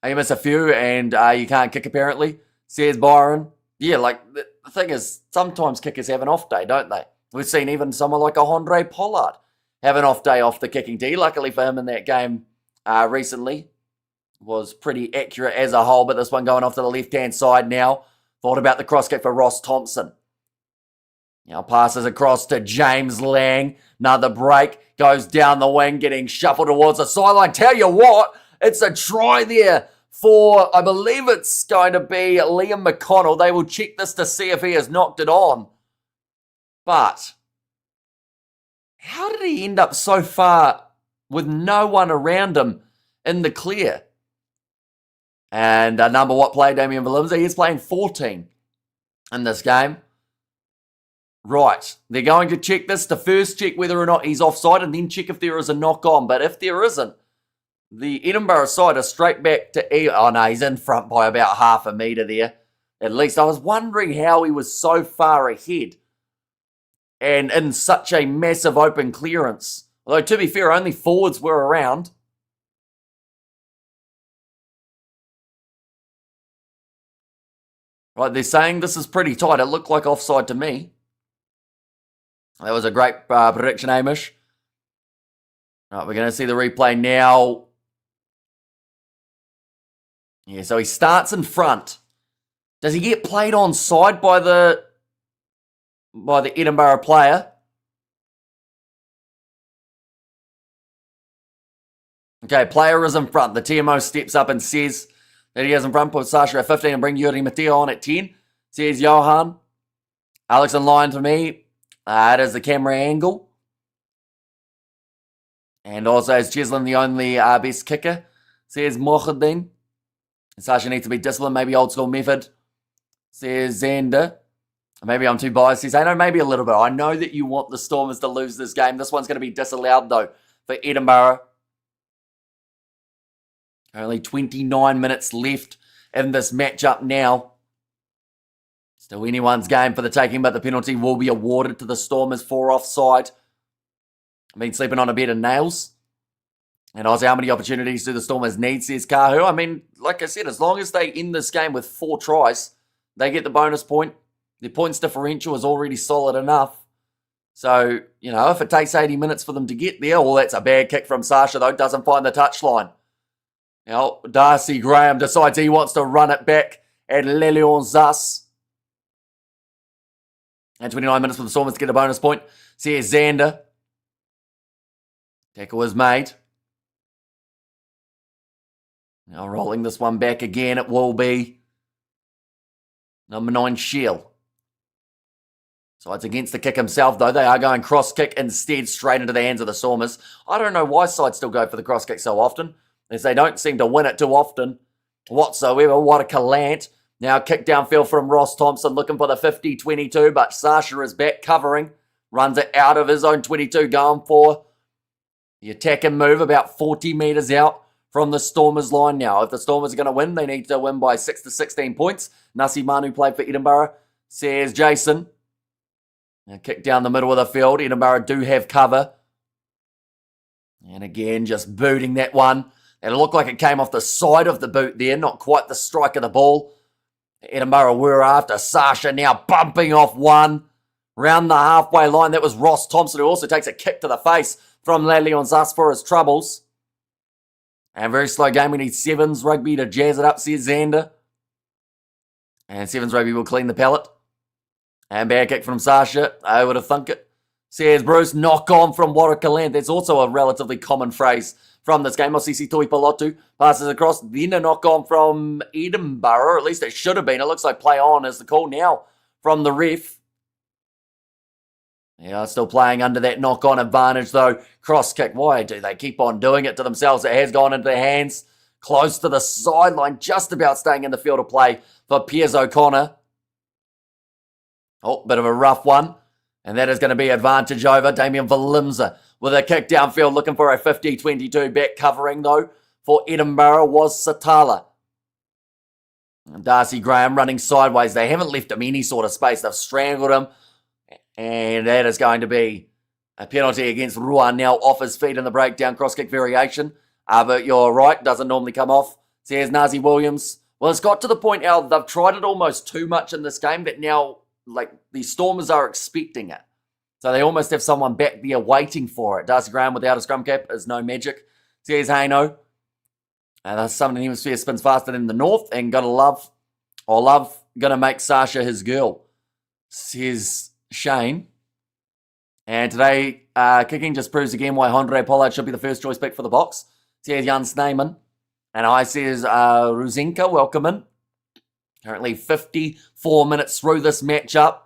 You miss a few, and you can't kick, apparently. Says Byron. Yeah, like, the thing is, sometimes kickers have an off day, don't they? We've seen even someone like a Andre Pollard have an off day off the kicking tee. Luckily for him in that game recently, was pretty accurate as a whole, but this one going off to the left-hand side now. Thought about the cross kick for Ross Thompson. Now passes across to James Lang. Another break. Goes down the wing, getting shuffled towards the sideline. Tell you what, it's a try there for, I believe it's going to be Liam McConnell. They will check this to see if he has knocked it on. But how did he end up so far with no one around him in the clear? And number what play, Damien Valimza? He's playing 14 in this game. Right, they're going to check this to first check whether or not he's offside and then check if there is a knock on. But if there isn't, the Edinburgh side are straight back to... Oh no, he's in front by about half a metre there. At least I was wondering how he was so far ahead and in such a massive open clearance. Although to be fair, only forwards were around. Right, they're saying this is pretty tight. It looked like offside to me. That was a great prediction, Hamish. Right, we're going to see the replay now. Yeah, so he starts in front. Does he get played onside by the Edinburgh player? Okay, player is in front. The TMO steps up and says that he is in front. Put Sasha at 15 and bring Yuri Mateo on at 10. Says Johan. Alex in line for me. It is the camera angle. And also is Cheslin the only best kicker? Says Mohadin. Sasha needs to be disciplined, maybe old school method. Says Xander. Maybe I'm too biased. Says, hey, no, maybe a little bit. I know that you want the Stormers to lose this game. This one's going to be disallowed, though, for Edinburgh. Only 29 minutes left in this matchup now. Still anyone's game for the taking, but the penalty will be awarded to the Stormers for offside. I've been sleeping on a bed of nails. And also, how many opportunities do the Stormers need, says Kahu? I mean, like I said, as long as they end this game with 4 tries, they get the bonus point. Their points differential is already solid enough. So, you know, if it takes 80 minutes for them to get there, well, that's a bad kick from Sasha, though. Doesn't find the touchline. Now, Darcy Graham decides he wants to run it back at Lelion Zas. And 29 minutes for the Stormers to get a bonus point. Says Xander. Tackle was made. Now rolling this one back again, it will be number 9, Shell. So it's against the kick himself, though. They are going cross kick instead, straight into the hands of the Stormers. I don't know why sides still go for the cross kick so often, as they don't seem to win it too often whatsoever. What a Calant. Now kick downfield from Ross Thompson, looking for the 50-22, but Sasha is back covering. Runs it out of his own 22, going for the attack and move about 40 metres out from the Stormers line now. If the Stormers are going to win, they need to win by 6 to 16 points. Nasi Manu played for Edinburgh, says Jason. Now kick down the middle of the field. Edinburgh do have cover. And again, just booting that one. It looked like it came off the side of the boot there, not quite the strike of the ball. Edinburgh were after. Sasha now bumping off one. Round the halfway line, that was Ross Thompson, who also takes a kick to the face from Lelion Zas for his troubles. And very slow game. We need Sevens Rugby to jazz it up, says Xander. And Sevens Rugby will clean the pallet. And bad kick from Sasha. I would have thunk it. Says Bruce, knock on from Warakaland. That's also a relatively common phrase from this game. Osisi Tuipalotu passes across. Then a knock on from Edinburgh, or at least it should have been. It looks like play on is the call now from the ref. Yeah, still playing under that knock-on advantage, though. Cross kick, why do they keep on doing it to themselves? It has gone into their hands, close to the sideline, just about staying in the field of play for Piers O'Connor. Oh, bit of a rough one. And that is going to be advantage over Damien Valimza with a kick downfield, looking for a 50-22 back covering, though, for Edinburgh was Satala. And Darcy Graham running sideways. They haven't left him any sort of space. They've strangled him. And that is going to be a penalty against Ruan, now off his feet in the breakdown cross-kick variation. But you're right, doesn't normally come off. So here's Nazi Williams. Well, it's got to the point now they've tried it almost too much in this game that now, like, the Stormers are expecting it. So they almost have someone back there waiting for it. Darcy Graham without a scrum cap is no magic. So here's Haino. The Southern Hemisphere spins faster than the North, and love gonna make Sasha his girl, says Shane. And today, kicking just proves again why Andre Pollard should be the first choice pick for the box. Says Jan Sneeman. And I says Ruzinka, welcome in. Currently 54 minutes through this matchup.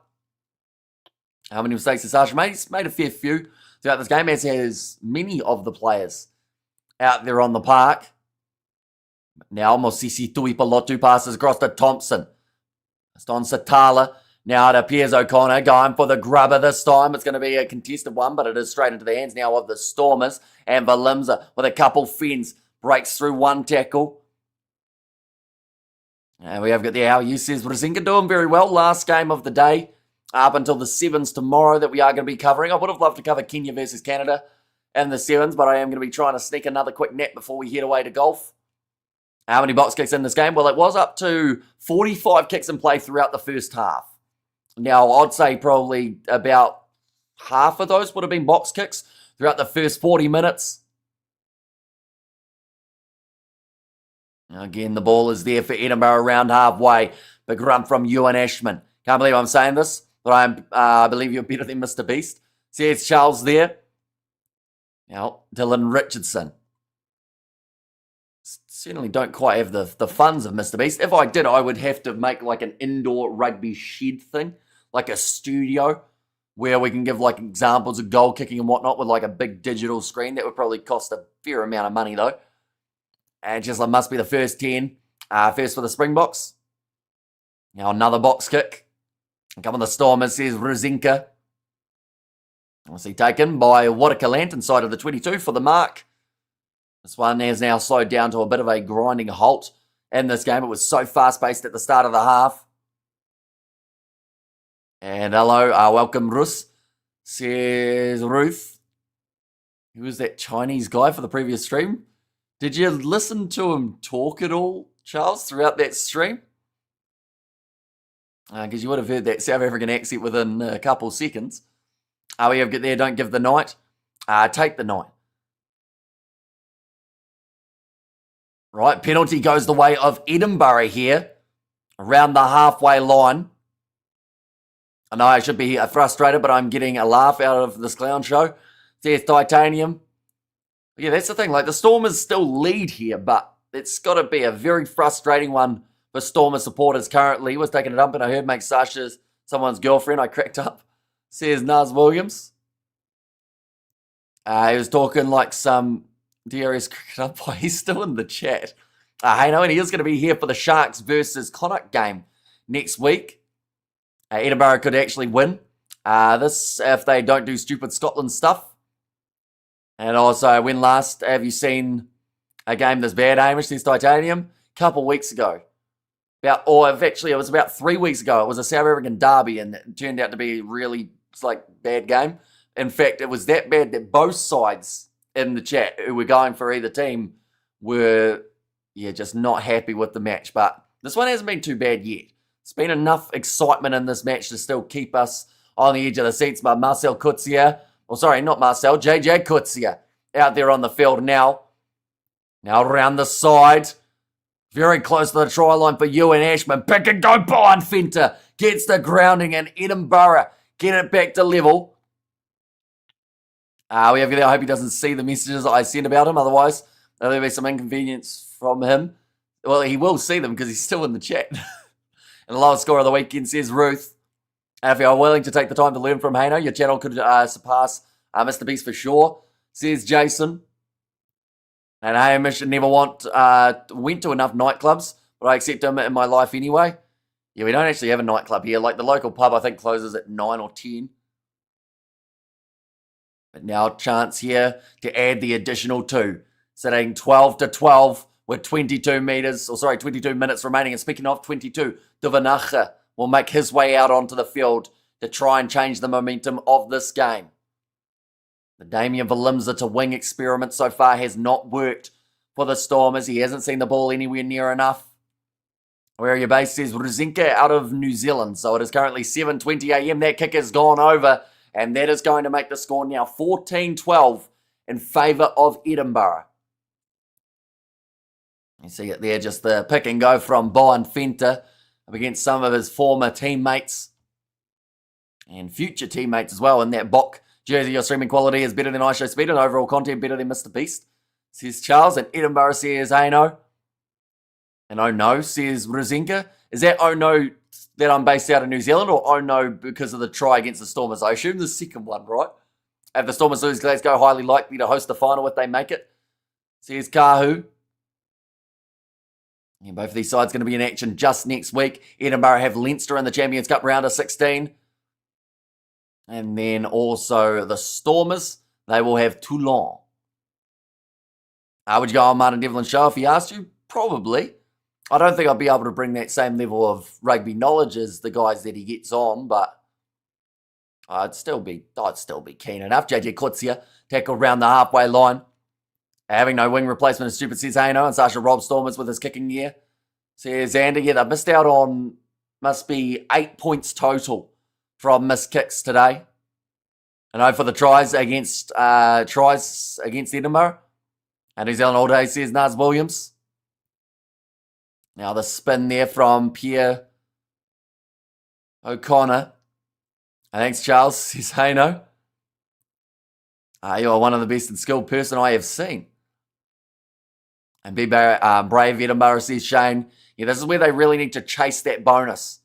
How many mistakes has Sasha made? He's made a fair few throughout this game, as has many of the players out there on the park. Now Mosisi Tuipalotu passes across to Thompson. It's on Satala. Now it appears O'Connor going for the grubber this time. It's going to be a contested one, but it is straight into the hands now of the Stormers. And Valimza with a couple fins breaks through one tackle. And we have got the How You says Brzezinski doing very well. Last game of the day up until the sevens tomorrow that we are going to be covering. I would have loved to cover Kenya versus Canada in the sevens, but I am going to be trying to sneak another quick nap before we head away to golf. How many box kicks in this game? Well, it was up to 45 kicks in play throughout the first half. Now, I'd say probably about half of those would have been box kicks throughout the first 40 minutes. Again, the ball is there for Edinburgh around halfway. Big run from Ewan Ashman. Can't believe I'm saying this, but I believe you're better than Mr. Beast. See, it's Charles there. Now, Dylan Richardson. Certainly don't quite have the funds of Mr. Beast. If I did, I would have to make like an indoor rugby shed thing, like a studio, where we can give like examples of goal kicking and whatnot with like a big digital screen. That would probably cost a fair amount of money though. And just must be the first 10. First for the Springboks. Now another box kick. Come on the Stormers, says Ruzinka. Obviously taken by Watakalant inside of the 22 for the mark. This one has now slowed down to a bit of a grinding halt in this game. It was so fast-paced at the start of the half. And hello, welcome Rus, says Ruth. Who was that Chinese guy for the previous stream? Did you listen to him talk at all, Charles, throughout that stream? Because you would have heard that South African accent within a couple seconds. We have got there, don't give the night. Take the night. Right, penalty goes the way of Edinburgh here. Around the halfway line. I know I should be frustrated, but I'm getting a laugh out of this clown show. There's Titanium. Yeah, that's the thing. Like, the Stormers still lead here, but it's got to be a very frustrating one for Stormers supporters currently. He was taking it up, and I heard make Sasha someone's girlfriend. I cracked up. Says Naz Williams. He was talking like some DRS cricket umpire. He's still in the chat. Hey, no, and he is going to be here for the Sharks versus Connacht game next week. Edinburgh could actually win this if they don't do stupid Scotland stuff. And also, when last have you seen a game this bad, Hamish? Says Titanium. A couple weeks ago. It was about 3 weeks ago. It was a South African derby, and it turned out to be really bad game. In fact, it was that bad that both sides in the chat who were going for either team were, just not happy with the match. But this one hasn't been too bad yet. It's been enough excitement in this match to still keep us on the edge of the seats. But Marcel Kutsia, not Marcel, JJ Kutsia out there on the field now. Now around the side. Very close to the try line for Ewan Ashman. Pick and go behind Fenter. Gets the grounding, and Edinburgh get it back to level. I hope he doesn't see the messages I sent about him. Otherwise, there'll be some inconvenience from him. Well, he will see them because he's still in the chat. And the lowest score of the weekend, says Ruth. If you are willing to take the time to learn from Hano, your channel could surpass Mr. Beast for sure, says Jason. And Hamish never went to enough nightclubs, but I accept him in my life anyway. Yeah, we don't actually have a nightclub here. Like the local pub, I think, closes at 9 or 10. But now chance here to add the additional 2. Sitting 12 to 12 with 22 minutes remaining. And speaking of 22, Duvanacha will make his way out onto the field to try and change the momentum of this game. The Damien Valimza to wing experiment so far has not worked for the Stormers. He hasn't seen the ball anywhere near enough. Where are you based? Says Ruzinka out of New Zealand. So it is currently 7:20 a.m. That kick has gone over. And that is going to make the score now 14-12 in favour of Edinburgh. You see it there, just the pick and go from Bowen Fenter up against some of his former teammates and future teammates as well. In that Bok jersey, your streaming quality is better than iShow Speed and overall content better than Mr. Beast, says Charles. And Edinburgh says, hey no. And oh no, says Ruzinka. Is that oh no that I'm based out of New Zealand, or oh no because of the try against the Stormers? I assume the second one, right? If the Stormers lose, Glasgow highly likely to host the final if they make it, says Kahu. And both of these sides going to be in action just next week. Edinburgh have Leinster in the Champions Cup round of 16. And then also the Stormers, they will have Toulon. Would you go on Martin Devlin's show if he asked you? Probably. I don't think I'd be able to bring that same level of rugby knowledge as the guys that he gets on, but I'd still be keen enough. JJ Klutzia tackled around the halfway line. Having no wing replacement is stupid, says Hano, and Sasha Rob Stormers with his kicking gear. Says Xander, yeah, they missed out on, must be 8 points total from missed kicks today. I know for the tries against Edinburgh. And New Zealand all day, says Naz Williams. Now the spin there from Pierre O'Connor. Thanks, Charles, says Hano. You are one of the best and skilled person I have seen. And be brave, Edinburgh, says Shane. Yeah, this is where they really need to chase that bonus.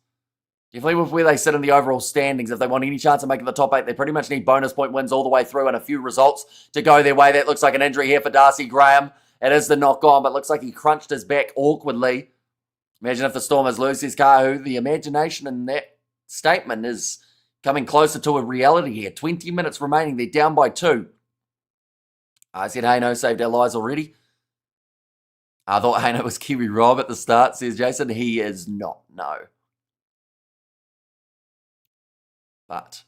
Definitely with where they sit in the overall standings. If they want any chance of making the top 8, they pretty much need bonus point wins all the way through and a few results to go their way. That looks like an injury here for Darcy Graham. It is the knock on, but looks like he crunched his back awkwardly. Imagine if the Stormers lose, says Kahu. The imagination in that statement is coming closer to a reality here. 20 minutes remaining. They're down by 2. I said Hano saved our lives already. I thought Hano was Kiwi Rob at the start, says Jason. He is not, no. But,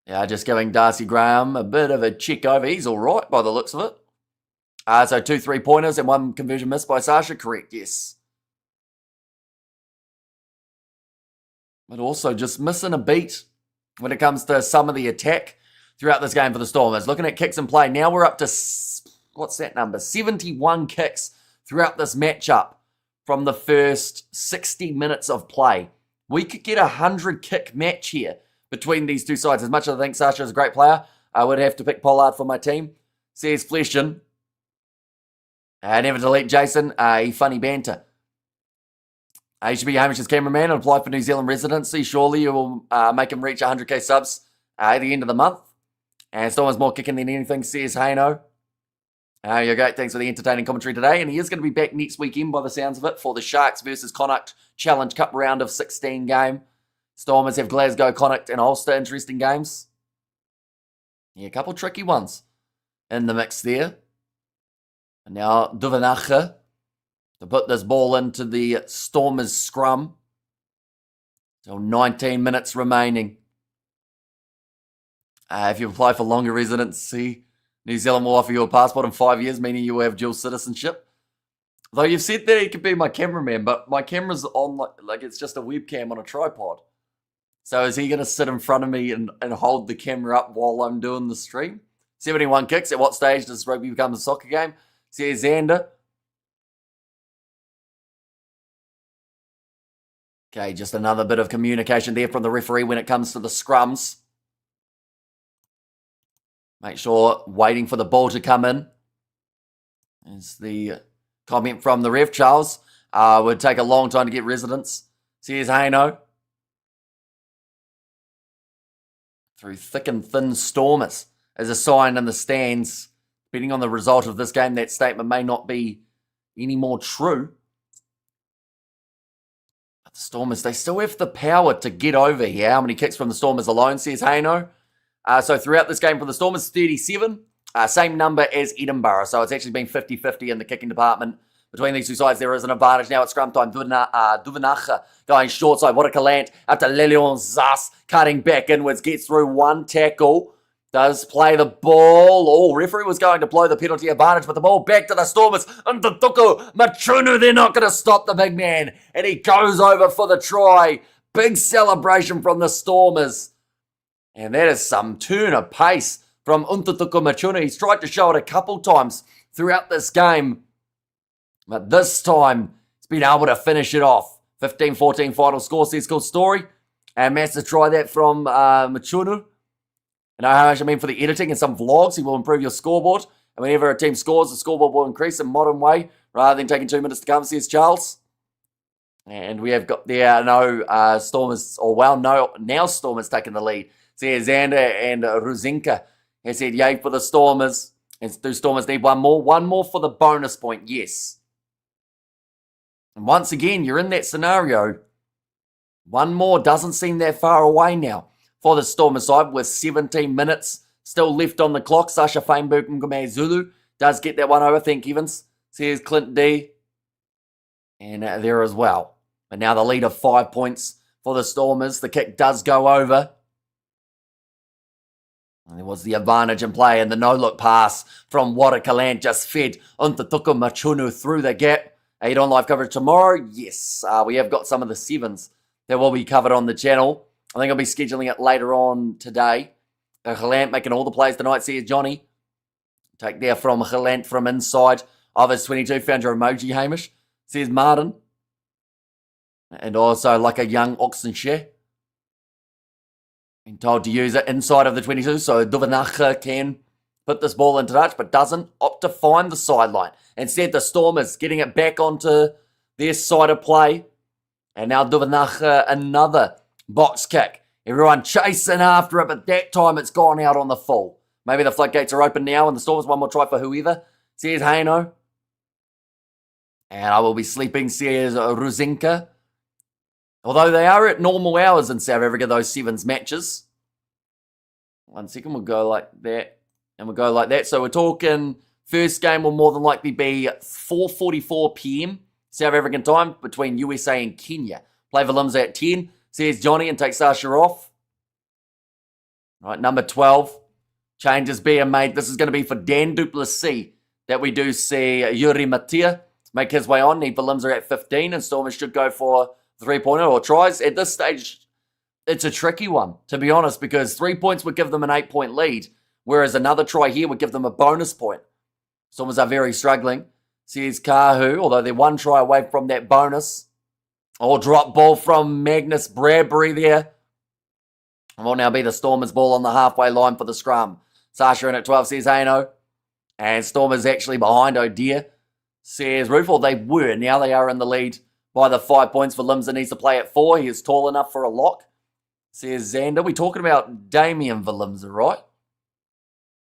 yeah, just giving Darcy Graham a bit of a check over. He's all right by the looks of it. So 2 3-pointers and 1 conversion missed by Sasha, correct, yes. But also just missing a beat when it comes to some of the attack throughout this game for the Stormers. Looking at kicks in play, now we're up to, what's that number? 71 kicks throughout this matchup from the first 60 minutes of play. We could get a 100-kick match here between these two sides. As much as I think Sasha is a great player, I would have to pick Pollard for my team, says Fleshin. Never delete Jason, funny banter. He should be Hamish's cameraman and apply for New Zealand residency. Surely you will make him reach 100k subs at the end of the month. And Stormers more kicking than anything, says Hano. You're great. Thanks for the entertaining commentary today. And he is going to be back next weekend by the sounds of it for the Sharks versus Connacht Challenge Cup round of 16 game. Stormers have Glasgow, Connacht and Ulster. Interesting games. Yeah, a couple tricky ones in the mix there. And now Duvanacha to put this ball into the Stormers scrum. So 19 minutes remaining. If you apply for longer residency, New Zealand will offer you a passport in 5 years, meaning you will have dual citizenship. Though you've said that he could be my cameraman, but my camera's on like it's just a webcam on a tripod. So is he going to sit in front of me and hold the camera up while I'm doing the stream? 71 kicks. At what stage does rugby become a soccer game? Says Xander. Okay, just another bit of communication there from the referee when it comes to the scrums. Make sure waiting for the ball to come in. Is the comment from the ref, Charles. Would take a long time to get residence. Says Hano. through thick and thin Stormers as a sign in the stands. Depending on the result of this game, that statement may not be any more true. But the Stormers, they still have the power to get over here. How many kicks from the Stormers alone, says Haino. So throughout this game for the Stormers, 37. Same number as Edinburgh. So it's actually been 50-50 in the kicking department. Between these two sides, there is an advantage now at scrum time. Duvanacha going short side. What a Calant up to Lilion Zas. Cutting back inwards. Gets through one tackle. Does play the ball. Oh, referee was going to blow the penalty advantage, but the ball back to the Stormers. Ntutuku Machunu, they're not going to stop the big man. And he goes over for the try. Big celebration from the Stormers. And that is some turn of pace from Ntutuku Machunu. He's tried to show it a couple times throughout this game. But this time, he's been able to finish it off. 15-14 final score, says Cool Story. And Matt's to try that from Machunu. You know how much I mean for the editing and some vlogs, he will improve your scoreboard. And whenever a team scores, the scoreboard will increase in a modern way, rather than taking 2 minutes to come, says Charles. And we have got there, Stormers, now Stormers taking the lead. Says Xander and Ruzinka has said yay for the Stormers. And do Stormers need one more? One more for the bonus point, yes. And once again, you're in that scenario. One more doesn't seem that far away now for the Stormers side with 17 minutes still left on the clock. Sasha Feinberg Zulu does get that one over. Thank Evans, says Clint D. And there as well. But now the lead of 5 points for the Stormers. The kick does go over. And there was the advantage in play, and the no-look pass from Warakaland just fed Ntutuku Machunu through the gap. On live coverage tomorrow? Yes, we have got some of the sevens that will be covered on the channel. I think I'll be scheduling it later on today. Gelant making all the plays tonight, says Johnny. Take there from Gelant from inside of his 22. Found your emoji, Hamish, says Martin. And also like a young Oxenshire. Been told to use it inside of the 22, so Duvanacha can put this ball into touch, but doesn't. Opt to find the sideline. Instead, the Stormers getting it back onto their side of play. And now Duvanacha, another box kick. Everyone chasing after it, but that time it's gone out on the full. Maybe the floodgates are open now, and the Stormers one more try for whoever, says Haino. And I will be sleeping, says Ruzinka. Although they are at normal hours in South Africa, those sevens matches. 1 second, we'll go like that. And we'll go like that. So we're talking first game will more than likely be 4:44 p.m. South African time between USA and Kenya. Play for Limsa at 10, says Johnny, and take Sasha off. Right, number 12. Changes being made. This is going to be for Dan Duplessis that we do see Yuri Matia make his way on. Need for Limsa at 15, and Stormers should go for 3-pointer or tries. At this stage, it's a tricky one, to be honest, because 3 points would give them an 8-point lead, whereas another try here would give them a bonus point. Stormers are very struggling, says Kahu, although they're one try away from that bonus. Or drop ball from Magnus Bradbury there. It will now be the Stormers ball on the halfway line for the scrum. Sasha in at 12, says Haino. And Stormers actually behind O'Dear, says Roof. Or they were, now they are in the lead by the 5 points. For Limsa needs to play at 4. He is tall enough for a lock, says Xander. We're talking about Damien Valimza, right?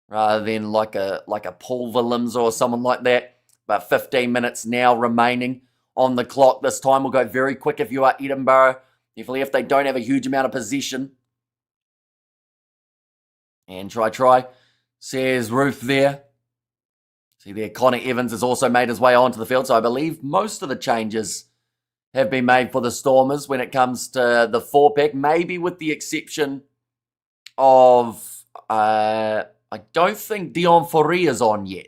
Rather than like a Paul Valimza or someone like that. About 15 minutes now remaining on the clock. This time will go very quick if you are Edinburgh. Definitely if they don't have a huge amount of possession. And try, says Ruth there. See there, Connor Evans has also made his way onto the field. So I believe most of the changes have been made for the Stormers when it comes to the 4-pack. Maybe with the exception of, I don't think Dion Foree is on yet.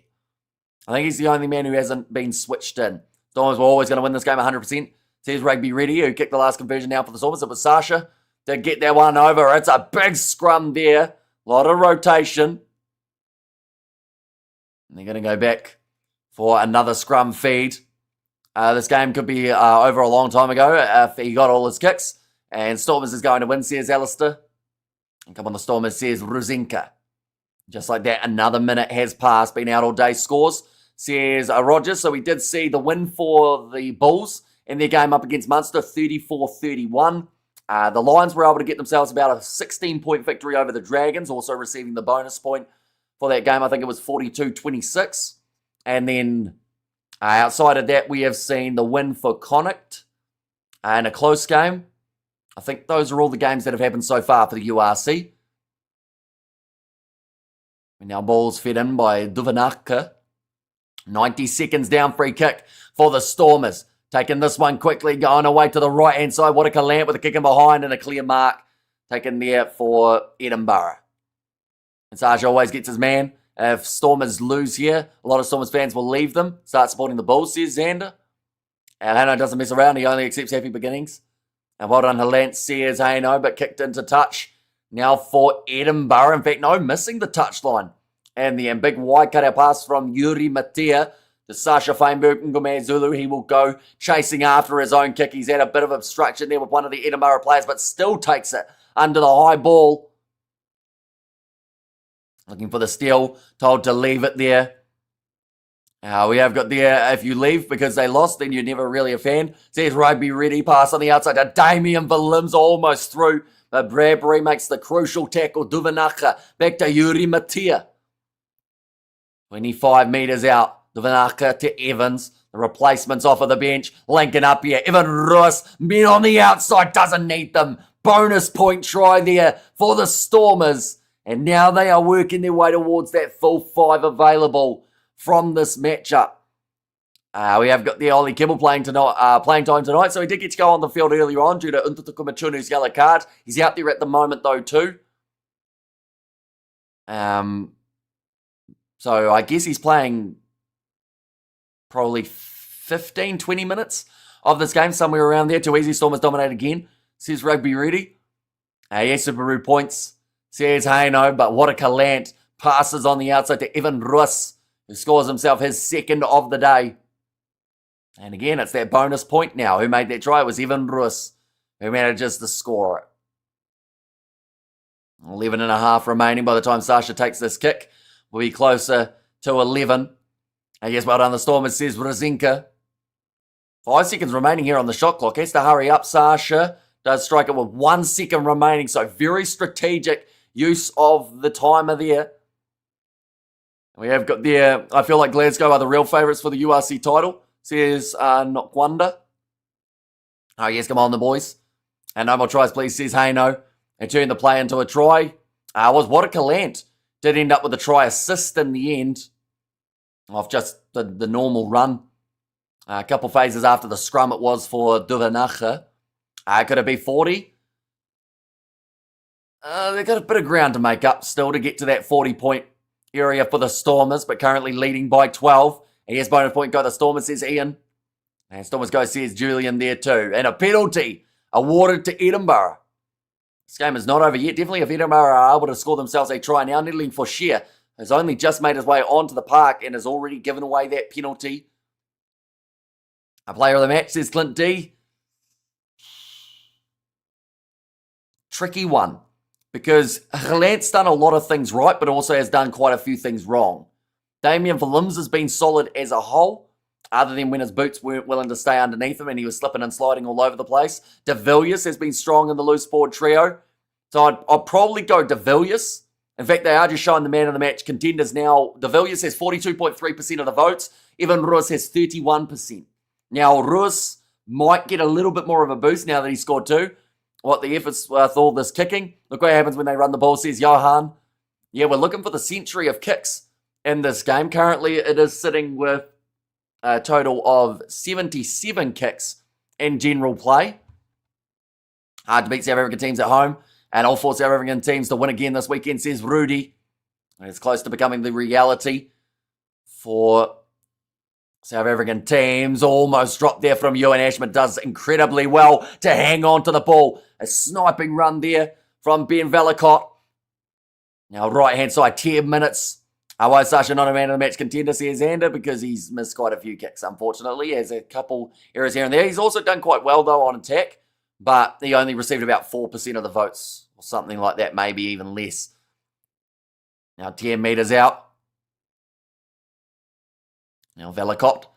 I think he's the only man who hasn't been switched in. Stormers were always going to win this game 100%. Says Rugby Ready, who kicked the last conversion now for the Stormers. It was Sasha to get that one over. It's a big scrum there. A lot of rotation. And they're going to go back for another scrum feed. This game could be over a long time ago if he got all his kicks. And Stormers is going to win, says Alistair. And come on, the Stormers, says Ruzinka. Just like that, another minute has passed. Been out all day. Scores, says Rogers. So we did see the win for the Bulls in their game up against Munster, 34-31. The Lions were able to get themselves about a 16-point victory over the Dragons, also receiving the bonus point for that game. I think it was 42-26. And then outside of that, we have seen the win for Connacht in a close game. I think those are all the games that have happened so far for the URC. And now ball's fed in by Duvanaka. 90 seconds down, free kick for the Stormers. Taking this one quickly, going away to the right-hand side. What a Lamp with a kick in behind and a clear mark taken there for Edinburgh. And Sarge always gets his man. If Stormers lose here, a lot of Stormers fans will leave them. Start supporting the Bulls, says Xander. And Hano doesn't mess around. He only accepts happy beginnings. And well done, Halant, says Hano, but kicked into touch. Now for Edinburgh. In fact, no, missing the touchline. And the big wide cutout pass from Yuri Matia to Sasha Feinberg Ngome Zulu. He will go chasing after his own kick. He's had a bit of obstruction there with one of the Edinburgh players, but still takes it under the high ball. Looking for the steal. Told to leave it there. We have got there, if you leave because they lost, then you're never really a fan. Says Rugby ready. Pass on the outside to Damien Williams, almost through. But Bradbury makes the crucial tackle. Duvanaka back to Yuri Matia. 25 metres out. Duvanaka to Evans. The replacements off of the bench. Linking up here. Evan Roos. Men on the outside. Doesn't need them. Bonus point try there for the Stormers. And now they are working their way towards that full 5 available from this matchup. We have got the Ollie Kibble playing time tonight. So he did get to go on the field earlier on due to Untutuku Machunu's yellow card. He's out there at the moment though too. So I guess he's playing probably 15, 20 minutes of this game, somewhere around there. Too easy, Stormers dominate again. Says Rugby ready. Yes, Subaru points. Says Hano, but what a Calant. Passes on the outside to Evan Roos, who scores himself his second of the day. And again, it's that bonus point now. Who made that try? It was Evan Roos, who manages to score it. 11 and a half remaining by the time Sasha takes this kick. We'll be closer to 11. I guess well done the Stormers, says Rosinka. 5 seconds remaining here on the shot clock. Has to hurry up. Sasha does strike it with 1 second remaining. So very strategic use of the timer there. We have got there, I feel like Glasgow are the real favourites for the URC title, says Nokwanda. Oh yes, come on the boys. And no more tries please, says Hano. And turn the play into a try. Was what a Calant. Did end up with a try assist in the end of just the normal run. A couple phases after the scrum it was for Duvanacha. Could it be 40? They've got a bit of ground to make up still to get to that 40-point area for the Stormers, but currently leading by 12. And yes, bonus point go the Stormers, says Ian. And Stormers go, says Julian there too. And a penalty awarded to Edinburgh. This game is not over yet. Definitely if Edinburgh are able to score themselves a try now, Nettling for Shear has only just made his way onto the park and has already given away that penalty. A player of the match, says Clint D. Tricky one. Because Galant's done a lot of things right, but also has done quite a few things wrong. Damien Williams has been solid as a whole, other than when his boots weren't willing to stay underneath him and he was slipping and sliding all over the place. De Villiers has been strong in the loose board trio. So I'd probably go De Villiers. In fact, they are just showing the man of the match contenders now. De Villiers has 42.3% of the votes. Evan Roos has 31%. Now, Roos might get a little bit more of a boost now that he scored 2. What the efforts with all this kicking. Look what happens when they run the ball, says Johan. Yeah, we're looking for the century of kicks in this game. Currently, it is sitting with a total of 77 kicks in general play. Hard to beat South African teams at home. And all 4 South African teams to win again this weekend, says Rudy. And it's close to becoming the reality for South African teams. Almost dropped there from Ewan Ashman. Does incredibly well to hang on to the ball. A sniping run there from Ben Velicott. Now right-hand side, 10 minutes. Why is Sasha not a man of the match contender, says Xander, because he's missed quite a few kicks, unfortunately. He has a couple errors here and there. He's also done quite well, though, on attack. But he only received about 4% of the votes, or something like that, maybe even less. Now 10 metres out. Now Velicott,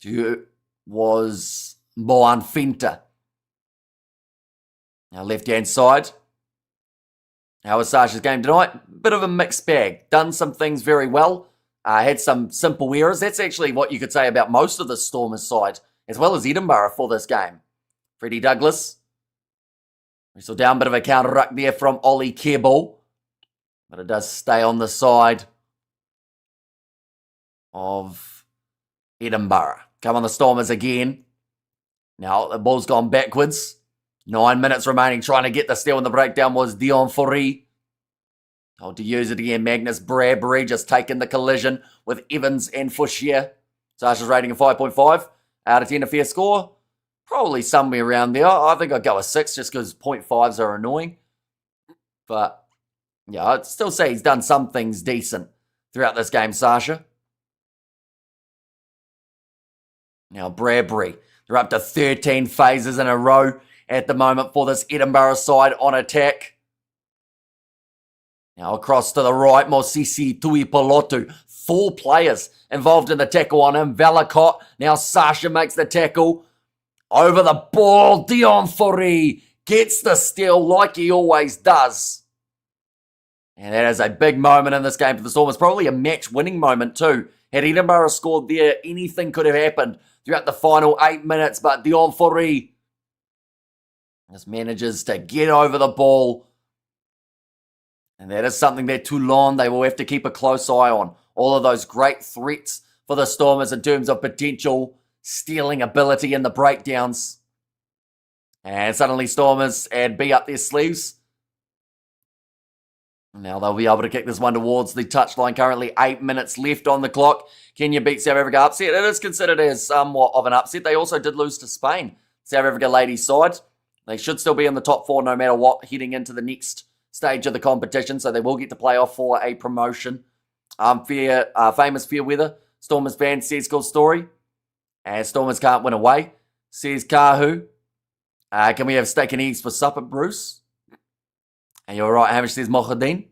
who was Moan Fenta. Now left-hand side. How was Sasha's game tonight? Bit of a mixed bag. Done some things very well. Had some simple errors. That's actually what you could say about most of the Stormers side, as well as Edinburgh for this game. Freddie Douglas. Wrestle down, bit of a counter ruck there from Ollie Kerball. But it does stay on the side of Edinburgh. Come on the Stormers again. Now the ball's gone backwards. 9 minutes remaining, trying to get the steal, and the breakdown was Dion Foree. Told to use it again. Magnus Bradbury just taking the collision with Evans and Fouchier. Sasha's rating of 5.5 out of 10, a fair score. Probably somewhere around there. I think I'd go a 6 just because 0.5s are annoying. But yeah, I'd still say he's done some things decent throughout this game, Sasha. Now Bradbury. They're up to 13 phases in a row at the moment for this Edinburgh side on attack. Now across to the right, Mosisi Tuipolotu. 4 players involved in the tackle on him. Valakot. Now Sasha makes the tackle. Over the ball, Dion Foree gets the steal like he always does. And that is a big moment in this game for the Stormers. Probably a match-winning moment too. Had Edinburgh scored there, anything could have happened throughout the final 8 minutes. But Dion Foree just manages to get over the ball. And that is something that Toulon, they will have to keep a close eye on. All of those great threats for the Stormers in terms of potential stealing ability in the breakdowns. And suddenly Stormers add B up their sleeves. Now they'll be able to kick this one towards the touchline. Currently 8 minutes left on the clock. Kenya beat South Africa upset. It is considered as somewhat of an upset. They also did lose to Spain. South Africa ladies side. They should still be in the top 4 no matter what heading into the next stage of the competition. So they will get to play off for a promotion. Famous Fairweather Stormers fan says cool story. And Stormers can't win away. Says Kahu. Can we have steak and eggs for supper, Bruce? And you're right, Hamish says Mohadin.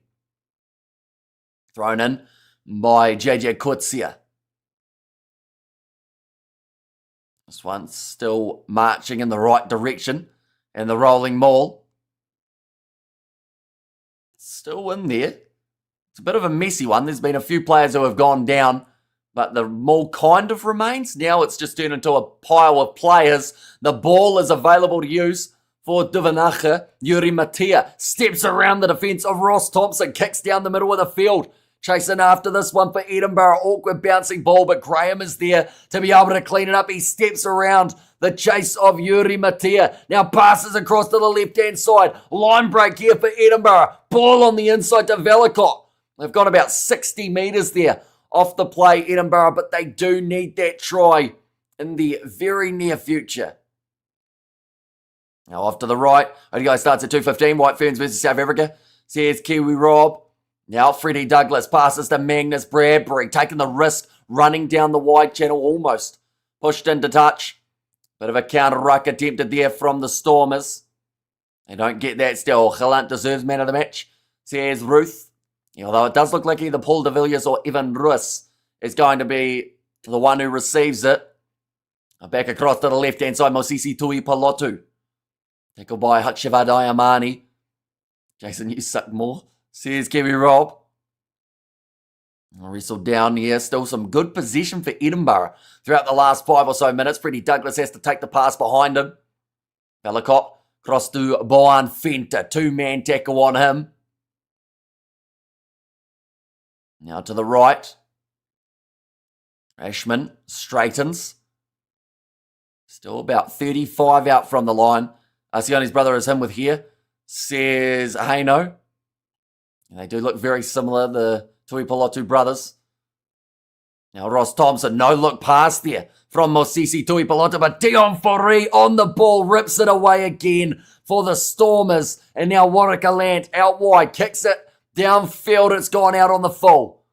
Thrown in by JJ Kutsia. This one's still marching in the right direction. And the rolling maul. Still in there. It's a bit of a messy one. There's been a few players who have gone down. But the maul kind of remains. Now it's just turned into a pile of players. The ball is available to use for Duvanacher. Yuri Matia steps around the defence of Ross Thompson. Kicks down the middle of the field. Chasing after this one for Edinburgh. Awkward bouncing ball, but Graham is there to be able to clean it up. He steps around the chase of Yuri Matia. Now passes across to the left-hand side. Line break here for Edinburgh. Ball on the inside to Valakot. They've got about 60 metres there off the play, Edinburgh, but they do need that try in the very near future. Now off to the right. ODI starts at 2:15. White Ferns versus South Africa. Says Kiwi Rob. Now Freddie Douglas passes to Magnus Bradbury, taking the risk, running down the wide channel almost. Pushed into touch. Bit of a counter ruck attempted there from the Stormers. They don't get that still. Galant deserves man of the match, says Ruth. Although it does look like either Paul de Villiers or Evan Russ is going to be the one who receives it. Back across to the left-hand side, Mosisi Tuipolotu. Tackled by Hutchivadai Amani. Jason, you suck more, says Kiwi Rob. Wrestled down here. Still some good position for Edinburgh throughout the last 5 or so minutes. Freddie Douglas has to take the pass behind him. Valakot cross to Boan Fenter. 2-man tackle on him. Now to the right. Ashman straightens. Still about 35 out from the line. Sione's brother is him with here, says Haino. They do look very similar, the Tuipolotu brothers. Now Ross Thompson, no look pass there from Mosisi Tuipolotu, but Dion Foree on the ball, rips it away again for the Stormers. And now Warwick Lant out wide, kicks it downfield. It's gone out on the full.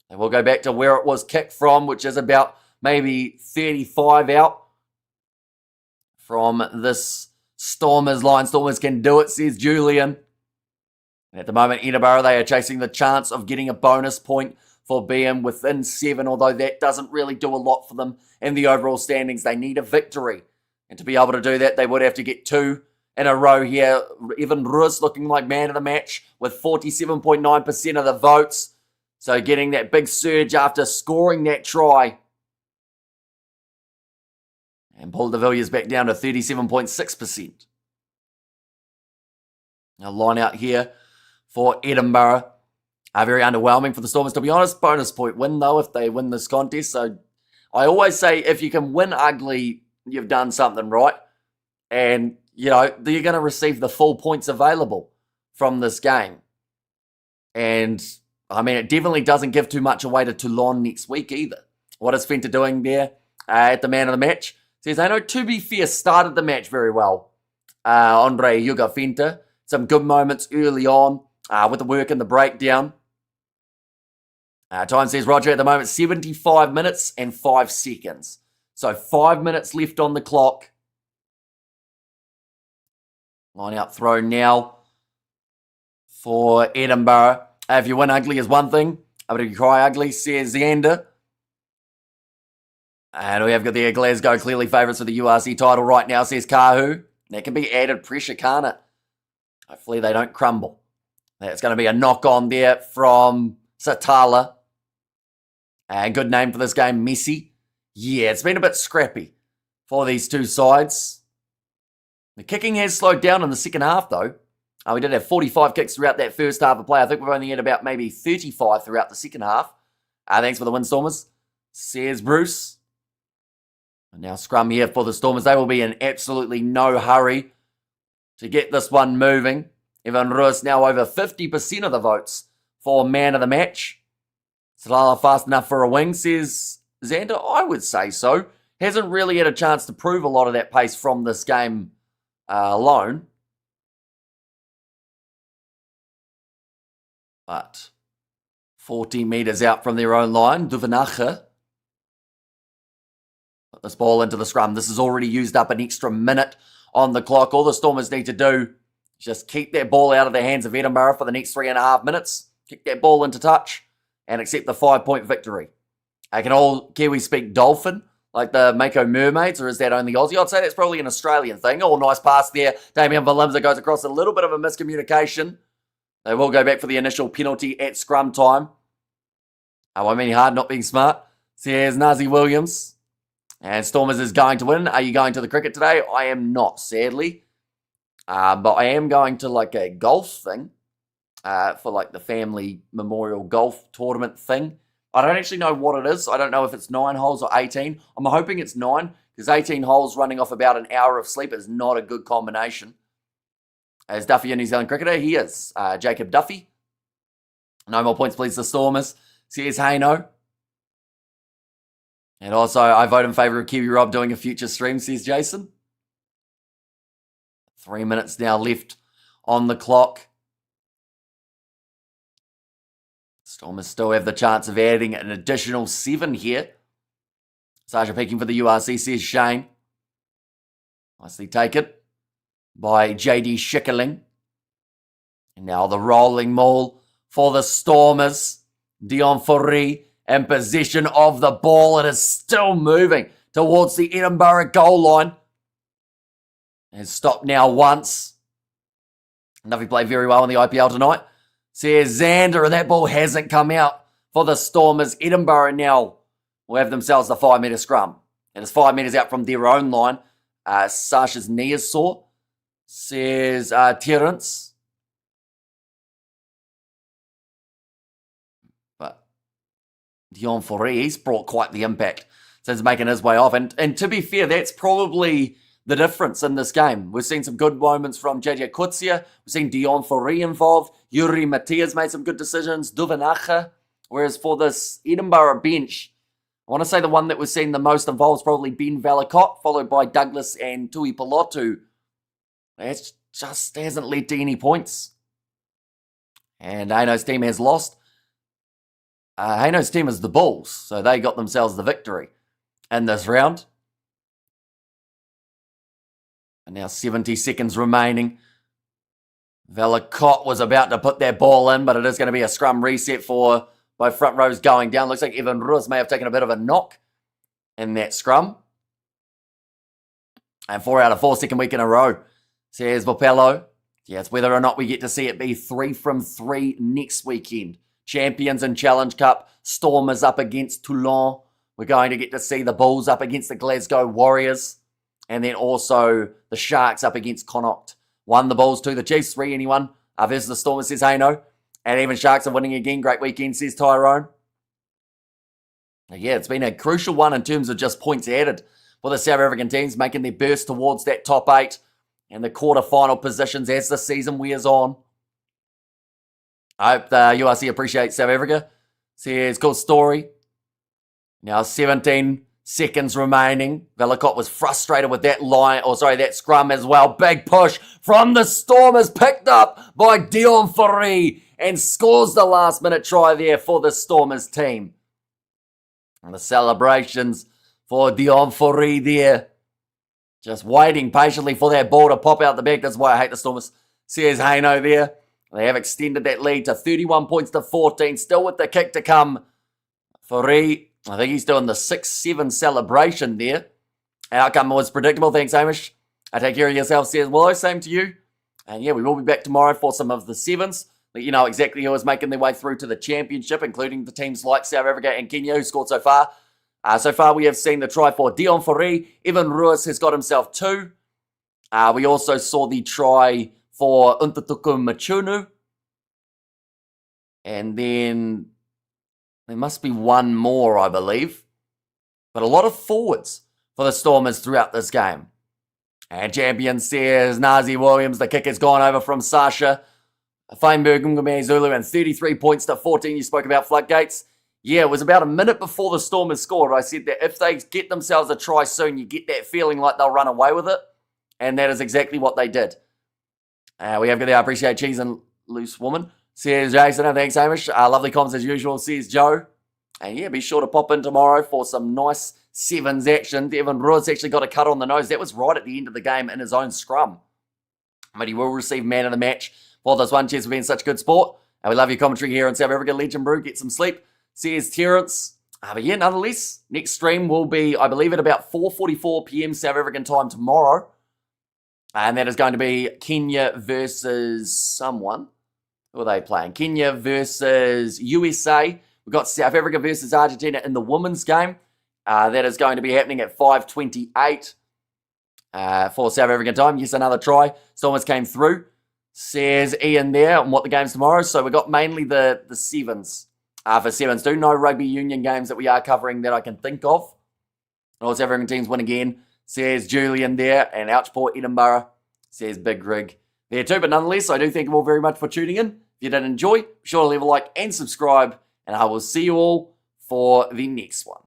And we'll go back to where it was kicked from, which is about maybe 35 out from this Stormers line. Stormers can do it, says Julian. And at the moment, Edinburgh, they are chasing the chance of getting a bonus point for being within 7, although that doesn't really do a lot for them in the overall standings. They need a victory. And to be able to do that, they would have to get 2 in a row here. Evan Rus looking like man of the match with 47.9% of the votes. So getting that big surge after scoring that try. And Paul de Villiers back down to 37.6%. Now line out here for Edinburgh. Very underwhelming for the Stormers, to be honest. Bonus point win, though, if they win this contest. So I always say if you can win ugly, you've done something right. And, you know, you're going to receive the full points available from this game. And, I mean, it definitely doesn't give too much away to Toulon next week either. What is Fenta doing there at the man of the match? Says, I know, to be fair, started the match very well. Andre Yuga Fenta. Some good moments early on with the work and the breakdown. Time says, Roger, at the moment, 75 minutes and 5 seconds. So 5 minutes left on the clock. Line out throw now for Edinburgh. If you win ugly is one thing, but if you cry ugly, says Xander. And we have got the Glasgow clearly favourites for the URC title right now, says Kahu. That can be added pressure, can't it? Hopefully they don't crumble. That's going to be a knock-on there from Satala. And good name for this game, Messi. Yeah, it's been a bit scrappy for these two sides. The kicking has slowed down in the second half, though. We did have 45 kicks throughout that first half of play. I think we've only had about maybe 35 throughout the second half. Thanks for the win, Stormers, says Bruce. And now scrum here for the Stormers. They will be in absolutely no hurry to get this one moving. Evan Ruiz now over 50% of the votes for man of the match. Salala fast enough for a wing, says Xander. I would say so. Hasn't really had a chance to prove a lot of that pace from this game alone. But 40 metres out from their own line, Duvanacher. Put this ball into the scrum. This has already used up an extra minute on the clock. All the Stormers need to do is just keep that ball out of the hands of Edinburgh for the next 3.5 minutes. Kick that ball into touch and accept the 5-point victory. Can all Kiwi speak dolphin like the Mako Mermaids, or is that only Aussie? I'd say that's probably an Australian thing. Oh, nice pass there. Damien Valimza goes across, a little bit of a miscommunication. They will go back for the initial penalty at scrum time. I mean, hard not being smart. So here's Nazi Williams. And Stormers is going to win. Are you going to the cricket today? I am not, sadly. But I am going to like a golf thing. For like the family memorial golf tournament thing. I don't actually know what it is. I don't know if it's 9 holes or 18. I'm hoping it's 9, because 18 holes running off about an hour of sleep is not a good combination. Is Duffy a New Zealand cricketer? He is. Jacob Duffy. No more points, please, the Stormers. Says Haino. And also, I vote in favour of Kiwi Rob doing a future stream, says Jason. 3 minutes now left on the clock. Stormers still have the chance of adding an additional 7 here. Sasha peeking for the URC, says Shane. Nicely taken by JD Schickerling. And now the rolling maul for the Stormers. Dion Fourie in possession of the ball. It is still moving towards the Edinburgh goal line. Has stopped now once. Nuffy played very well in the IPL tonight. Says Xander, and that ball hasn't come out for the Stormers. Edinburgh now will have themselves the 5-metre scrum. It is 5 metres out from their own line. Sasha's knee is sore, says Terence. But Dion Fourie, he's brought quite the impact since making his way off. And to be fair, that's probably the difference in this game. We've seen some good moments from JJ Kutsia. We've seen Dion Fourie involved. Yuri Matias made some good decisions. Duvanacher. Whereas for this Edinburgh bench, I want to say the one that was seen the most involved is probably Ben Valakot, followed by Douglas and Tui Pilotu. That just hasn't led to any points. And Haino's team has lost. Haino's team is the Bulls, so they got themselves the victory in this round. And now 70 seconds remaining. Valakot was about to put that ball in, but it is going to be a scrum reset for both front rows going down. Looks like Evan Ruiz may have taken a bit of a knock in that scrum. And 4 out of 4, second week in a row says Vopello. Yeah, it's whether or not we get to see it be 3 from 3 next weekend. Champions and Challenge Cup. Stormers up against Toulon. We're going to get to see the Bulls up against the Glasgow Warriors. And then also the Sharks up against Connacht. 1 the Bulls, 2 the Chiefs, 3 anyone. Versus the Stormers, says Hayno. And even Sharks are winning again. Great weekend, says Tyrone. Yeah, it's been a crucial one in terms of just points added for the South African teams, making their burst towards that top 8 and the quarter-final positions as the season wears on. I hope the URC appreciates South Africa. Says, cool story. Now 17 seconds remaining. Vellacott was frustrated with that that scrum as well. Big push from the Stormers, picked up by Dion Foree and scores the last-minute try there for the Stormers team. And the celebrations for Dion Foree there. Just waiting patiently for that ball to pop out the back. That's why I hate the Stormers. Says Hayno there. They have extended that lead to 31 points to 14. Still with the kick to come. Foree, I think he's doing the 6-7 celebration there. Outcome was predictable. Thanks, Hamish. Take care of yourself, says Willow. Same to you. And yeah, we will be back tomorrow for some of the 7s. Let you know exactly who is making their way through to the championship, including the teams like South Africa and Kenya, who scored so far. So far, we have seen the try for Dion Foree. Evan Ruiz has got himself 2. We also saw the try for Untatuku Machunu. And then there must be 1 more, I believe. But a lot of forwards for the Stormers throughout this game. And champion says Nazi Williams. The kick has gone over from Sasha. Feinberg Ngumea Zulu and 33 points to 14. You spoke about floodgates. Yeah, it was about a minute before the Stormers scored. I said that if they get themselves a try soon, you get that feeling like they'll run away with it. And that is exactly what they did. We have got the appreciate cheese and loose woman. Says Jason, thanks Hamish. Lovely comments as usual, says Joe. And yeah, be sure to pop in tomorrow for some nice 7s action. Evan Ruiz actually got a cut on the nose. That was right at the end of the game in his own scrum. But he will receive man of the match for this one. Cheers for being such good sport. And we love your commentary here in South Africa. Legend Brew, get some sleep. Says Terrence. But yeah, nonetheless, next stream will be, I believe, at about 4:44 p.m. South African time tomorrow. And that is going to be Kenya versus someone. Who are they playing? Kenya versus USA. We've got South Africa versus Argentina in the women's game. That is going to be happening at 5:28 for South African time. Yes, another try. Stormers came through. Says Ian there on what the game's tomorrow. So we've got mainly the 7s. For 7s, no rugby union games that we are covering that I can think of. All South African teams win again. Says Julian there. And Ouchport, Edinburgh. Says Big Rig there too. But nonetheless, I do thank you all very much for tuning in. If you did enjoy, be sure to leave a like and subscribe. And I will see you all for the next one.